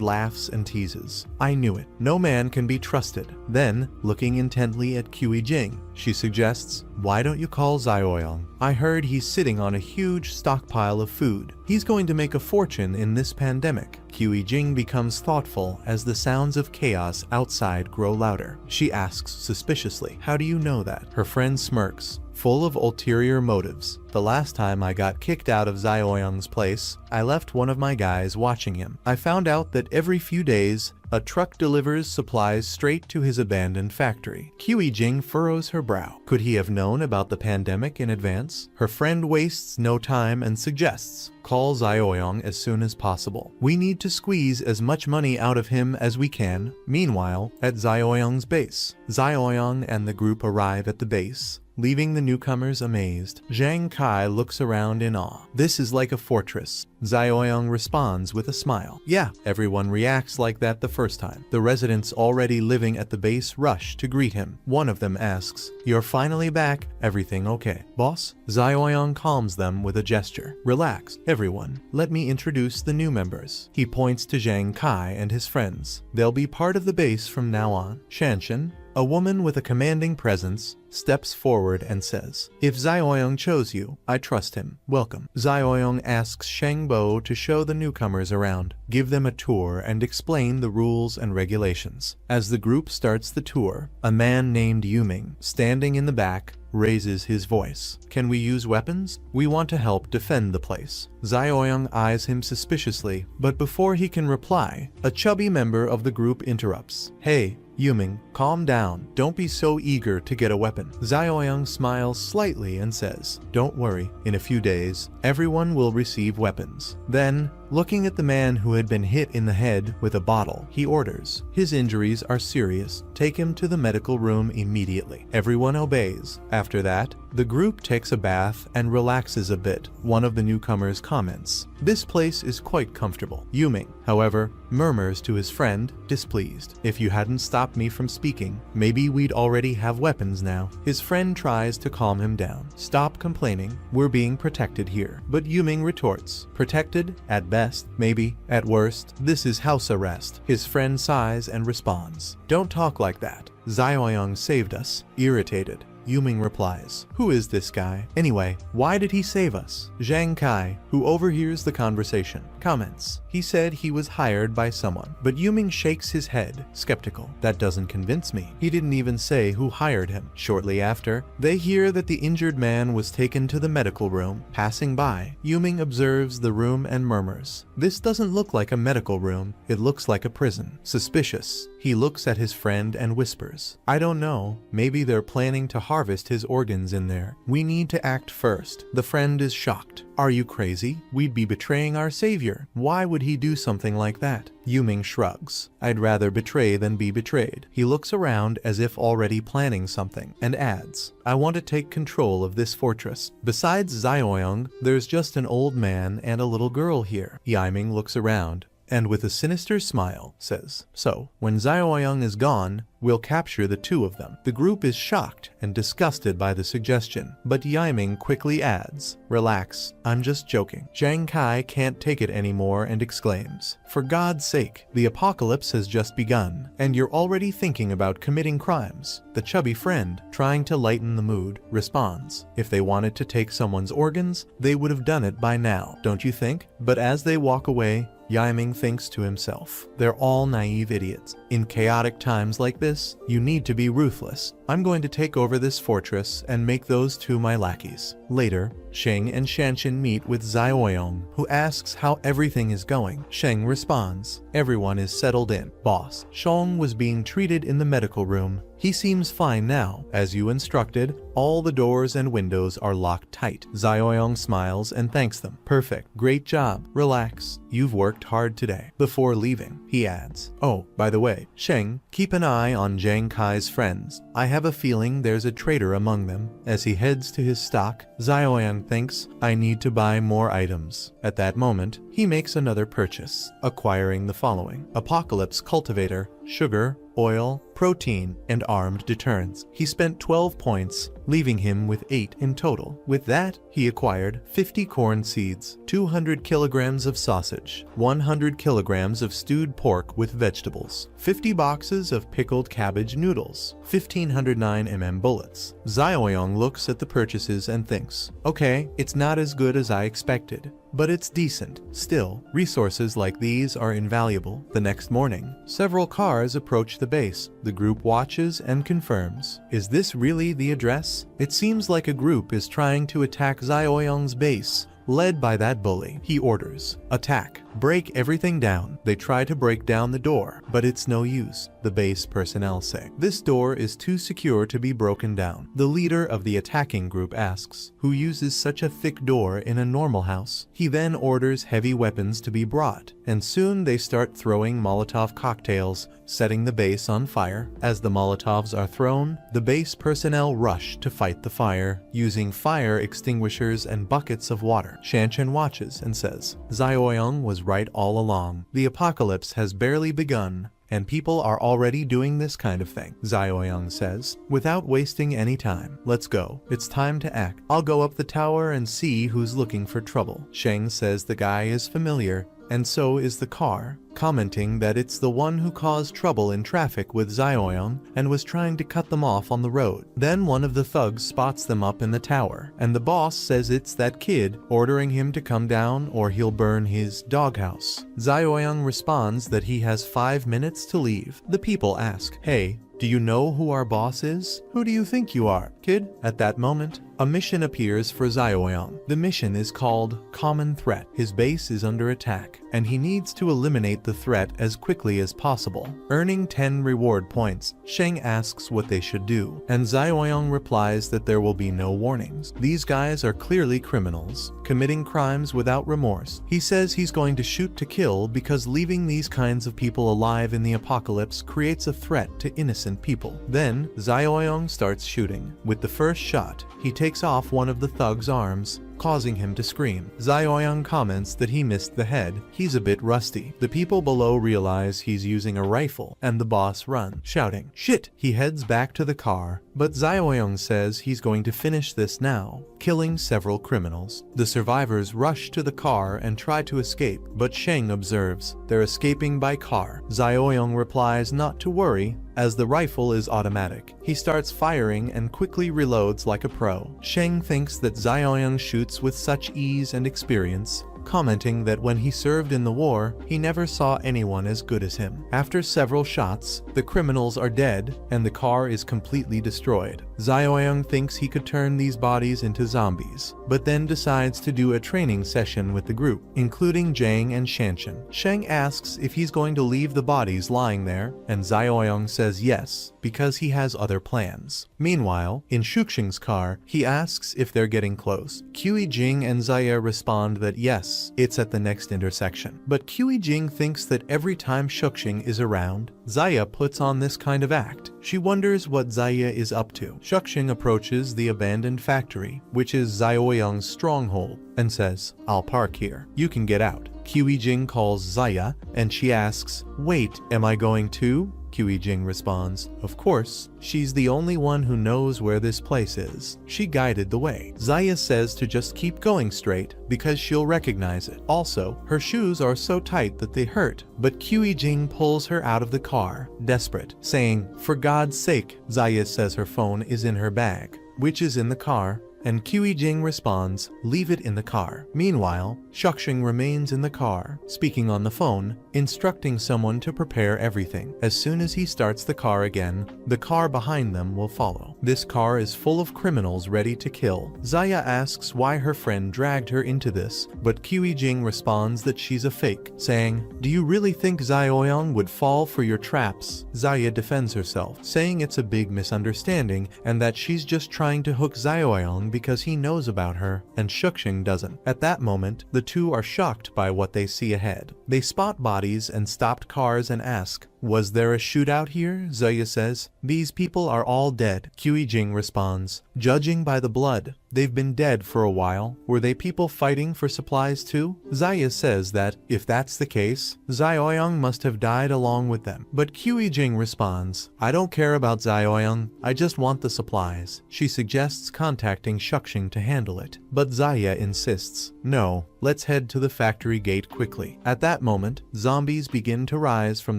laughs and teases. I knew it. No man can be trusted. Then, looking intently at Qi Jing, she suggests, why don't you call Zioyang? I heard he's sitting on a huge stockpile of food. He's going to make a fortune in this pandemic. Qi Jing becomes thoughtful as the sounds of chaos outside grow louder. She asks suspiciously, how do you know that? Her friend smirks, full of ulterior motives. The last time I got kicked out of Zioyang's place, I left one of my guys watching him. I found out that every few days, a truck delivers supplies straight to his abandoned factory. Qi Jing furrows her brow. Could he have known about the pandemic in advance? Her friend wastes no time and suggests, call Zioyang as soon as possible. We need to squeeze as much money out of him as we can. Meanwhile, at Zioyang's base, Zioyang and the group arrive at the base, leaving the newcomers amazed. Zhang Kai looks around in awe. This is like a fortress. Zioyang responds with a smile. Yeah, everyone reacts like that the first time. The residents already living at the base rush to greet him. One of them asks, you're finally back, everything okay? Boss? Zioyang calms them with a gesture. Relax, Everyone, let me introduce the new members. He points to Zhang Kai and his friends. They'll be part of the base from now on. Shanshan, a woman with a commanding presence, steps forward and says, "If Zioyong chose you, I trust him. Welcome." Zioyong asks Shangbo to show the newcomers around, give them a tour and explain the rules and regulations. As the group starts the tour, a man named Yuming, standing in the back, raises his voice. "Can we use weapons? We want to help defend the place." Zioyong eyes him suspiciously, but before he can reply, a chubby member of the group interrupts. "Hey, Yuming, calm down. Don't be so eager to get a weapon." Zioyong smiles slightly and says, "Don't worry, in a few days, everyone will receive weapons." Then, looking at the man who had been hit in the head with a bottle, he orders, "His injuries are serious. Take him to the medical room immediately." Everyone obeys. After that, the group takes a bath and relaxes a bit. One of the newcomers comments, "This place is quite comfortable." Yuming, however, murmurs to his friend, displeased, "If you hadn't stopped me from speaking, maybe we'd already have weapons now." His friend tries to calm him down. "Stop complaining. We're being protected here." But Yuming retorts, "Protected? At best, maybe. At worst, this is house arrest." His friend sighs and responds, "Don't talk like that. Zioyong saved us." Irritated, Yuming replies, "Who is this guy? Anyway, why did he save us?" Zhang Kai, who overhears the conversation, comments, "He said he was hired by someone." But Yuming shakes his head, skeptical. "That doesn't convince me. He didn't even say who hired him." Shortly after, they hear that the injured man was taken to the medical room. Passing by, Yuming observes the room and murmurs, "This doesn't look like a medical room. It looks like a prison." Suspicious, he looks at his friend and whispers, "I don't know. Maybe they're planning to harvest his organs in there. We need to act first." The friend is shocked. "Are you crazy? We'd be betraying our savior. Why would he do something like that?" Yuming shrugs. "I'd rather betray than be betrayed." He looks around as if already planning something, and adds, "I want to take control of this fortress. Besides Zioyong, there's just an old man and a little girl here." Yiming looks around, and with a sinister smile says, "So, when Zioyong is gone, we'll capture the two of them." The group is shocked and disgusted by the suggestion, but Yiming quickly adds, "Relax, I'm just joking." Zhang Kai can't take it anymore and exclaims, "For God's sake, the apocalypse has just begun, and you're already thinking about committing crimes." The chubby friend, trying to lighten the mood, responds, "If they wanted to take someone's organs, they would have done it by now, don't you think?" But as they walk away, Yiming thinks to himself, "They're all naive idiots. In chaotic times like this, you need to be ruthless. I'm going to take over this fortress and make those two my lackeys." Later, Sheng and Shanshan meet with Zioyong, who asks how everything is going. Sheng responds, "Everyone is settled in, boss. Shong was being treated in the medical room. He seems fine now. As you instructed, all the doors and windows are locked tight." Zioyong smiles and thanks them. "Perfect. Great job. Relax. You've worked hard today." Before leaving, he adds, "Oh, by the way, Sheng, keep an eye on Zhang Kai's friends. I have a feeling there's a traitor among them." As he heads to his stock, Zioyong thinks, "I need to buy more items." At that moment, he makes another purchase, acquiring the following: Apocalypse Cultivator, Sugar, Oil, Protein, and Armed Deterrents. He spent 12 points, leaving him with 8 in total. With that, he acquired 50 corn seeds, 200 kilograms of sausage, 100 kilograms of stewed pork with vegetables, 50 boxes of pickled cabbage noodles, 1509 bullets. Zioyong looks at the purchases and thinks, "Okay, it's not as good as I expected, but it's decent. Still, resources like these are invaluable." The next morning, several cars approach the base. The group watches and confirms. Is this really the address? It seems like a group is trying to attack Zioyong's base, led by that bully. He orders, "Attack. Break everything down." They try to break down the door, but it's no use, the base personnel say. This door is too secure to be broken down. The leader of the attacking group asks, who uses such a thick door in a normal house? He then orders heavy weapons to be brought, and soon they start throwing Molotov cocktails, setting the base on fire. As the Molotovs are thrown, the base personnel rush to fight the fire, using fire extinguishers and buckets of water. Shanshan watches and says, "Zioyong was right all along. The apocalypse has barely begun, and people are already doing this kind of thing, Zioyang says. Without wasting any time, let's go. It's time to act. I'll go up the tower and see who's looking for trouble. Sheng says the guy is familiar, and so is the car, commenting that it's the one who caused trouble in traffic with Zioyang and was trying to cut them off on the road. Then one of the thugs spots them up in the tower, and the boss says it's that kid, ordering him to come down or he'll burn his doghouse. Zioyang responds that he has 5 minutes to leave. The people ask, "Hey, do you know who our boss is? Who do you think you are, kid?" At that moment, a mission appears for Zioyang. The mission is called Common Threat. His base is under attack, and he needs to eliminate the threat as quickly as possible. Earning 10 reward points, Sheng asks what they should do, and Zioyang replies that there will be no warnings. These guys are clearly criminals, committing crimes without remorse. He says he's going to shoot to kill because leaving these kinds of people alive in the apocalypse creates a threat to innocent people. Then, Zioyang starts shooting. With the first shot, he takes off one of the thug's arms, causing him to scream. Zioyang comments that he missed the head. He's a bit rusty. The people below realize he's using a rifle, and the boss runs, shouting, "Shit!" He heads back to the car, but Zioyang says he's going to finish this now, killing several criminals. The survivors rush to the car and try to escape, but Sheng observes they're escaping by car. Zioyang replies not to worry, as the rifle is automatic. He starts firing and quickly reloads like a pro. Sheng thinks that Zioyang shoots with such ease and experience, commenting that when he served in the war, he never saw anyone as good as him. After several shots, the criminals are dead and the car is completely destroyed. Zioyang thinks he could turn these bodies into zombies, but then decides to do a training session with the group, including Zhang and Shanshan. Sheng asks if he's going to leave the bodies lying there, and Zioyang says yes, because he has other plans. Meanwhile, in Shuxing's car, he asks if they're getting close. Qi Jing and Zaya respond that yes, it's at the next intersection. But Qi Jing thinks that every time Shuxing is around, Zaya puts on this kind of act. She wonders what Zaya is up to. Shuxing approaches the abandoned factory, which is Zioyang's stronghold, and says, "I'll park here. You can get out." Qi Jing calls Zaya, and she asks, "Wait, am I going too?" Qi Jing responds, "Of course, she's the only one who knows where this place is. She guided the way." Zaya says to just keep going straight, because she'll recognize it. Also, her shoes are so tight that they hurt, but Qi Jing pulls her out of the car, desperate, saying, "For God's sake." Zaya says her phone is in her bag, which is in the car, and Qi Jing responds, "Leave it in the car." Meanwhile, Shuxing remains in the car, speaking on the phone, instructing someone to prepare everything. As soon as he starts the car again, the car behind them will follow. This car is full of criminals ready to kill. Zaya asks why her friend dragged her into this, but Qi Jing responds that she's a fake, saying, "Do you really think Zioyang would fall for your traps?" Zaya defends herself, saying it's a big misunderstanding and that she's just trying to hook Zioyang because he knows about her, and Shuxing doesn't. At that moment, the two are shocked by what they see ahead. They spot bodies and stopped cars and ask, "Was there a shootout here?" Zaya says, "These people are all dead." Qi Jing responds, "Judging by the blood, they've been dead for a while. Were they people fighting for supplies too?" Zaya says that, if that's the case, Zioyang must have died along with them. But Qi Jing responds, "I don't care about Zioyang, I just want the supplies." She suggests contacting Shuxing to handle it, but Zaya insists, "No, let's head to the factory gate quickly." At that moment, zombies begin to rise from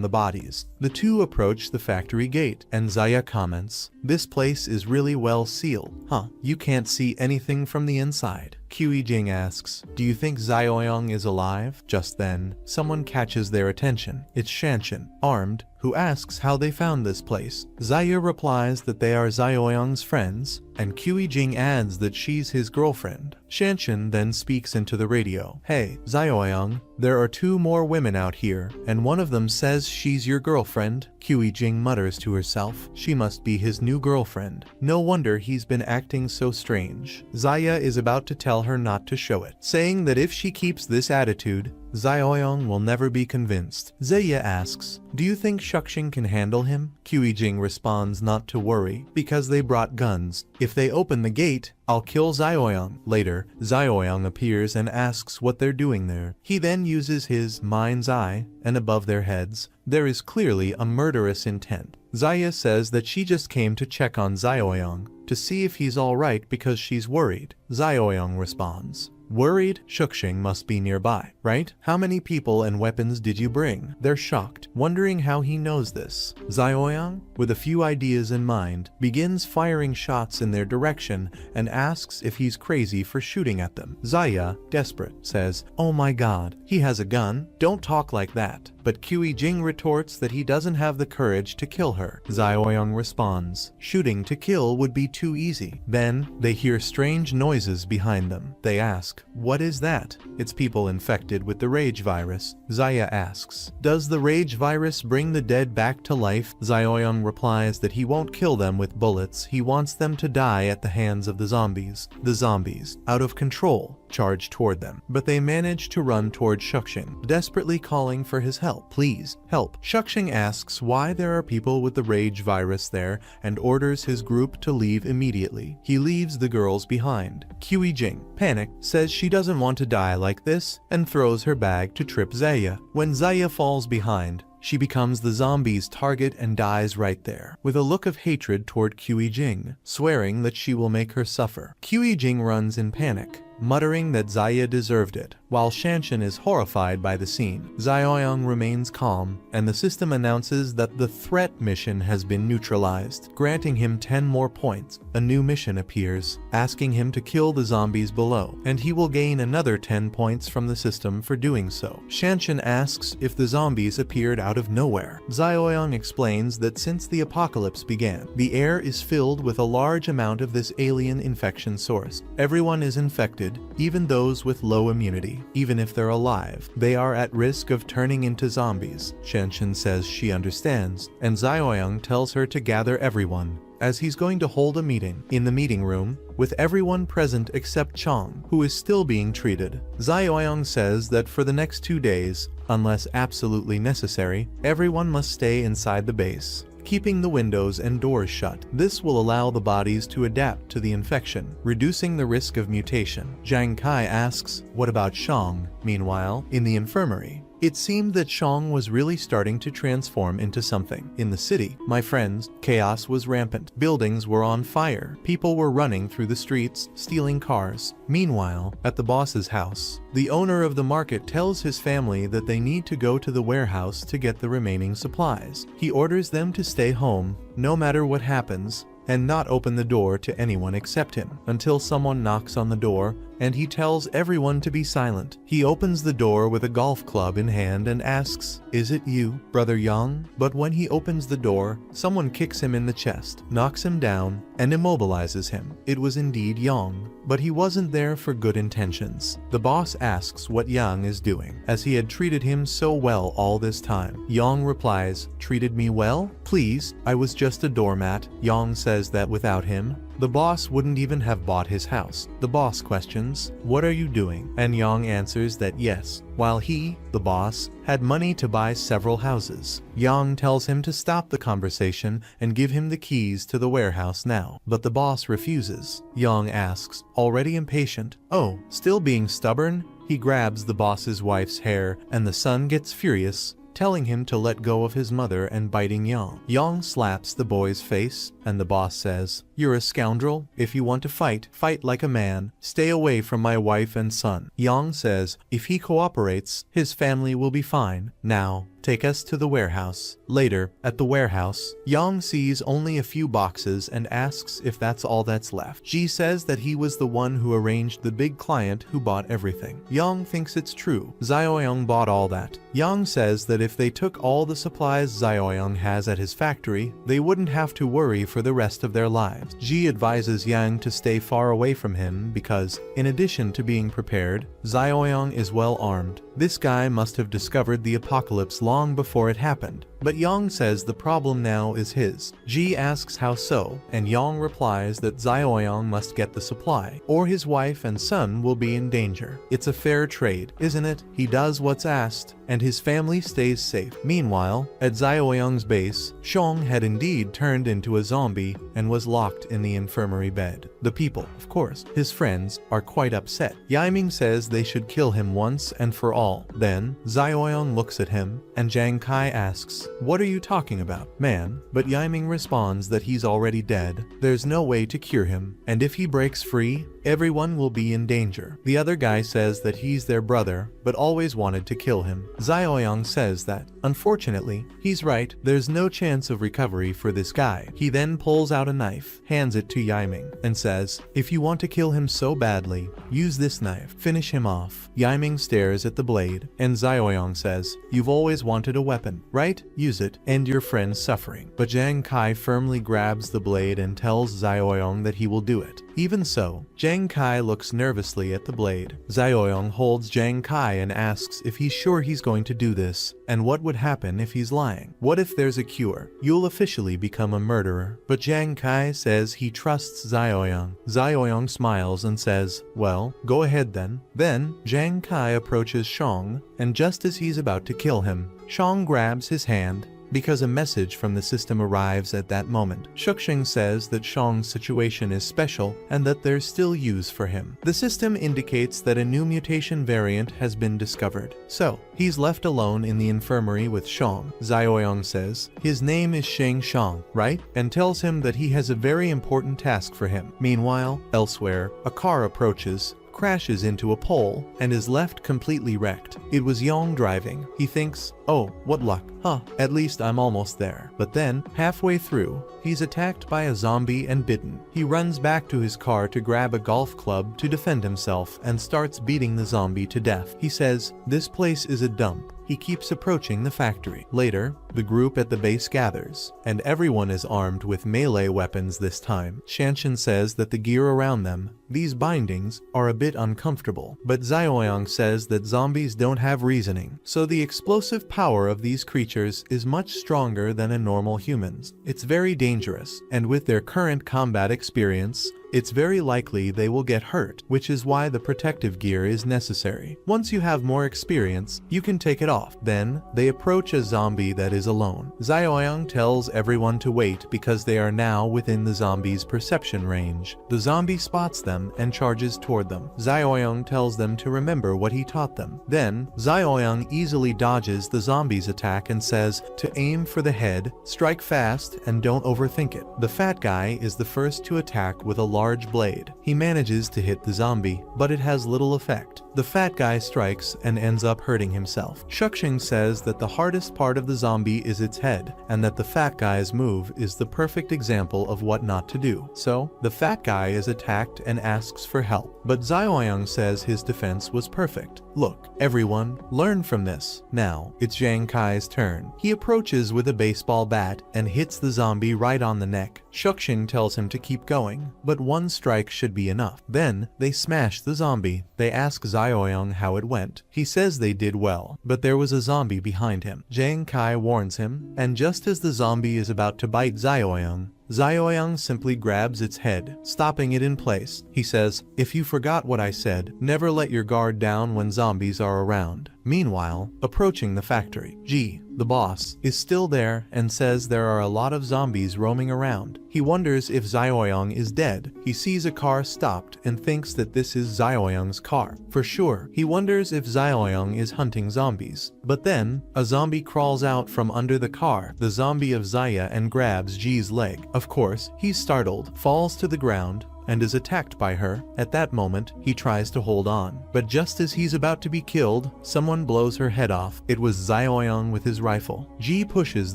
the bodies. The two approach the factory gate, and Zaya comments, "This place is really well sealed. Huh, you can't see anything from the inside." Qi Jing asks, "Do you think Zioyang is alive?" Just then, someone catches their attention. It's Shanshan, armed, who asks how they found this place. Zaya replies that they are Zioyang's friends, and Qi Jing adds that she's his girlfriend. Shanshan then speaks into the radio. "Hey, Zioyang, there are 2 more women out here, and one of them says she's your girlfriend." Qi Jing mutters to herself, she must be his new girlfriend. No wonder he's been acting so strange. Zaya is about to tell her not to show it, saying that if she keeps this attitude, Xiaoyang will never be convinced. Zeya asks, do you think Shuxing can handle him? Jing responds not to worry, because they brought guns. If they open the gate, I'll kill Xiaoyang. Later, Xiaoyang appears and asks what they're doing there. He then uses his mind's eye, and above their heads, there is clearly a murderous intent. Zaya says that she just came to check on Xiaoyang, to see if he's alright because she's worried. Xiaoyang responds, worried? Shuxing must be nearby, right? How many people and weapons did you bring? They're shocked, wondering how he knows this. Xiaoyang, with a few ideas in mind, begins firing shots in their direction and asks if he's crazy for shooting at them. Zaya, desperate, says, oh my god, he has a gun? Don't talk like that. But Jing retorts that he doesn't have the courage to kill her. Xiaoyang responds, shooting to kill would be too easy. Then, they hear strange noises behind them. They ask, what is that? It's people infected with the rage virus. Zaya asks, does the rage virus bring the dead back to life? Xiaoyang replies that he won't kill them with bullets, he wants them to die at the hands of the zombies. The zombies, out of control, charge toward them, but they manage to run toward Shuxing, desperately calling for his help. Please, help. Shuxing asks why there are people with the rage virus there and orders his group to leave immediately. He leaves the girls behind. Jing, panicked, says she doesn't want to die like this and throws her bag to trip Zaya. When Zaya falls behind, she becomes the zombie's target and dies right there, with a look of hatred toward Jing, swearing that she will make her suffer. Jing runs in panic, muttering that Zaya deserved it, while Shanshan is horrified by the scene. Xiaoyang remains calm, and the system announces that the threat mission has been neutralized, granting him 10 more points. A new mission appears, asking him to kill the zombies below, and he will gain another 10 points from the system for doing so. Shanshan asks if the zombies appeared out of nowhere. Xiaoyang explains that since the apocalypse began, the air is filled with a large amount of this alien infection source. Everyone is infected, even those with low immunity. Even if they're alive, they are at risk of turning into zombies. Shanshan says she understands, and Xiaoyang tells her to gather everyone, as he's going to hold a meeting in the meeting room with everyone present except Chong, who is still being treated. Xiaoyang says that for the next 2 days, unless absolutely necessary, everyone must stay inside the base, keeping the windows and doors shut. This will allow the bodies to adapt to the infection, reducing the risk of mutation. Zhang Kai asks, what about Shang? Meanwhile, in the infirmary, it seemed that Shang was really starting to transform into something. In the city, my friends, chaos was rampant. Buildings were on fire. People were running through the streets, stealing cars. Meanwhile, at the boss's house, the owner of the market tells his family that they need to go to the warehouse to get the remaining supplies. He orders them to stay home, no matter what happens, and not open the door to anyone except him, until someone knocks on the door, and he tells everyone to be silent. He opens the door with a golf club in hand and asks, is it you, Brother Yang? But when he opens the door, someone kicks him in the chest, knocks him down, and immobilizes him. It was indeed Yang, but he wasn't there for good intentions. The boss asks what Yang is doing, as he had treated him so well all this time. Yang replies, treated me well? Please, I was just a doormat. Yang says that without him, the boss wouldn't even have bought his house. The boss questions, what are you doing? And Yang answers that yes, while he, the boss, had money to buy several houses. Yang tells him to stop the conversation and give him the keys to the warehouse now, but the boss refuses. Yang asks, already impatient, oh, still being stubborn? He grabs the boss's wife's hair, and the son gets furious, telling him to let go of his mother and biting Yang. Yang slaps the boy's face, and the boss says, you're a scoundrel. If you want to fight, fight like a man. Stay away from my wife and son. Yang says, if he cooperates, his family will be fine. Now, take us to the warehouse. Later, at the warehouse, Yang sees only a few boxes and asks if that's all that's left. Ji says that he was the one who arranged the big client who bought everything. Yang thinks it's true. Xiaoyang bought all that. Yang says that if they took all the supplies Xiaoyang has at his factory, they wouldn't have to worry for the rest of their lives. Ji advises Yang to stay far away from him because, in addition to being prepared, Xiaoyang is well armed. This guy must have discovered the apocalypse long before it happened. but Yang says the problem now is his. Ji asks how so, and Yang replies that Zioyang must get the supply, or his wife and son will be in danger. It's a fair trade, isn't it? He does what's asked, and his family stays safe. Meanwhile, at Zioyang's base, Shong had indeed turned into a zombie and was locked in the infirmary bed. The people, of course, his friends, are quite upset. Yaiming says they should kill him once and for all. Then, Zioyang looks at him, and Jiang Kai asks, "What are you talking about, man?" But Yaiming responds that he's already dead, there's no way to cure him, and if he breaks free, everyone will be in danger. The other guy says that he's their brother, but always wanted to kill him. Zioyang says that, unfortunately, he's right, there's no chance of recovery for this guy. He then pulls out a knife, hands it to Yaiming, and says, "If you want to kill him so badly, use this knife. Finish him off." Yaiming stares at the blade, and Zioyang says, "You've always wanted a weapon, right? Use it, end your friend's suffering." But Jiang Kai firmly grabs the blade and tells Zioyang that he will do it. Even so, Jiang Kai looks nervously at the blade. Zioyang holds Jiang Kai and asks if he's sure he's going to do this, and what would happen if he's lying. What if there's a cure? You'll officially become a murderer. But Jiang Kai says he trusts Zioyang. Zioyang smiles and says, "Well, go ahead then." Then, Jiang Kai approaches Shong, and just as he's about to kill him, Shong grabs his hand, because a message from the system arrives at that moment. Shuxing says that Shong's situation is special and that there's still use for him. The system indicates that a new mutation variant has been discovered. So, he's left alone in the infirmary with Shong. Zioyang says, his name is Sheng Shang, right? And tells him that he has a very important task for him. Meanwhile, elsewhere, a car approaches, crashes into a pole, and is left completely wrecked. It was Yang driving. He thinks, "Oh, what luck. Huh, at least I'm almost there." But then, halfway through, he's attacked by a zombie and bitten. He runs back to his car to grab a golf club to defend himself and starts beating the zombie to death. He says, "This place is a dump." He keeps approaching the factory. Later, the group at the base gathers, and everyone is armed with melee weapons this time. Shanshan says that the gear around them, these bindings, are a bit uncomfortable. But Zioyang says that zombies don't have reasoning, so the explosive power of these creatures is much stronger than a normal human's. It's very dangerous, and with their current combat experience, it's very likely they will get hurt, which is why the protective gear is necessary. Once you have more experience, you can take it off. Then, they approach a zombie that is alone. Zioyang tells everyone to wait because they are now within the zombie's perception range. The zombie spots them and charges toward them. Zioyang tells them to remember what he taught them. Then, Zioyang easily dodges the zombie's attack and says to aim for the head, strike fast, and don't overthink it. The fat guy is the first to attack with a large blade. He manages to hit the zombie, but it has little effect. The fat guy strikes and ends up hurting himself. Shuxing says that the hardest part of the zombie is its head, and that the fat guy's move is the perfect example of what not to do. So, the fat guy is attacked and asks for help. But Zioyang says his defense was perfect. Look, everyone, learn from this. Now, it's Jiang Kai's turn. He approaches with a baseball bat and hits the zombie right on the neck. Shuxing tells him to keep going, but one strike should be enough. Then, they smash the zombie. They ask Zioyang how it went. He says they did well, but there was a zombie behind him. Jiang Kai warns him, and just as the zombie is about to bite Zioyang, Zioyang simply grabs its head, stopping it in place. He says, "If you forgot what I said, never let your guard down when zombies are around." Meanwhile, approaching the factory, Ji, the boss, is still there and says there are a lot of zombies roaming around. He wonders if Zioyang is dead. He sees a car stopped and thinks that this is Zioyang's car. For sure, he wonders if Zioyang is hunting zombies. But then, a zombie crawls out from under the car, the zombie of Zaya, and grabs Ji's leg. Of course, he's startled, falls to the ground, and is attacked by her. At that moment, he tries to hold on. But just as he's about to be killed, someone blows her head off. It was Zioyang with his rifle. Ji pushes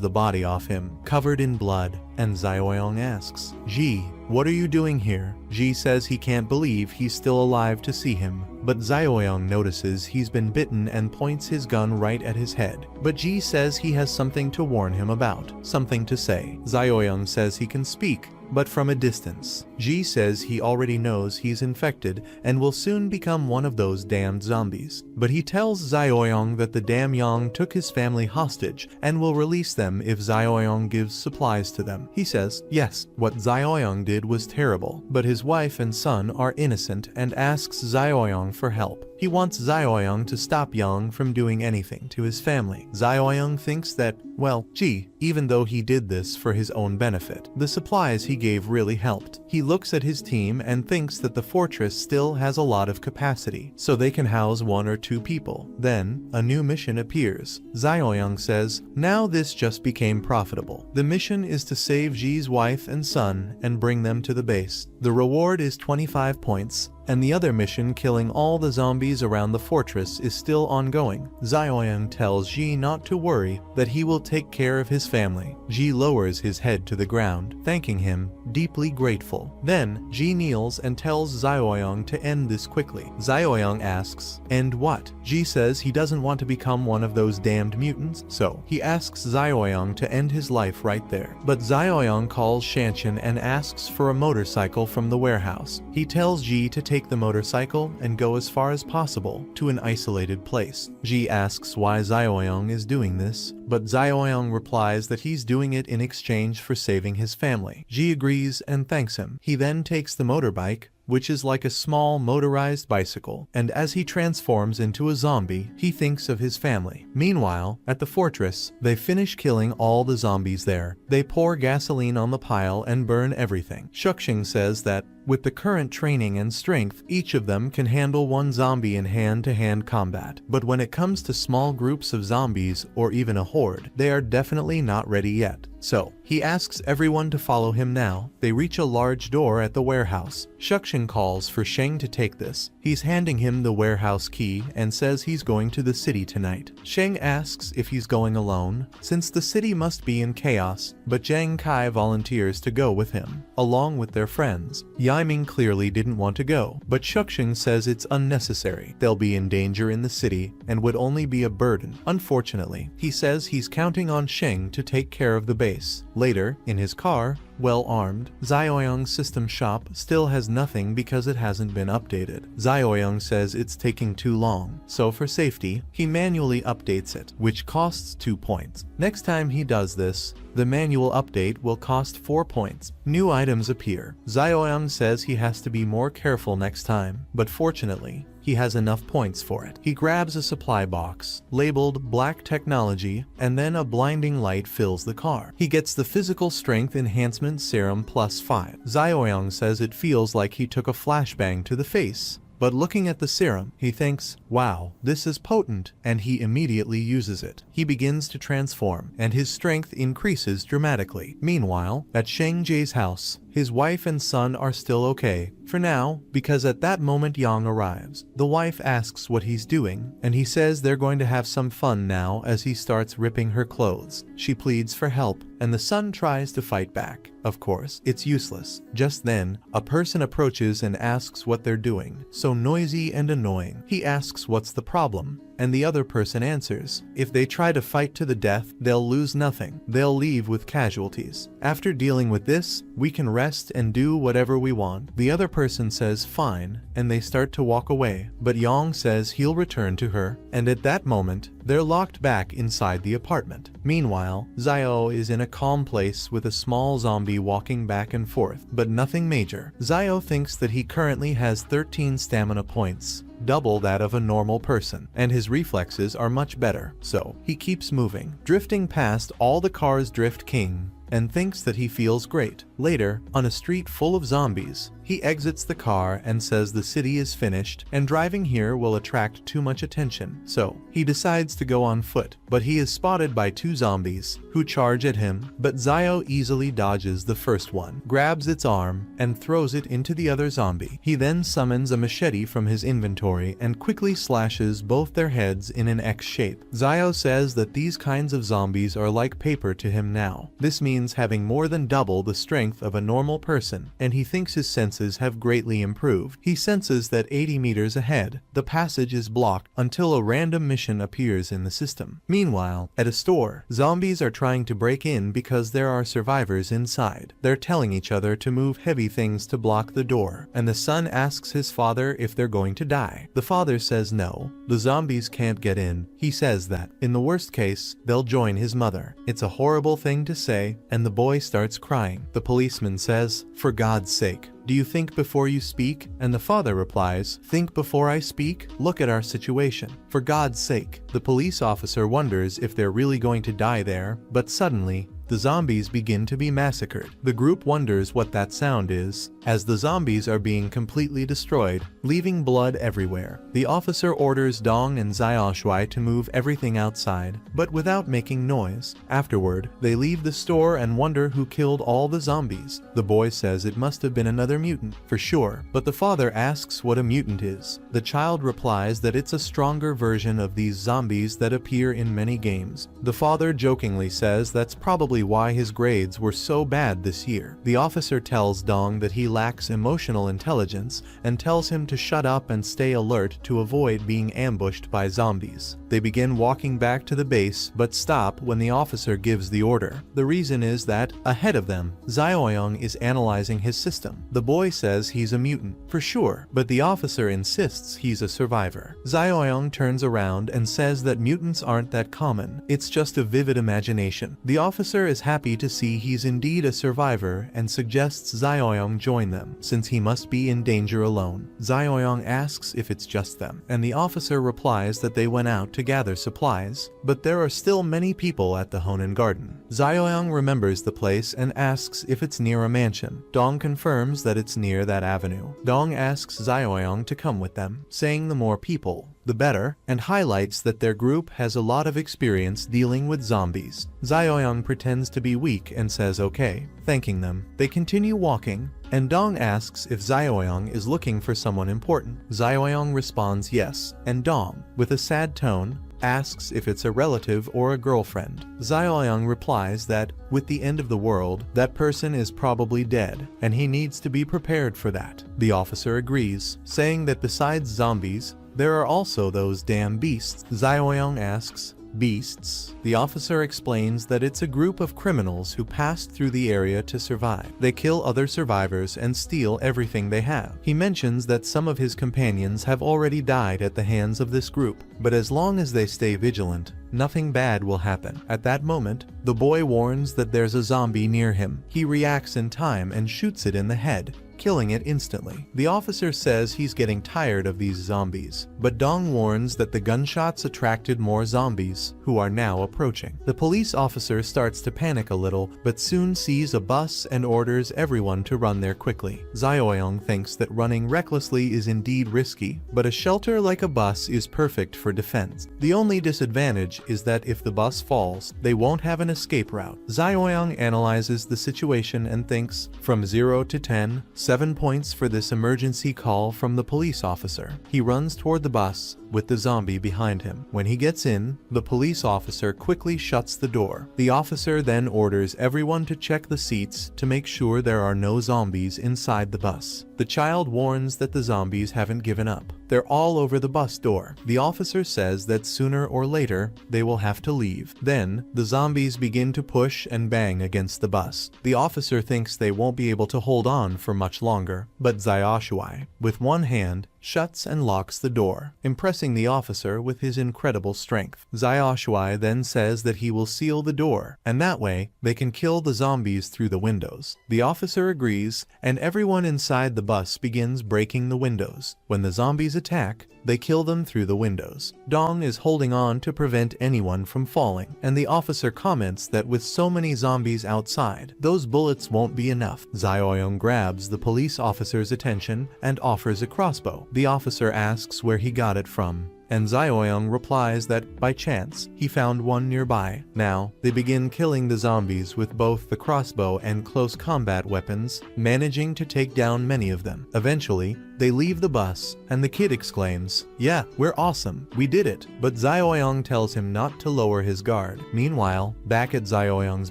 the body off him, covered in blood, and Zioyang asks, "Ji, what are you doing here?" Ji says he can't believe he's still alive to see him. But Zioyang notices he's been bitten and points his gun right at his head. But Ji says he has something to warn him about, something to say. Zioyang says he can speak, but from a distance. Ji says he already knows he's infected and will soon become one of those damned zombies. But he tells Xiaoyang that the damn Yang took his family hostage and will release them if Xiaoyang gives supplies to them. He says, yes, what Xiaoyang did was terrible, but his wife and son are innocent and asks Xiaoyang for help. He wants Xiaoyang to stop Yang from doing anything to his family. Xiaoyang thinks that, well, gee, even though he did this for his own benefit, the supplies he gave really helped. He looks at his team and thinks that the fortress still has a lot of capacity, so they can house 1 or 2 people. Then, a new mission appears. Xiaoyang says, now this just became profitable. The mission is to save Ji's wife and son and bring them to the base. The reward is 25 points. And the other mission, killing all the zombies around the fortress, is still ongoing. Xiaoyang tells Ji not to worry, that he will take care of his family. Ji lowers his head to the ground, thanking him, deeply grateful. Then, Ji kneels and tells Xiaoyang to end this quickly. Xiaoyang asks, end what? Ji says he doesn't want to become one of those damned mutants, so he asks Xiaoyang to end his life right there. But Xiaoyang calls Shanshan and asks for a motorcycle from the warehouse. He tells Ji to take the motorcycle and go as far as possible to an isolated place. Ji asks why Xiaoyang is doing this, but Xiaoyang replies that he's doing it in exchange for saving his family. Ji agrees and thanks him. He then takes the motorbike, which is like a small motorized bicycle, and as he transforms into a zombie, he thinks of his family. Meanwhile, at the fortress, they finish killing all the zombies there. They pour gasoline on the pile and burn everything. Shuxing says that, with the current training and strength, each of them can handle 1 zombie in hand-to-hand combat. But when it comes to small groups of zombies, or even a horde, they are definitely not ready yet. So, he asks everyone to follow him now. They reach a large door at the warehouse. Shuxing calls for Sheng to take this. He's handing him the warehouse key and says he's going to the city tonight. Sheng asks if he's going alone, since the city must be in chaos, but Zhang Kai volunteers to go with him, along with their friends. Yiming clearly didn't want to go, but Shuxing says it's unnecessary. They'll be in danger in the city and would only be a burden. Unfortunately, he says he's counting on Sheng to take care of the base. Later, in his car, well armed, Xiaoyang's system shop still has nothing because it hasn't been updated. Xiaoyang says it's taking too long, so for safety, he manually updates it, which costs 2 points. Next time he does this, the manual update will cost 4 points. New items appear. Xiaoyang says he has to be more careful next time, but fortunately, he has enough points for it. He grabs a supply box, labeled Black Technology, and then a blinding light fills the car. He gets the Physical Strength Enhancement Serum plus 5. Xiaoyang says it feels like he took a flashbang to the face. But looking at the serum, he thinks, wow, this is potent, and he immediately uses it. He begins to transform, and his strength increases dramatically. Meanwhile, at Sheng Jie's house, his wife and son are still okay, for now, because at that moment Yang arrives. The wife asks what he's doing, and he says they're going to have some fun now as he starts ripping her clothes. She pleads for help, and the son tries to fight back. Of course, it's useless. Just then, a person approaches and asks what they're doing, so noisy and annoying. He asks what's the problem, and the other person answers, if they try to fight to the death, they'll lose nothing. They'll leave with casualties. After dealing with this, we can rest and do whatever we want. The other person says fine, and they start to walk away, but Yang says he'll return to her, and at that moment, they're locked back inside the apartment. Meanwhile, Xiao is in a calm place with a small zombie walking back and forth, but nothing major. Xiao thinks that he currently has 13 stamina points, double that of a normal person, and his reflexes are much better, so he keeps moving, drifting past all the cars Drift King, and thinks that he feels great. Later, on a street full of zombies, he exits the car and says the city is finished and driving here will attract too much attention, so he decides to go on foot, but he is spotted by 2 zombies who charge at him, but Xiao easily dodges the first one, grabs its arm, and throws it into the other zombie. He then summons a machete from his inventory and quickly slashes both their heads in an X shape. Xiao says that these kinds of zombies are like paper to him now. This means having more than double the strength of a normal person, and he thinks his senses defenses have greatly improved. He senses that 80 meters ahead, the passage is blocked until a random mission appears in the system. Meanwhile, at a store, zombies are trying to break in because there are survivors inside. They're telling each other to move heavy things to block the door, and the son asks his father if they're going to die. The father says no, the zombies can't get in. He says that, in the worst case, they'll join his mother. It's a horrible thing to say, and the boy starts crying. The policeman says, "For God's sake, do you think before you speak?" And the father replies, "Think before I speak? Look at our situation. For God's sake." The police officer wonders if they're really going to die there, but suddenly, the zombies begin to be massacred. The group wonders what that sound is, as the zombies are being completely destroyed, leaving blood everywhere. The officer orders Dong and Xiaoshui to move everything outside, but without making noise. Afterward, they leave the store and wonder who killed all the zombies. The boy says it must have been another mutant, for sure, but the father asks what a mutant is. The child replies that it's a stronger version of these zombies that appear in many games. The father jokingly says that's probably why his grades were so bad this year. The officer tells Dong that he lacks emotional intelligence and tells him to shut up and stay alert to avoid being ambushed by zombies. They begin walking back to the base but stop when the officer gives the order. The reason is that, ahead of them, Xiaoyang is analyzing his system. The boy says he's a mutant, for sure, but the officer insists he's a survivor. Xiaoyang turns around and says that mutants aren't that common, it's just a vivid imagination. The officer is happy to see he's indeed a survivor and suggests Xiaoyang join them, since he must be in danger alone. Xiaoyang asks if it's just them, and the officer replies that they went out to gather supplies, but there are still many people at the Honan Garden. Xiaoyang remembers the place and asks if it's near a mansion. Dong confirms that it's near that avenue. Dong asks Xiaoyang to come with them, saying the more people, the better, and highlights that their group has a lot of experience dealing with zombies. Xiaoyang pretends to be weak and says okay, thanking them. They continue walking, and Dong asks if Xiaoyang is looking for someone important. Xiaoyang responds yes, and Dong, with a sad tone, asks if it's a relative or a girlfriend. Xiaoyang replies that, with the end of the world, that person is probably dead, and he needs to be prepared for that. The officer agrees, saying that besides zombies, there are also those damn beasts. Xiaoyang asks, "Beasts?" The officer explains that it's a group of criminals who passed through the area to survive. They kill other survivors and steal everything they have. He mentions that some of his companions have already died at the hands of this group, but as long as they stay vigilant, nothing bad will happen. At that moment, the boy warns that there's a zombie near him. He reacts in time and shoots it in the head, killing it instantly. The officer says he's getting tired of these zombies, but Dong warns that the gunshots attracted more zombies, who are now approaching. The police officer starts to panic a little, but soon sees a bus and orders everyone to run there quickly. Xiaoyang thinks that running recklessly is indeed risky, but a shelter like a bus is perfect for defense. The only disadvantage is that if the bus falls, they won't have an escape route. Xiaoyang analyzes the situation and thinks, from 0 to 10, 7 points for this emergency call from the police officer. He runs toward the bus, with the zombie behind him. When he gets in, the police officer quickly shuts the door. The officer then orders everyone to check the seats to make sure there are no zombies inside the bus. The child warns that the zombies haven't given up. They're all over the bus door. The officer says that sooner or later, they will have to leave. Then, the zombies begin to push and bang against the bus. The officer thinks they won't be able to hold on for much longer, but Xiaoshui, with one hand, shuts and locks the door, impressing the officer with his incredible strength. Xiaoshui then says that he will seal the door, and that way, they can kill the zombies through the windows. The officer agrees, and everyone inside the bus begins breaking the windows. When the zombies attack, they kill them through the windows. Dong is holding on to prevent anyone from falling, and the officer comments that with so many zombies outside, those bullets won't be enough. Xiaoyang grabs the police officer's attention and offers a crossbow. The officer asks where he got it from, and Xiaoyang replies that, by chance, he found one nearby. Now, they begin killing the zombies with both the crossbow and close combat weapons, managing to take down many of them. Eventually, They leave the bus, and the kid exclaims, "Yeah, we're awesome, we did it." But Zioyong tells him not to lower his guard. Meanwhile, back at Zioyong's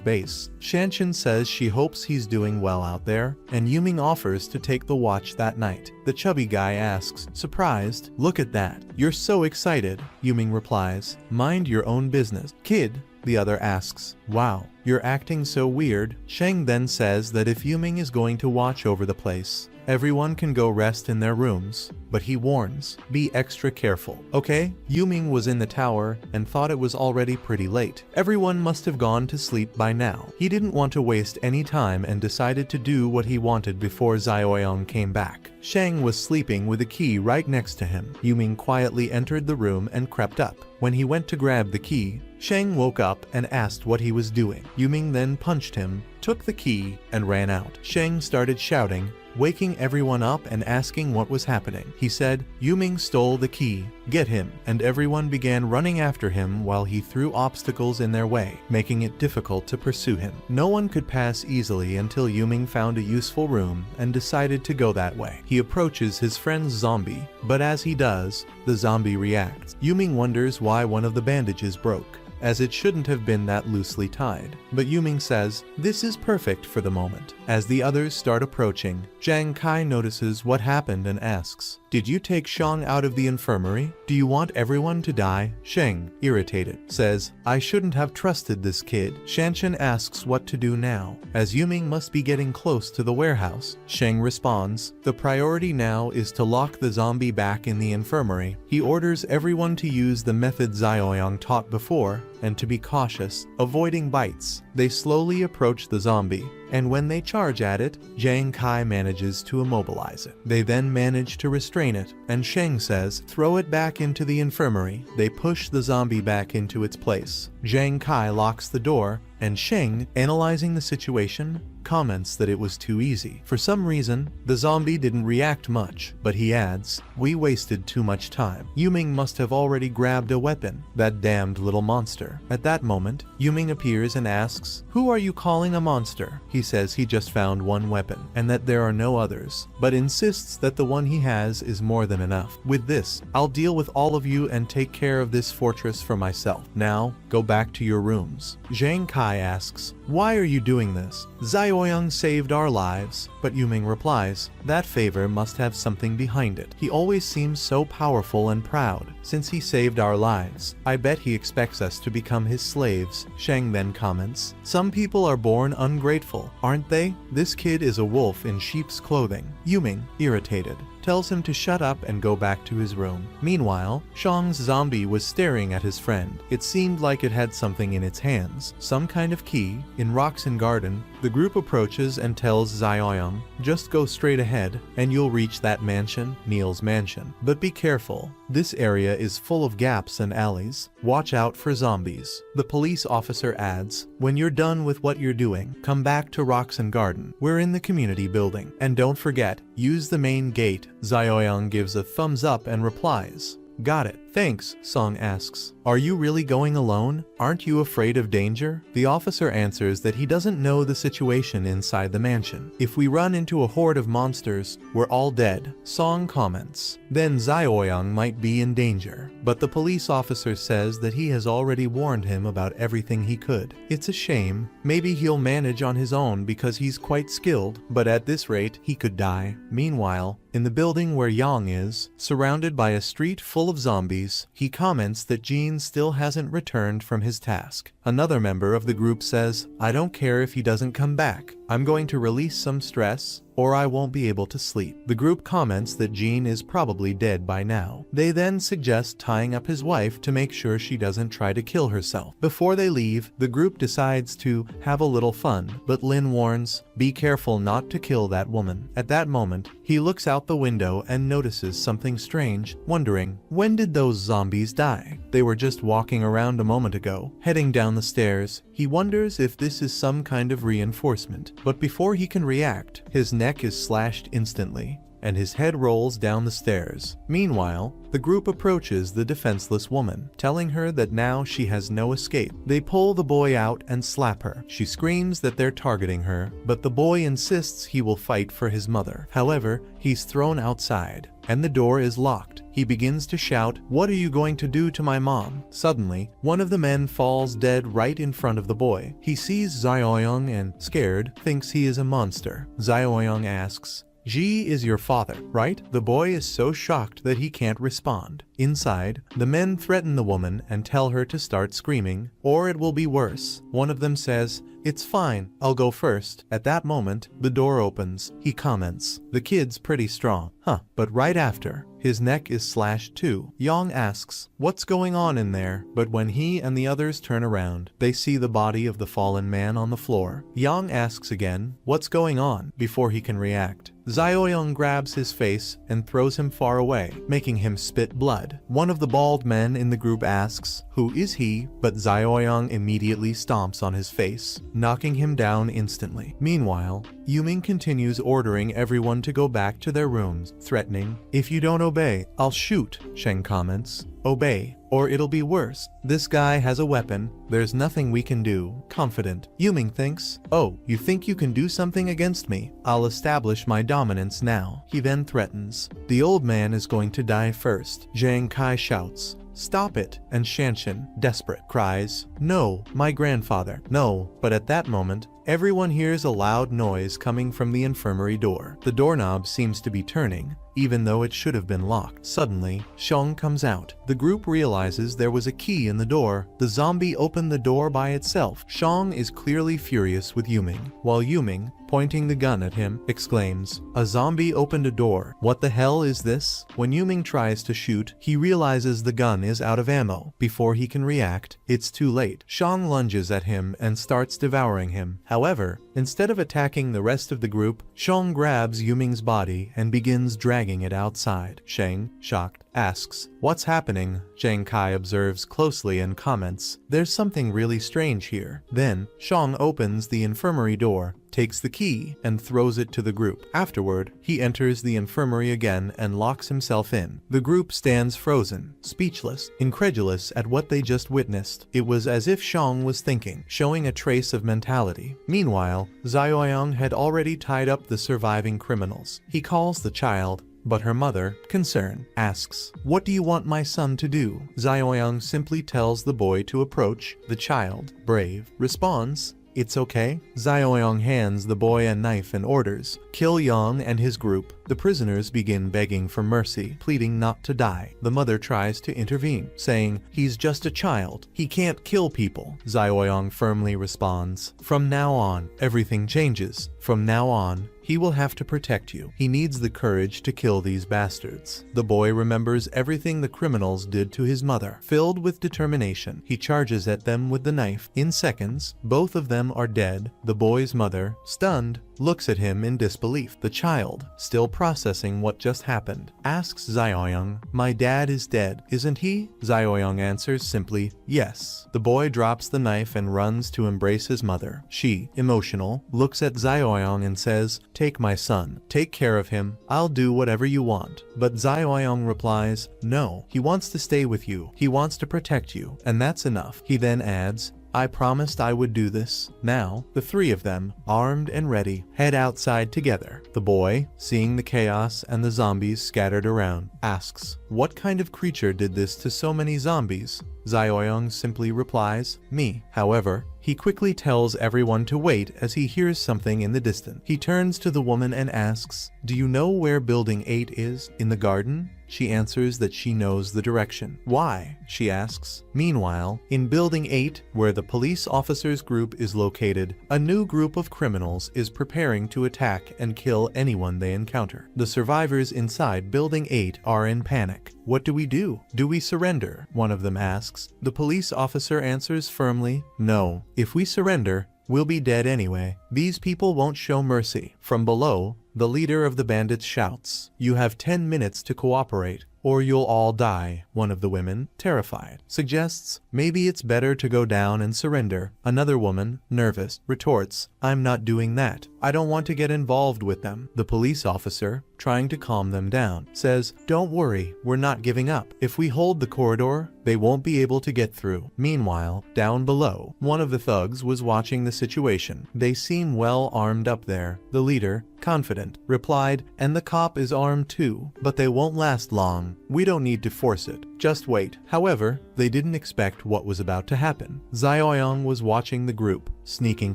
base, Shanshin says she hopes he's doing well out there, and Yuming offers to take the watch that night. The chubby guy asks, surprised, "Look at that, you're so excited." Yuming replies, "Mind your own business, kid." The other asks, "Wow, you're acting so weird." Sheng then says that if Yuming is going to watch over the place, everyone can go rest in their rooms, but he warns, be extra careful, okay? Yuming was in the tower and thought it was already pretty late. Everyone must have gone to sleep by now. He didn't want to waste any time and decided to do what he wanted before Zioyong came back. Sheng was sleeping with a key right next to him. Yuming quietly entered the room and crept up. When he went to grab the key, Sheng woke up and asked what he was doing. Yuming then punched him, took the key, and ran out. Sheng started shouting, waking everyone up and asking what was happening. He said, "Yuming stole the key, get him," and everyone began running after him while he threw obstacles in their way, making it difficult to pursue him. No one could pass easily until Yuming found a useful room and decided to go that way. He approaches his friend's zombie, but as he does, the zombie reacts. Yuming wonders why one of the bandages broke, as it shouldn't have been that loosely tied. But Yuming says, "This is perfect for the moment." As the others start approaching, Zhang Kai notices what happened and asks, "Did you take Shang out of the infirmary? Do you want everyone to die?" Sheng, irritated, says, "I shouldn't have trusted this kid." Shanshin asks what to do now, as Yuming must be getting close to the warehouse. Sheng responds, "The priority now is to lock the zombie back in the infirmary." He orders everyone to use the method Zioyong taught before, and to be cautious, avoiding bites. They slowly approach the zombie, and when they charge at it, Zhang Kai manages to immobilize it. They then manage to restrain it, and Sheng says, "Throw it back into the infirmary." They push the zombie back into its place. Zhang Kai locks the door, and Sheng, analyzing the situation, comments that it was too easy. For some reason, the zombie didn't react much, but he adds, "We wasted too much time. Yuming must have already grabbed a weapon. That damned little monster." At that moment, Yuming appears and asks, "Who are you calling a monster?" He says he just found one weapon, and that there are no others, but insists that the one he has is more than enough. "With this, I'll deal with all of you and take care of this fortress for myself. Now, go back to your rooms." Zhang Kai asks, "Why are you doing this? Zioyong saved our lives." But Yuming replies, "That favor must have something behind it. He always seems so powerful and proud. Since he saved our lives, I bet he expects us to become his slaves." Sheng then comments, "Some people are born ungrateful, aren't they? This kid is a wolf in sheep's clothing." Yuming, irritated, tells him to shut up and go back to his room. Meanwhile, Shang's zombie was staring at his friend. It seemed like it had something in its hands, some kind of key. In Roxen Garden, the group approaches and tells Zioyong, "Just go straight ahead, and you'll reach that mansion, Neil's mansion. But be careful. This area is full of gaps and alleys. Watch out for zombies." The police officer adds, "When you're done with what you're doing, come back to Roxen Garden. We're in the community building. And don't forget, use the main gate." Zioyong gives a thumbs up and replies, "Got it. Thanks." Song asks, "Are you really going alone? Aren't you afraid of danger?" The officer answers that he doesn't know the situation inside the mansion. "If we run into a horde of monsters, we're all dead." Song comments, "Then Zioyong might be in danger." But the police officer says that he has already warned him about everything he could. It's a shame. Maybe he'll manage on his own because he's quite skilled, but at this rate, he could die. Meanwhile, in the building where Yang is, surrounded by a street full of zombies, he comments that Jean still hasn't returned from his task. Another member of the group says, "I don't care if he doesn't come back. I'm going to release some stress, or I won't be able to sleep." The group comments that Jean is probably dead by now. They then suggest tying up his wife to make sure she doesn't try to kill herself. Before they leave, the group decides to have a little fun, but Lin warns, "Be careful not to kill that woman." At that moment, he looks out the window and notices something strange, wondering, when did those zombies die? They were just walking around a moment ago. Heading down the stairs, he wonders if this is some kind of reinforcement. But before he can react, his neck is slashed instantly. and his head rolls down the stairs. Meanwhile, the group approaches the defenseless woman, telling her that now she has no escape. They pull the boy out and slap her. She screams that they're targeting her, but the boy insists he will fight for his mother. However, he's thrown outside, and the door is locked. He begins to shout, "What are you going to do to my mom?" Suddenly, one of the men falls dead right in front of the boy. He sees Zaoyong and, scared, thinks he is a monster. Zaoyong asks, "Ji is your father, right?" The boy is so shocked that he can't respond. Inside, the men threaten the woman and tell her to start screaming, or it will be worse. One of them says, "It's fine, I'll go first." At that moment, the door opens. He comments, "The kid's pretty strong." But right after, his neck is slashed too. Yong asks, "What's going on in there?" But when he and the others turn around, they see the body of the fallen man on the floor. Yong asks again, "What's going on?" before he can react. Zaoyong grabs his face and throws him far away, making him spit blood. One of the bald men in the group asks, "Who is he?" But Zaoyong immediately stomps on his face, knocking him down instantly. Meanwhile, Yuming continues ordering everyone to go back to their rooms, threatening, "If you don't obey, I'll shoot." Sheng comments, "Obey, or it'll be worse. This guy has a weapon. There's nothing we can do." Confident, Yuming thinks, "Oh, you think you can do something against me? I'll establish my dominance now." He then threatens, "The old man is going to die first." Zhang Kai shouts, "Stop it!" And Shanshan, desperate, cries, "No, my grandfather, no." But at that moment, everyone hears a loud noise coming from the infirmary door. The doorknob seems to be turning, even though it should have been locked. Suddenly, Xiong comes out. The group realizes there was a key in the door. The zombie opened the door by itself. Xiong is clearly furious with Yuming, while Yuming, pointing the gun at him, exclaims, "A zombie opened a door. What the hell is this?" When Yuming tries to shoot, he realizes the gun is out of ammo. Before he can react, it's too late. Xiong lunges at him and starts devouring him. However, instead of attacking the rest of the group, Xiong grabs Yuming's body and begins dragging it outside. Sheng, shocked, asks, "What's happening?" Zhang Kai observes closely and comments, "There's something really strange here." Then, Xiong opens the infirmary door, takes the key, and throws it to the group. Afterward, he enters the infirmary again and locks himself in. The group stands frozen, speechless, incredulous at what they just witnessed. It was as if Xiong was thinking, showing a trace of mentality. Meanwhile, Zaoyong had already tied up the surviving criminals. He calls the child, but her mother, concerned, asks, "What do you want my son to do?" Zaoyong simply tells the boy to approach. The child, brave, responds, "It's okay." Zaoyong hands the boy a knife and orders, "Kill Yang and his group." The prisoners begin begging for mercy, pleading not to die. The mother tries to intervene, saying, "He's just a child. He can't kill people." Zaoyong firmly responds, "From now on, everything changes. From now on, he will have to protect you. He needs the courage to kill these bastards." The boy remembers everything the criminals did to his mother. Filled with determination, he charges at them with the knife. In seconds, both of them are dead. The boy's mother, stunned, looks at him in disbelief. The child, still processing what just happened, asks Zaoyong, "My dad is dead, isn't he?" Zaoyong answers simply, "Yes." The boy drops the knife and runs to embrace his mother. She, emotional, looks at Zaoyong and says, "Take my son. Take care of him. I'll do whatever you want." But Zaoyong replies, "No, he wants to stay with you. He wants to protect you, and that's enough." He then adds, "I promised I would do this." Now, the three of them, armed and ready, head outside together. The boy, seeing the chaos and the zombies scattered around, asks, "What kind of creature did this to so many zombies?" Zaoyong simply replies, "Me." However, he quickly tells everyone to wait as he hears something in the distance. He turns to the woman and asks, "Do you know where Building 8 is? In the garden?" She answers that she knows the direction. "Why?" she asks. Meanwhile, in Building 8, where the police officers group is located, a new group of criminals is preparing to attack and kill anyone they encounter. The survivors inside Building 8 are in panic. "What do we do? Do we surrender?" one of them asks. The police officer answers firmly, "No. If we surrender, we'll be dead anyway. These people won't show mercy." From below, The leader of the bandits shouts, "You have 10 minutes to cooperate, or you'll all die." One of the women, terrified, suggests, "Maybe it's better to go down and surrender." Another woman, nervous, retorts, "I'm not doing that. I don't want to get involved with them." The police officer, trying to calm them down, says, "Don't worry, we're not giving up. If we hold the corridor, they won't be able to get through." Meanwhile, down below, one of the thugs was watching the situation. "They seem well armed up there." The leader, confident, replied, "And the cop is armed too, but they won't last long. We don't need to force it. Just wait." However, they didn't expect what was about to happen. Zioyong was watching the group, sneaking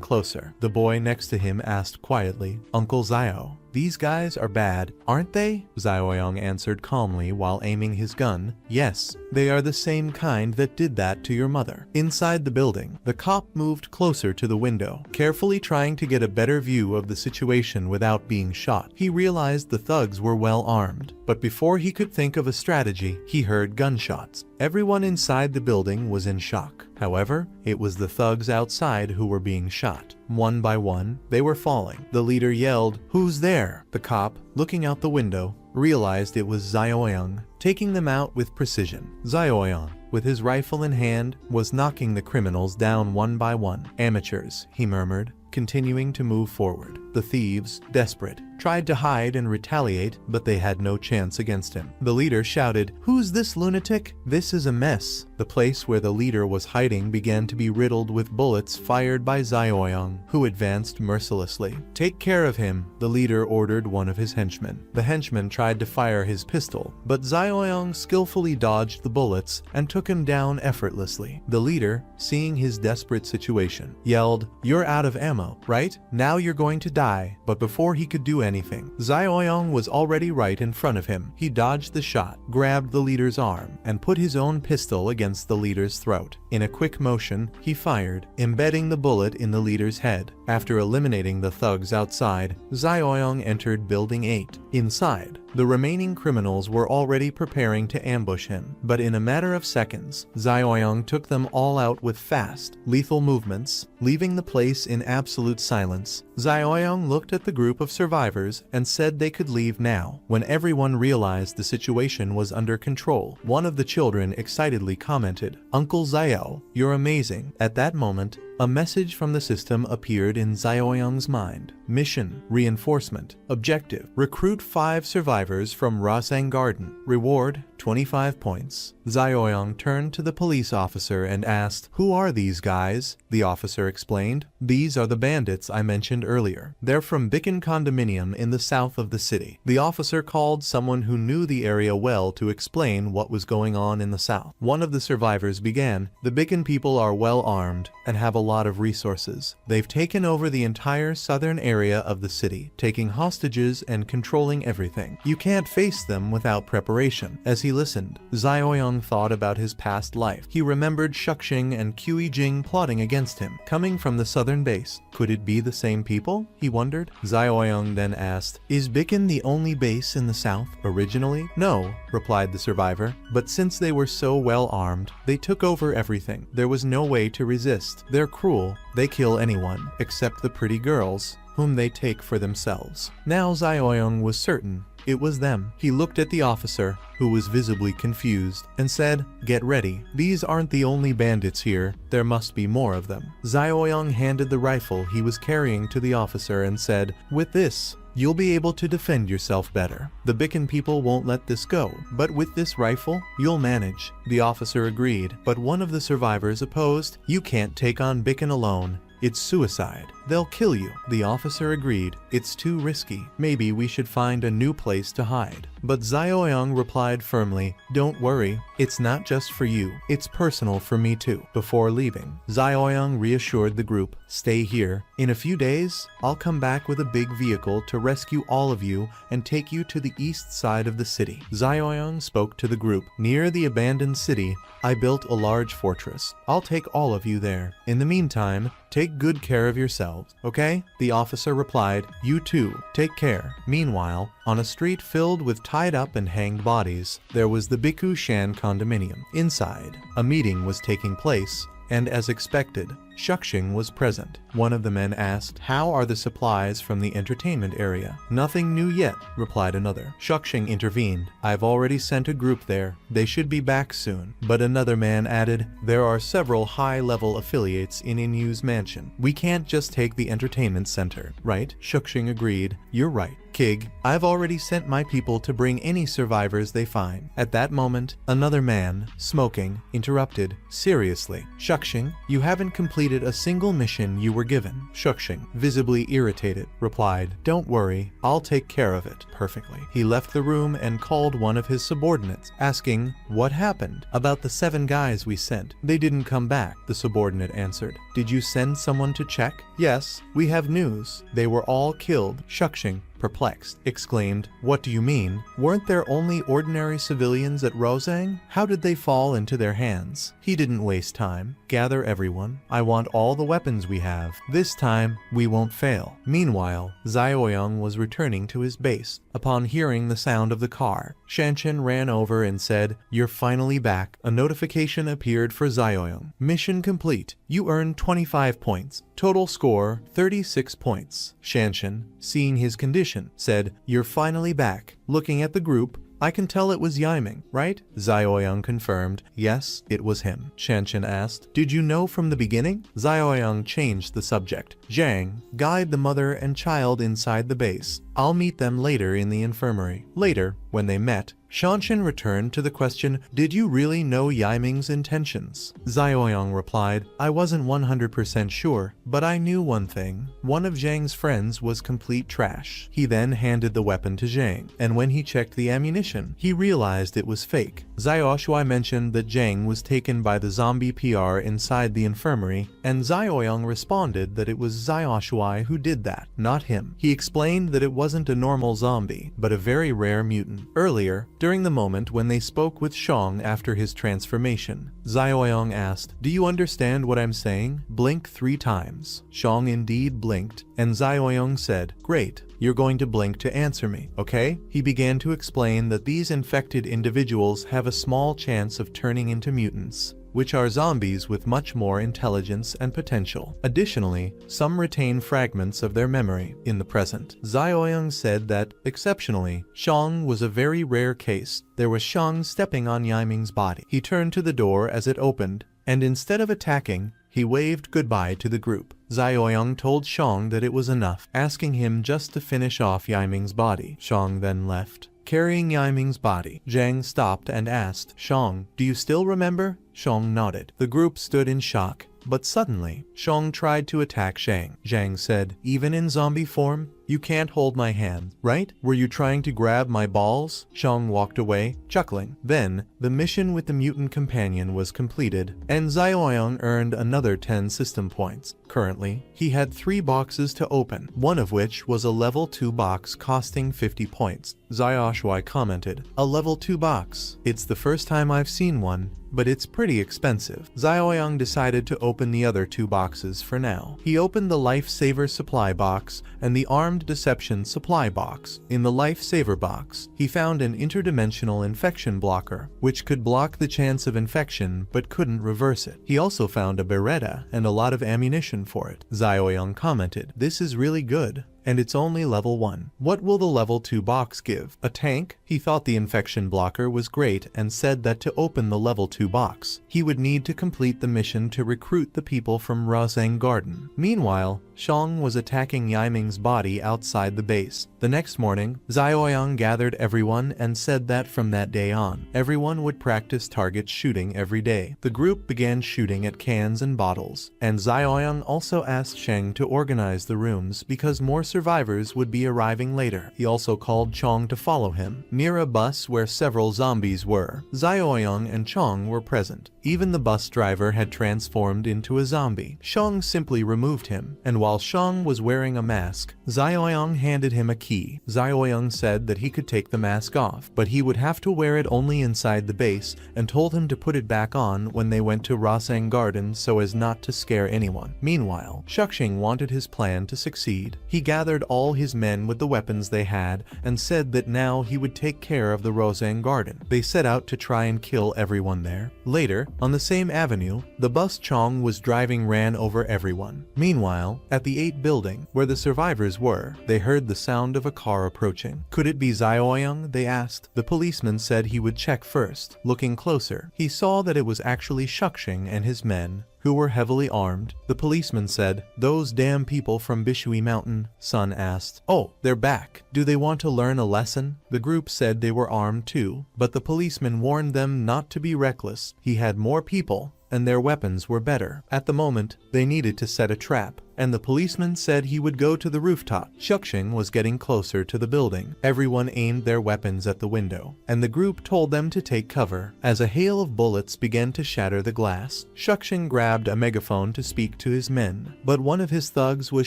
closer. The boy next to him asked quietly, "Uncle Zio, these guys are bad, aren't they?" Zioyong answered calmly while aiming his gun, "Yes, they are the same kind that did that to your mother." Inside the building, the cop moved closer to the window, carefully trying to get a better view of the situation without being shot. He realized the thugs were well armed, but before he could think of a strategy, he heard gunshots. Everyone inside the building was in shock. However, it was the thugs outside who were being shot. One by one, they were falling. The leader yelled, "Who's there?" The cop, looking out the window, realized it was Zioyong, taking them out with precision. Zioyong, with his rifle in hand, was knocking the criminals down one by one. "Amateurs," he murmured, continuing to move forward. The thieves, desperate, tried to hide and retaliate, but they had no chance against him. The leader shouted, "Who's this lunatic? This is a mess." The place where the leader was hiding began to be riddled with bullets fired by Zioyong, who advanced mercilessly. "Take care of him," the leader ordered one of his henchmen. The henchman tried to fire his pistol, but Zioyong skillfully dodged the bullets and took him down effortlessly. The leader, seeing his desperate situation, yelled, "You're out of ammo, right? Now you're going to die." But before he could do anything, Zioyong was already right in front of him. He dodged the shot, grabbed the leader's arm, and put his own pistol against the leader's throat. In a quick motion, he fired, embedding the bullet in the leader's head. After eliminating the thugs outside, Zioyong entered Building 8. Inside, the remaining criminals were already preparing to ambush him, but in a matter of seconds, Zioyong took them all out with fast, lethal movements, leaving the place in absolute silence. Zioyong looked at the group of survivors and said they could leave now. When everyone realized the situation was under control, one of the children excitedly commented, "Uncle Zio, you're amazing." At that moment, a message from the system appeared in Zioyong's mind. Mission, reinforcement, objective, recruit 5 survivors from Rasang Garden. Reward, 25 points. Zioyong turned to the police officer and asked, "Who are these guys?" The officer explained, "These are the bandits I mentioned earlier. They're from Bikin Condominium in the south of the city." The officer called someone who knew the area well to explain what was going on in the south. One of the survivors began, "The Bikin people are well armed and have a lot of resources. They've taken over the entire southern area of the city, taking hostages and controlling everything. You can't face them without preparation." As he listened, Zioyong thought about his past life. He remembered Shuxing and Qi Jing plotting against him, coming from the southern base. Could it be the same people? He wondered. Zioyong then asked, "Is Bikin the only base in the south originally?" "No," replied the survivor, "but since they were so well armed, they took over everything. There was no way to resist. They're cruel. They kill anyone, except the pretty girls, whom they take for themselves." Now Zioyong was certain it was them. He looked at the officer, who was visibly confused, and said, "Get ready. These aren't the only bandits here. There must be more of them." Zioyong handed the rifle he was carrying to the officer and said, "With this, you'll be able to defend yourself better. The Bikin people won't let this go, but with this rifle, you'll manage." The officer agreed, but one of the survivors opposed. "You can't take on Bikin alone. It's suicide. They'll kill you." The officer agreed. "It's too risky. Maybe we should find a new place to hide." But Zioyong replied firmly, "Don't worry. It's not just for you. It's personal for me too." Before leaving, Zioyong reassured the group, "Stay here. In a few days, I'll come back with a big vehicle to rescue all of you and take you to the east side of the city." Zioyong spoke to the group. "Near the abandoned city, I built a large fortress. I'll take all of you there. In the meantime, take good care of yourselves, okay?" The officer replied, "You too. Take care." Meanwhile, on a street filled with tied up and hanged bodies, there was the Biku Shan condominium. Inside, a meeting was taking place, and as expected, Shuxing was present. One of the men asked, "How are the supplies from the entertainment area?" "Nothing new yet," replied another. Shuxing intervened. "I've already sent a group there. They should be back soon." But another man added, "There are several high-level affiliates in Inyu's mansion. We can't just take the entertainment center, right?" Shuxing agreed. "You're right, Kig. I've already sent my people to bring any survivors they find." At that moment, another man, smoking, interrupted. "Seriously, Shuxing, you haven't completed a single mission you were given." Shuxing, visibly irritated, replied, "Don't worry, I'll take care of it perfectly." He left the room and called one of his subordinates, asking, "What happened? About the 7 guys we sent. They didn't come back," the subordinate answered. "Did you send someone to check?" "Yes, we have news. They were all killed." Shuxing, perplexed, exclaimed, "What do you mean? Weren't there only ordinary civilians at Rosang? How did they fall into their hands?" He didn't waste time. "Gather everyone. I want all the weapons we have. This time, we won't fail." Meanwhile, Zioyong was returning to his base. Upon hearing the sound of the car, Shanshan ran over and said, "You're finally back." A notification appeared for Zioyong. "Mission complete. You earned 25 points. Total score, 36 points. Shanshan, seeing his condition, said, "You're finally back." Looking at the group, "I can tell it was Yiming, right?" Zioyong confirmed, "Yes, it was him." Shanshan asked, "Did you know from the beginning?" Zioyong changed the subject. "Zhang, guide the mother and child inside the base. I'll meet them later in the infirmary." Later, when they met, Shanshan returned to the question, "Did you really know Yiming's intentions?" Zioyong replied, "I wasn't 100% sure, but I knew one thing. One of Zhang's friends was complete trash." He then handed the weapon to Zhang, and when he checked the ammunition, he realized it was fake. Zioxuai mentioned that Zhang was taken by the zombie PR inside the infirmary, and Zioyong responded that it was Zioxuai who did that, not him. He explained that it wasn't a normal zombie, but a very rare mutant. Earlier, during the moment when they spoke with Shang after his transformation, Zioyong asked, "Do you understand what I'm saying? Blink 3 times." Shang indeed blinked, and Zioyong said, "Great. You're going to blink to answer me, okay?" He began to explain that these infected individuals have a small chance of turning into mutants, which are zombies with much more intelligence and potential. Additionally, some retain fragments of their memory in the present. Zioyong said that, exceptionally, Shang was a very rare case. There was Shang stepping on Yiming's body. He turned to the door as it opened, and instead of attacking, he waved goodbye to the group. Zioyong told Shang that it was enough, asking him just to finish off Yiming's body. Shang then left, carrying Yiming's body. Zhang stopped and asked, "Shang, do you still remember?" Shang nodded. The group stood in shock, but suddenly, Shang tried to attack Zhang. Zhang said, "Even in zombie form? You can't hold my hand, right? Were you trying to grab my balls?" Shang walked away, chuckling. Then, the mission with the mutant companion was completed, and Zioyong earned another 10 system points. Currently, he had 3 boxes to open, one of which was a level 2 box costing 50 points. Zioxuai commented, "A level 2 box. It's the first time I've seen one, but it's pretty expensive." Zioyong decided to open the other 2 boxes for now. He opened the Lifesaver supply box and the Armed Deception supply box. In the Lifesaver box, he found an interdimensional infection blocker, which could block the chance of infection but couldn't reverse it. He also found a Beretta and a lot of ammunition for it. Zioyong commented, "This is really good. And it's only level 1. What will the level 2 box give? A tank?" He thought the infection blocker was great and said that to open the level 2 box, he would need to complete the mission to recruit the people from Rosang Garden. Meanwhile, Shang was attacking Yiming's body outside the base. The next morning, Zioyong gathered everyone and said that from that day on, everyone would practice target shooting every day. The group began shooting at cans and bottles, and Zioyong also asked Shang to organize the rooms because more survivors would be arriving later. He also called Chong to follow him. Near a bus where several zombies were, Zioyong and Chong were present. Even the bus driver had transformed into a zombie. Shang simply removed him, and while Shang was wearing a mask, Zioyong handed him a key. Zioyong said that he could take the mask off, but he would have to wear it only inside the base, and told him to put it back on when they went to Rosang Garden so as not to scare anyone. Meanwhile, Shuxing wanted his plan to succeed. He gathered all his men with the weapons they had and said that now he would take take care of the Rosang Garden. They set out to try and kill everyone there. Later, on the same avenue, the bus Chong was driving ran over everyone. Meanwhile, at the 8 building, where the survivors were, they heard the sound of a car approaching. Could it be Zioyoung? They asked. The policeman said he would check first. Looking closer, he saw that it was actually Shuxing and his men, who were heavily armed. The policeman said, "Those damn people from Bishui Mountain?" Sun asked. "Oh, they're back. Do they want to learn a lesson?" The group said they were armed too, but the policeman warned them not to be reckless. He had more people, and their weapons were better. At the moment, they needed to set a trap, and the policeman said he would go to the rooftop. Shuxing was getting closer to the building. Everyone aimed their weapons at the window, and the group told them to take cover. As a hail of bullets began to shatter the glass, Shuxing grabbed a megaphone to speak to his men, but one of his thugs was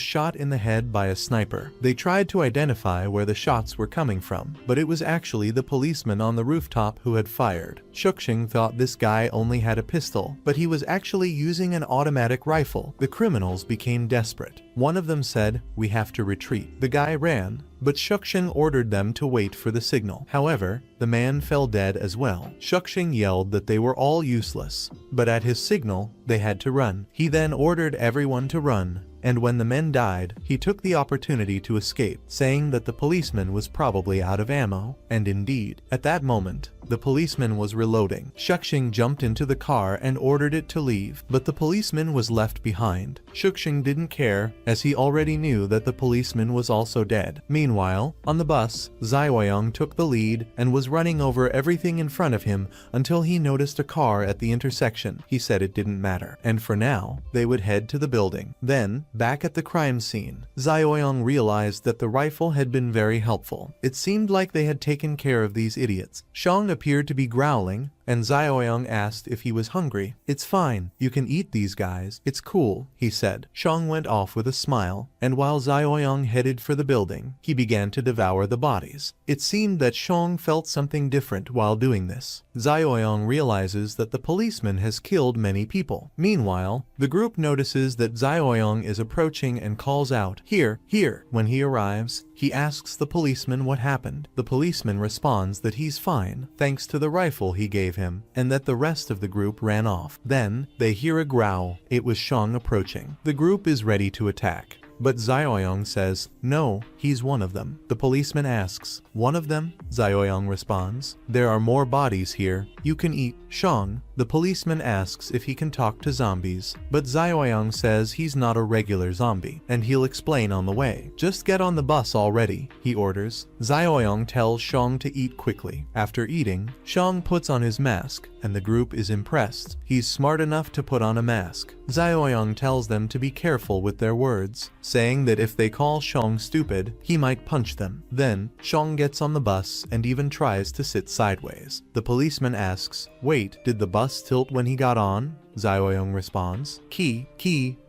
shot in the head by a sniper. They tried to identify where the shots were coming from, but it was actually the policeman on the rooftop who had fired. Shuxing thought this guy only had a pistol, but he was actually using an automatic rifle. The criminals became desperate. One of them said, "We have to retreat." The guy ran, but Shuxing ordered them to wait for the signal. However, the man fell dead as well. Shuxing yelled that they were all useless, but at his signal, they had to run. He then ordered everyone to run, and when the men died, he took the opportunity to escape, saying that the policeman was probably out of ammo, and indeed, at that moment, the policeman was reloading. Shuxing jumped into the car and ordered it to leave, but the policeman was left behind. Shuxing didn't care, as he already knew that the policeman was also dead. Meanwhile, on the bus, Zioyoung took the lead and was running over everything in front of him until he noticed a car at the intersection. He said it didn't matter, and for now, they would head to the building. Then, back at the crime scene, Zioyoung realized that the rifle had been very helpful. It seemed like they had taken care of these idiots. Shang appeared to be growling, and Zioyoung asked if he was hungry. "It's fine, you can eat these guys. It's cool," he said. Shang went off with a smile, and while Zioyoung headed for the building, he began to devour the bodies. It seemed that Shang felt something different while doing this. Zioyoung realizes that the policeman has killed many people. Meanwhile, the group notices that Zioyoung is approaching and calls out, "Here, here!" When he arrives, he asks the policeman what happened. The policeman responds that he's fine, thanks to the rifle he gave him, and that the rest of the group ran off. Then, they hear a growl. It was Shang approaching. The group is ready to attack, but Zioyoung says, "No, he's one of them." The policeman asks, "One of them?" Zioyoung responds, "There are more bodies here. You can eat." Shang, the policeman asks if he can talk to zombies, but Zioyoung says he's not a regular zombie, and he'll explain on the way. "Just get on the bus already," he orders. Zioyoung tells Shang to eat quickly. After eating, Shang puts on his mask, and the group is impressed. He's smart enough to put on a mask. Zioyoung tells them to be careful with their words, saying that if they call Shang stupid, he might punch them. Then, Shang gets on the bus and even tries to sit sideways. The policeman asks, "Wait, did the bus tilt when he got on?" Zioyoung responds, "Ki."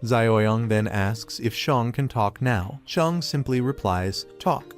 Zioyoung then asks if Shang can talk now. Shang simply replies, "Talk."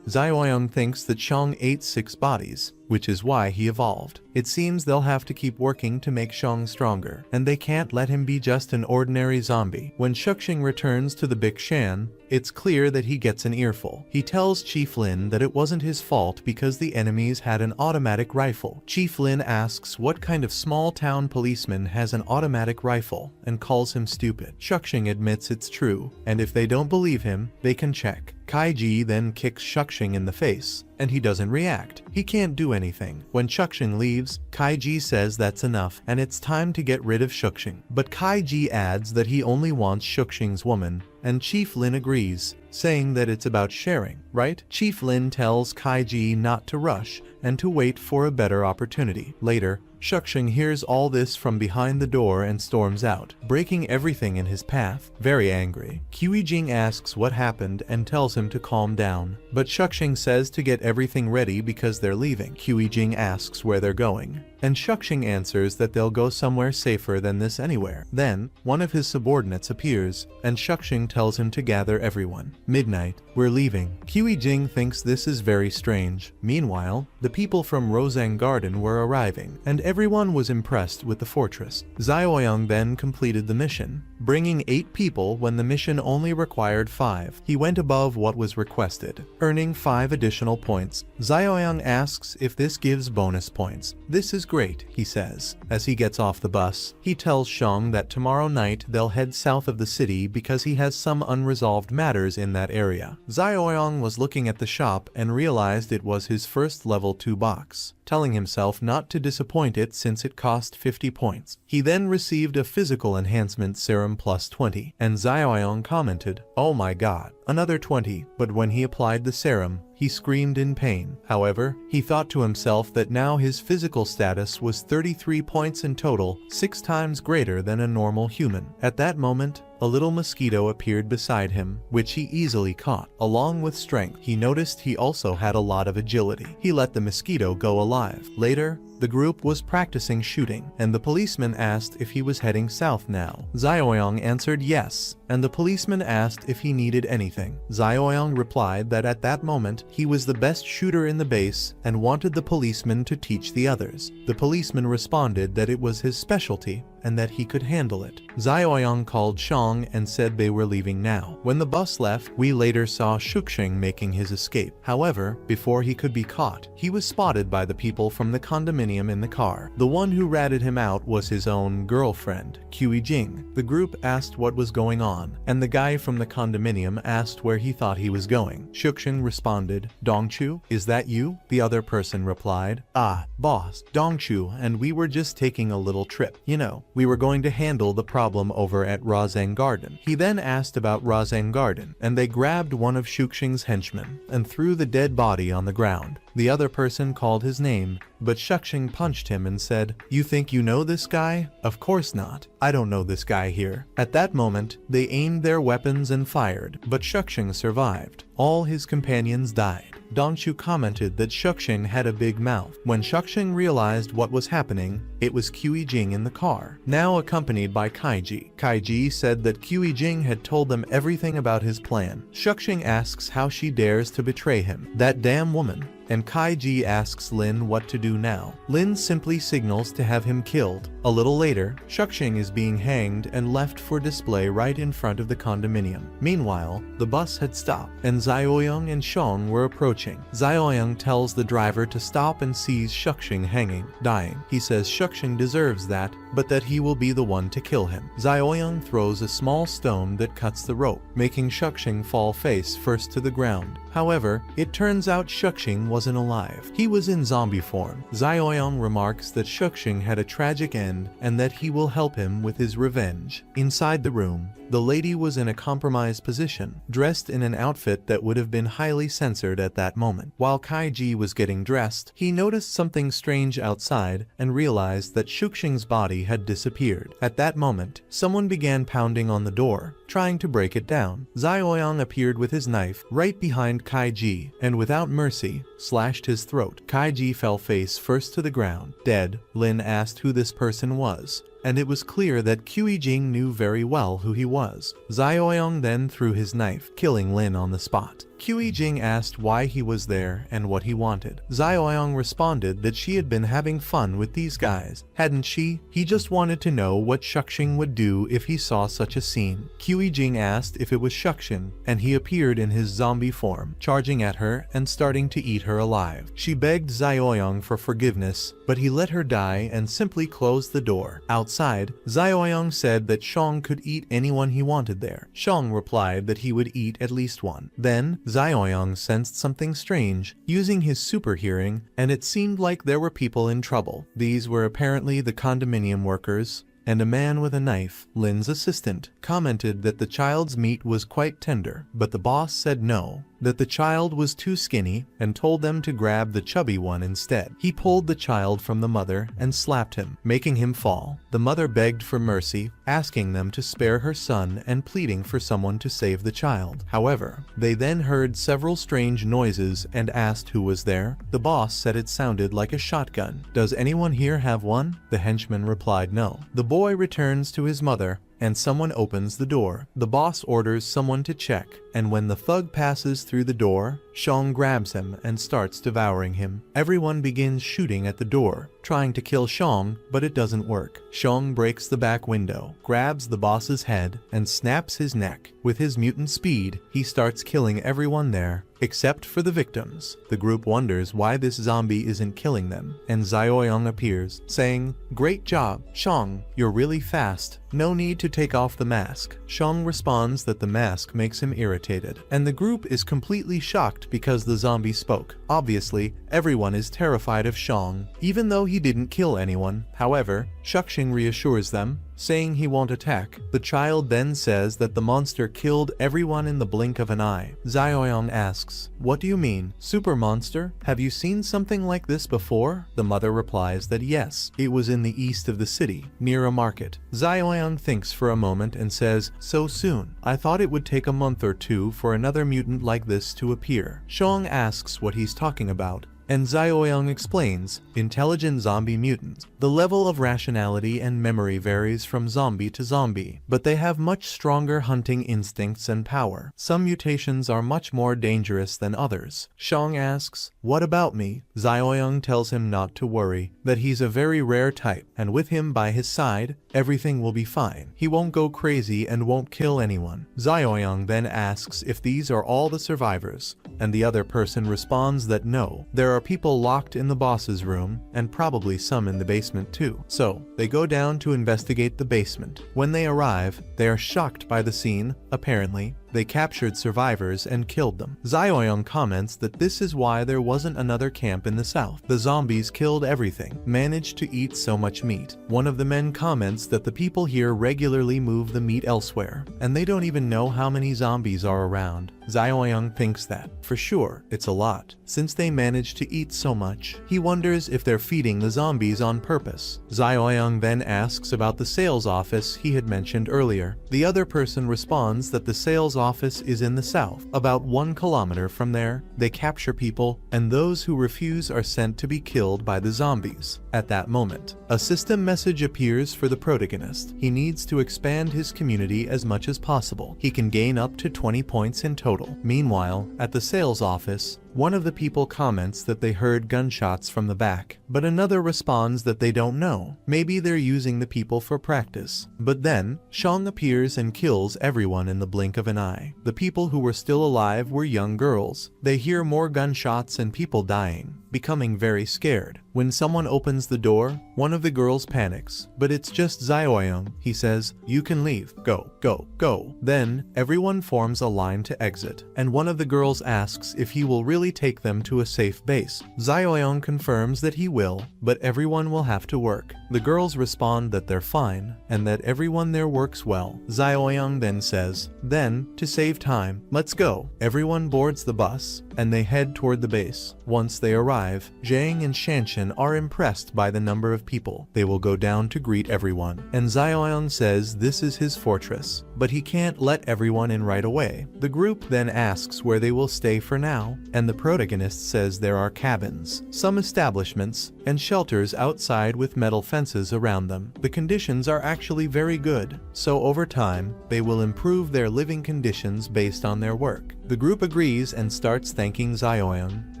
Zioyoung thinks that Shang ate 6 bodies, which is why he evolved. It seems they'll have to keep working to make Shang stronger, and they can't let him be just an ordinary zombie. When Shuxing returns to the Big Shan, it's clear that he gets an earful. He tells Chief Lin that it wasn't his fault because the enemies had an automatic rifle. Chief Lin asks what kind of small-town policeman has an automatic rifle, and calls him stupid. Shuxing admits it's true, and if they don't believe him, they can check. Kaiji then kicks Shuxing in the face, and he doesn't react. He can't do anything. When Shuxing leaves, Kaiji says that's enough, and it's time to get rid of Shuxing. But Kaiji adds that he only wants Shuxing's woman, and Chief Lin agrees, saying that it's about sharing, right? Chief Lin tells Kaiji not to rush, and to wait for a better opportunity. Later, Shuxing hears all this from behind the door and storms out, breaking everything in his path. Very angry, Qiujing asks what happened and tells him to calm down, but Shuxing says to get everything ready because they're leaving. Qiujing asks where they're going, and Shuxing answers that they'll go somewhere safer than this anywhere. Then, one of his subordinates appears, and Shuxing tells him to gather everyone. Midnight, we're leaving. Jing thinks this is very strange. Meanwhile, the people from Rosang Garden were arriving, and everyone was impressed with the fortress. Xiaoyang then completed the mission, bringing 8 people when the mission only required 5. He went above what was requested, earning 5 additional points. Xiaoyang asks if this gives bonus points. This is great, he says. As he gets off the bus, he tells Shang that tomorrow night they'll head south of the city because he has some unresolved matters in that area. Xiaoyang was looking at the shop and realized it was his first level 2 box, telling himself not to disappoint it since it cost 50 points. He then received a physical enhancement serum plus 20, and Xiaoyang commented, "Oh my god, another 20, but when he applied the serum, he screamed in pain. However, he thought to himself that now his physical status was 33 points in total, 6 times greater than a normal human. At that moment, a little mosquito appeared beside him, which he easily caught. Along with strength, he noticed he also had a lot of agility. He let the mosquito go alive. Later, the group was practicing shooting, and the policeman asked if he was heading south now. Xiaoyang answered yes, and the policeman asked if he needed anything. Xiaoyang replied that at that moment, he was the best shooter in the base and wanted the policeman to teach the others. The policeman responded that it was his specialty and that he could handle it. Xiaoyang called Shang and said they were leaving now. When the bus left, we later saw Shuxing making his escape. However, before he could be caught, he was spotted by the people from the condominium in the car. The one who ratted him out was his own girlfriend, Jing. The group asked what was going on, and the guy from the condominium asked where he thought he was going. Shuxing responded, "Dongchu, is that you?" The other person replied, "Ah, boss, Dongchu, and we were just taking a little trip. You know, we were going to handle the problem over at Rosang Garden." He then asked about Rosang Garden, and they grabbed one of Shuxing's henchmen and threw the dead body on the ground. The other person called his name, but Shuxing punched him and said, "You think you know this guy? Of course not. I don't know this guy here." At that moment, they aimed their weapons and fired, but Shuxing survived. All his companions died. Dongchu commented that Shuxing had a big mouth. When Shuxing realized what was happening, it was Jing in the car, now accompanied by Kaiji. Kaiji said that Jing had told them everything about his plan. Shuxing asks how she dares to betray him. That damn woman. And Kaiji asks Lin what to do now. Lin simply signals to have him killed. A little later, Shuxing is being hanged and left for display right in front of the condominium. Meanwhile, the bus had stopped, and Xiaoyang and Shang were approaching. Xiaoyang tells the driver to stop and sees Shuxing hanging, dying. He says Shuxing deserves that, but that he will be the one to kill him. Xiaoyang throws a small stone that cuts the rope, making Shuxing fall face first to the ground. However, it turns out Shuxing wasn't alive. He was in zombie form. Xiaoyang remarks that Shuxing had a tragic end and that he will help him with his revenge. Inside the room, the lady was in a compromised position, dressed in an outfit that would have been highly censored at that moment. While Kaiji was getting dressed, he noticed something strange outside and realized that Shuxing's body had disappeared. At that moment, someone began pounding on the door, trying to break it down. Xiaoyang appeared with his knife right behind Kaiji and without mercy, slashed his throat. Kaiji fell face first to the ground, dead. Lin asked who this person was, and it was clear that Jing knew very well who he was. Xiaoyang then threw his knife, killing Lin on the spot. Jing asked why he was there and what he wanted. Xiaoyang responded that she had been having fun with these guys, hadn't she? He just wanted to know what Shuxing would do if he saw such a scene. Jing asked if it was Shuxing, and he appeared in his zombie form, charging at her and starting to eat her alive. She begged Xiaoyang for forgiveness, but he let her die and simply closed the door. Outside, Xiaoyang said that Shang could eat anyone he wanted there. Shang replied that he would eat at least one. Then, Xiaoyang sensed something strange, using his super hearing, and it seemed like there were people in trouble. These were apparently the condominium workers, and a man with a knife. Lin's assistant commented that the child's meat was quite tender, but the boss said no, that the child was too skinny, and told them to grab the chubby one instead. He pulled the child from the mother and slapped him, making him fall. The mother begged for mercy, asking them to spare her son and pleading for someone to save the child. However, they then heard several strange noises and asked who was there. The boss said it sounded like a shotgun. "Does anyone here have one?" The henchman replied no. The boy returns to his mother and someone opens the door. The boss orders someone to check, and when the thug passes through the door, Shang grabs him and starts devouring him. Everyone begins shooting at the door, trying to kill Shang, but it doesn't work. Shang breaks the back window, grabs the boss's head, and snaps his neck. With his mutant speed, he starts killing everyone there, except for the victims. The group wonders why this zombie isn't killing them, and Xiaoyang appears, saying, "Great job, Shang, you're really fast. No need to take off the mask." Shang responds that the mask makes him irritated, and the group is completely shocked because the zombie spoke. Obviously, everyone is terrified of Shang, even though he didn't kill anyone. However, Shuxing reassures them, saying he won't attack. The child then says that the monster killed everyone in the blink of an eye. Xiaoyang asks, "What do you mean? Super monster? Have you seen something like this before?" The mother replies that yes, it was in the east of the city, near a market. Xiaoyang thinks for a moment and says, "So soon? I thought it would take a month or two for another mutant like this to appear." Shang asks what he's talking about, and Xiaoyang explains, intelligent zombie mutants. The level of rationality and memory varies from zombie to zombie, but they have much stronger hunting instincts and power. Some mutations are much more dangerous than others. Shang asks, "What about me?" Xiaoyang tells him not to worry, that he's a very rare type, and with him by his side, everything will be fine. He won't go crazy and won't kill anyone. Xiaoyang then asks if these are all the survivors, and the other person responds that no, there are people locked in the boss's room, and probably some in the basement too. So, they go down to investigate the basement. When they arrive, they are shocked by the scene. Apparently, they captured survivors and killed them. Xiaoyang comments that this is why there wasn't another camp in the south. The zombies killed everything, managed to eat so much meat. One of the men comments that the people here regularly move the meat elsewhere, and they don't even know how many zombies are around. Xiaoyang thinks that, for sure, it's a lot. Since they managed to eat so much, he wonders if they're feeding the zombies on purpose. Xiaoyang then asks about the sales office he had mentioned earlier. The other person responds that the sales office is in the south, about 1 kilometer from there. They capture people, and those who refuse are sent to be killed by the zombies. At that moment, a system message appears for the protagonist. He needs to expand his community as much as possible. He can gain up to 20 points in total. Meanwhile, at the sales office, one of the people comments that they heard gunshots from the back, but another responds that they don't know. Maybe they're using the people for practice. But then, Shang appears and kills everyone in the blink of an eye. The people who were still alive were young girls. They hear more gunshots and people dying, becoming very scared. When someone opens the door, one of the girls panics, but it's just Xiaoyang. He says, "You can leave. Go, go, go." Then, everyone forms a line to exit, and one of the girls asks if he will really take them to a safe base. Xiaoyang confirms that he will, but everyone will have to work. The girls respond that they're fine, and that everyone there works well. Xiaoyang then says, "Then, to save time, let's go." Everyone boards the bus, and they head toward the base. Once they arrive, Zhang and Shanshan are impressed by the number of people. They will go down to greet everyone, and Xiaoyang says this is his fortress, but he can't let everyone in right away. The group then asks where they will stay for now, and the protagonist says there are cabins, some establishments, and shelters outside with metal fences around them. The conditions are actually very good, so over time, they will improve their living conditions based on their work. The group agrees and starts thanking Xiaoyang.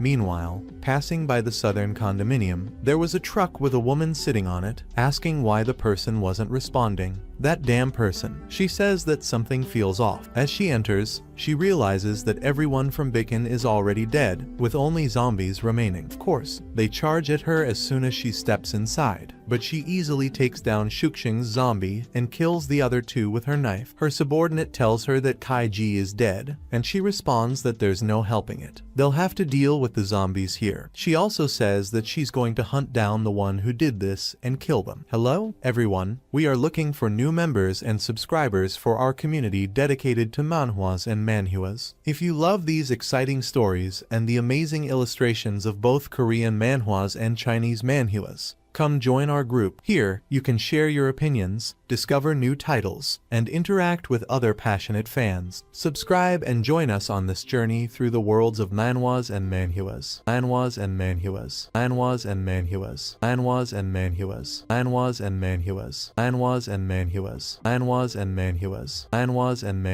Meanwhile, passing by the southern condominium, there was a truck with a woman sitting on it, asking why the person wasn't responding. That damn person. She says that something feels off. As she enters, she realizes that everyone from Bikin is already dead, with only zombies remaining. Of course, they charge at her as soon as she steps inside, but she easily takes down Shuxing's zombie and kills the other two with her knife. Her subordinate tells her that Kaiji is dead, and she responds that there's no helping it. They'll have to deal with the zombies here. She also says that she's going to hunt down the one who did this and kill them. Hello, everyone. We are looking for new members and subscribers for our community dedicated to manhwas and manhuas. If you love these exciting stories and the amazing illustrations of both Korean manhwas and Chinese manhuas, Come join our group. Here, you can share your opinions, discover new titles, and interact with other passionate fans. Subscribe and join us on this journey through the worlds of manhwas and manhuas. Manhwas and manhuas. Manhwas and manhuas. Manhwas and manhuas. Manhwas and manhuas. Manhwas and manhuas. Manhwas and manhuas. Manhwas and manhuas.